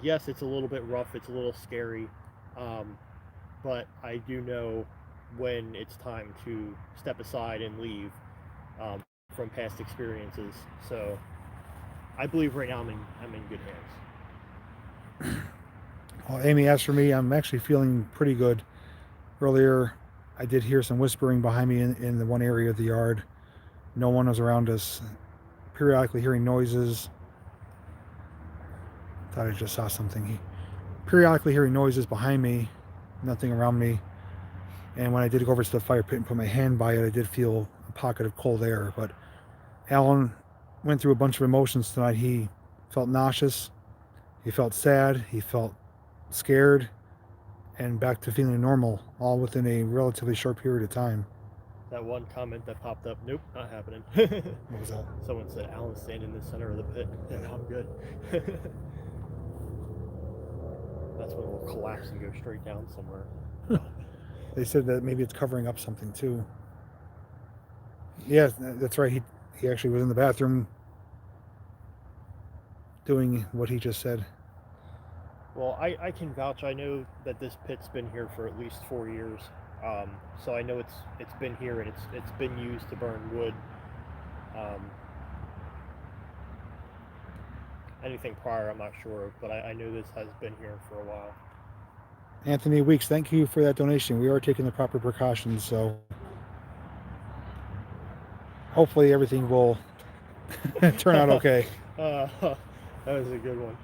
yes, it's a little bit rough, it's a little scary, but I do know when it's time to step aside and leave from past experiences. So I believe right now I'm in good hands. Well, Amy, as for me, I'm actually feeling pretty good. Earlier, I did hear some whispering behind me in the one area of the yard. No one was around us. Periodically hearing noises. Thought I just saw something. Periodically hearing noises behind me, nothing around me. And when I did go over to the fire pit and put my hand by it, I did feel a pocket of cold air. But Alan went through a bunch of emotions tonight. He felt nauseous. He felt sad. He felt scared. And back to feeling normal, all within a relatively short period of time. That one comment that popped up, nope, not happening. What was that? Someone said, Alan's standing in the center of the pit, and I'm good. That's when we'll collapse and go straight down somewhere. They said that maybe it's covering up something too. Yeah, that's right. He actually was in the bathroom doing what he just said. Well, I can vouch. I know that this pit's been here for at least 4 years, so I know it's been here and it's been used to burn wood. Anything prior, I'm not sure of, but I know this has been here for a while. Anthony Weeks, thank you for that donation. We are taking the proper precautions, so hopefully everything will turn out okay. That was a good one.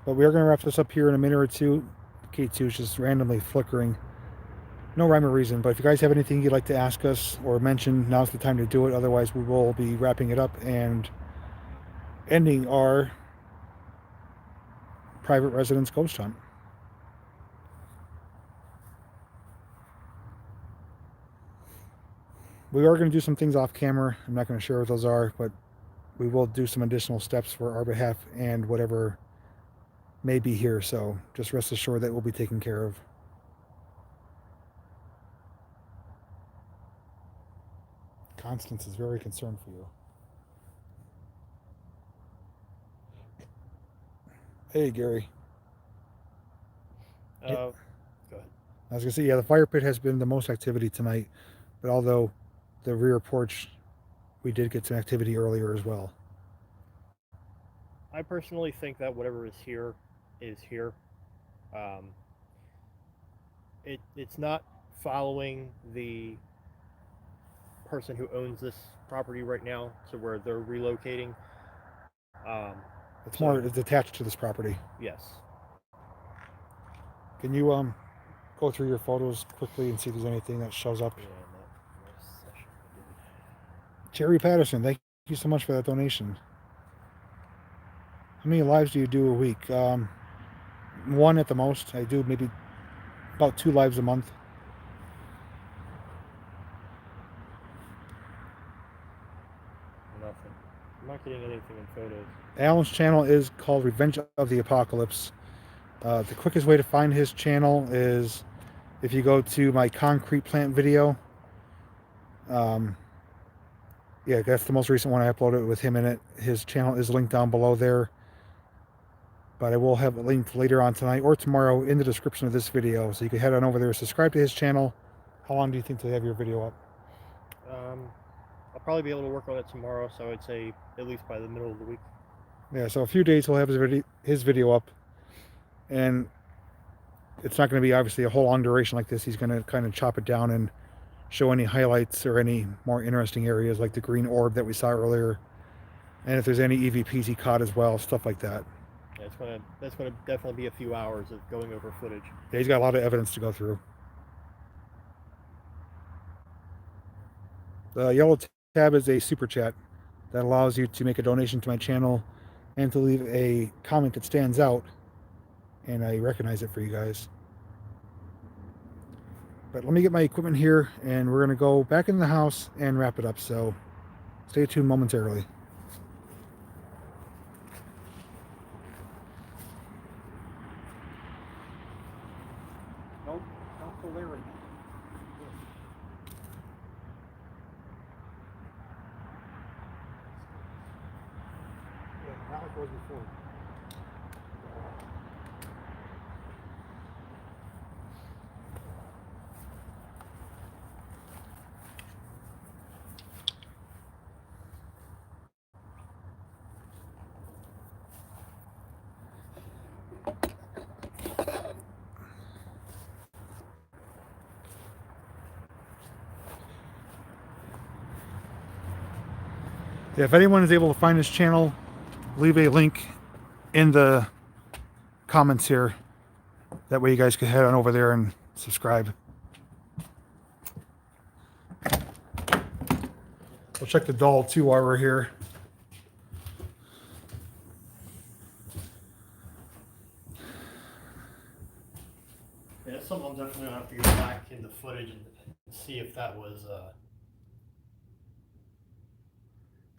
But we are going to wrap this up here in a minute or two. K2 is just randomly flickering. No rhyme or reason, but if you guys have anything you'd like to ask us or mention, now's the time to do it. Otherwise, we will be wrapping it up and ending our private residence ghost hunt. We are going to do some things off camera. I'm not going to share what those are, but we will do some additional steps for our behalf and whatever may be here. So just rest assured that will be taken care of. Constance is very concerned for you. Hey, Gary. Go ahead. I was going to say, yeah, the fire pit has been the most activity tonight, but although the rear porch, we did get some activity earlier as well. I personally think that whatever is here is here. It's not following the person who owns this property right now to where they're relocating. It's attached to this property. Yes. Can you go through your photos quickly and see if there's anything that shows up? Yeah, in that session I did. Jerry Patterson, thank you so much for that donation. How many lives do you do a week? One at the most. I do maybe about 2 lives a month. nothing. I'm not getting anything in photos. Alan's channel is called Revenge of the Apocalypse. The quickest way to find his channel is if you go to my concrete plant video. Yeah, that's the most recent one I uploaded with him in it. His channel is linked down below there. But I will have it linked later on tonight or tomorrow in the description of this video. So you can head on over there, subscribe to his channel. How long do you think to have your video up? I'll probably be able to work on it tomorrow, so I'd say at least by the middle of the week. Yeah, so a few days he'll have his video up. And it's not going to be obviously a whole long duration like this. He's going to kind of chop it down and show any highlights or any more interesting areas like the green orb that we saw earlier. And if there's any EVPs he caught as well, stuff like that. Yeah, that's gonna definitely be a few hours of going over footage. Yeah, he's got a lot of evidence to go through. The yellow tab is a super chat that allows you to make a donation to my channel and to leave a comment that stands out, and I recognize it for you guys. But let me get my equipment here, and we're going to go back in the house and wrap it up, so stay tuned momentarily. Nope, don't go there right now. Yeah, not like it was before. Yeah, if anyone is able to find this channel, leave a link in the comments here. That way you guys can head on over there and subscribe. We'll check the doll too while we're here. Yeah, that's something I'm definitely gonna have to go back into footage and see if that was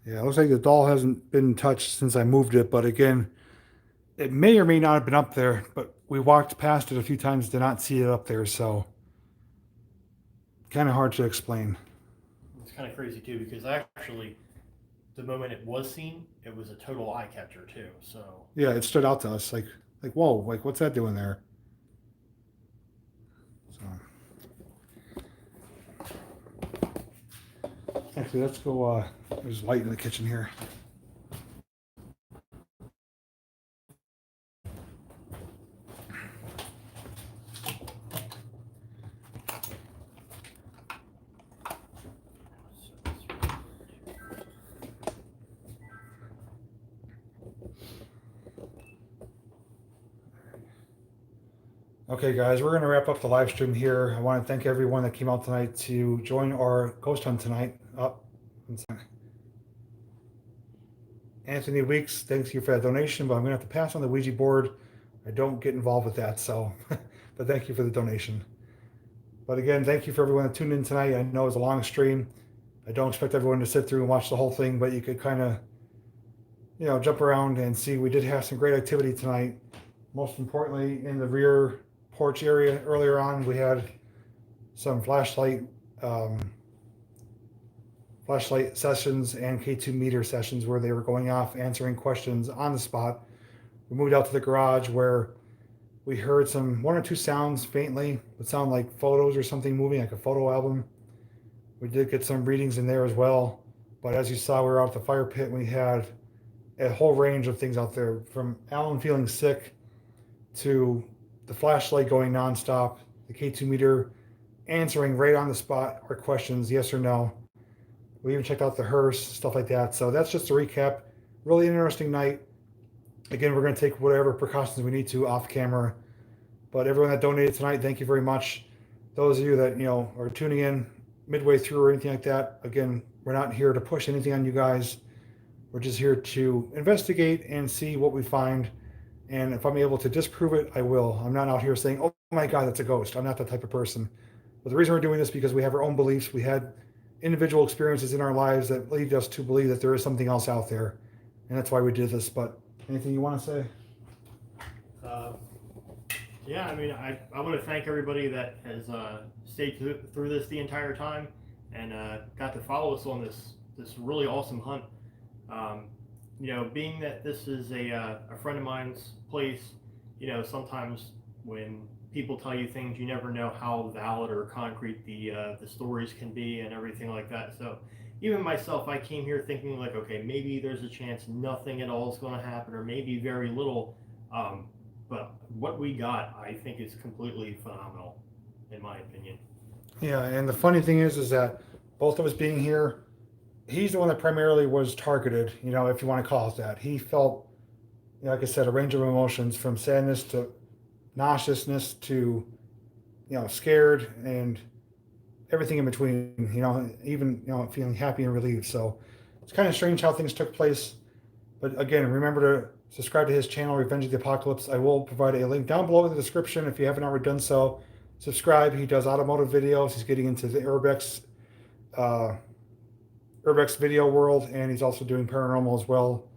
Yeah, it looks like the doll hasn't been touched since I moved it, but again, it may or may not have been up there, but we walked past it a few times, did not see it up there, so kind of hard to explain. It's kind of crazy too, because actually, the moment it was seen, it was a total eye catcher too. So Yeah, it stood out to us, like whoa, like what's that doing there? So actually, let's go. There's light in the kitchen here. Okay, guys, we're going to wrap up the live stream here. I want to thank everyone that came out tonight to join our ghost hunt tonight. Anthony Weeks, thanks you for that donation, but I'm going to have to pass on the Ouija board. I don't get involved with that, so, but thank you for the donation. But again, thank you for everyone that tuned in tonight. I know it was a long stream. I don't expect everyone to sit through and watch the whole thing, but you could kind of, jump around and see. We did have some great activity tonight. Most importantly, in the rear porch area earlier on, we had some flashlight sessions and K2 meter sessions where they were going off answering questions on the spot. We moved out to the garage where we heard one or two sounds faintly. It sounded like photos or something moving, like a photo album. We did get some readings in there as well. But as you saw, we were out at the fire pit and we had a whole range of things out there, from Alan feeling sick to the flashlight going nonstop, the K2 meter answering right on the spot our questions, yes or no. We even checked out the hearse, stuff like that. So that's just a recap. Really interesting night. Again, we're going to take whatever precautions we need to off camera. But everyone that donated tonight, thank you very much. Those of you that are tuning in midway through or anything like that, again, we're not here to push anything on you guys. We're just here to investigate and see what we find. And if I'm able to disprove it, I will. I'm not out here saying, oh my God, that's a ghost. I'm not that type of person. But the reason we're doing this is because we have our own beliefs. We had individual experiences in our lives that lead us to believe that there is something else out there, and that's why we did this. But anything you want to say? Yeah, I mean, I want to thank everybody that has stayed through this the entire time and got to follow us on this really awesome hunt. You know, being that this is a friend of mine's place, you know, sometimes when people tell you things, you never know how valid or concrete the stories can be and everything like that. So even myself, I came here thinking like, okay, maybe there's a chance nothing at all is going to happen, or maybe very little. But what we got, I think, is completely phenomenal, in my opinion. Yeah, and the funny thing is that both of us being here, he's the one that primarily was targeted, you know, if you want to call it that. He felt, you know, like I said, a range of emotions from sadness to nauseousness to, you know, scared and everything in between, you know, even, you know, feeling happy and relieved. So it's kind of strange how things took place. But again, remember to subscribe to his channel, Revenge of the Apocalypse. I will provide a link down below in the description if you haven't already done so. Subscribe. He does automotive videos. He's getting into the urbex video world, and he's also doing paranormal as well.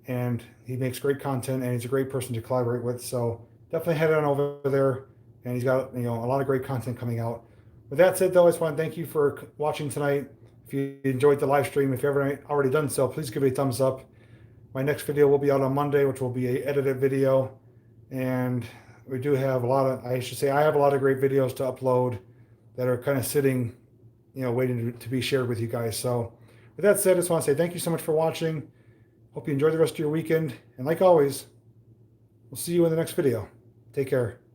And he makes great content, and he's a great person to collaborate with. So definitely head on over there, and he's got, you know, a lot of great content coming out. With that said, though, I just want to thank you for watching tonight. If you enjoyed the live stream, if you haven't already done so, please give it a thumbs up. My next video will be out on Monday, which will be an edited video. And we do have a lot of, I have a lot of great videos to upload that are kind of sitting, you know, waiting to be shared with you guys. So with that said, I just want to say thank you so much for watching. Hope you enjoy the rest of your weekend. And like always, we'll see you in the next video. Take care.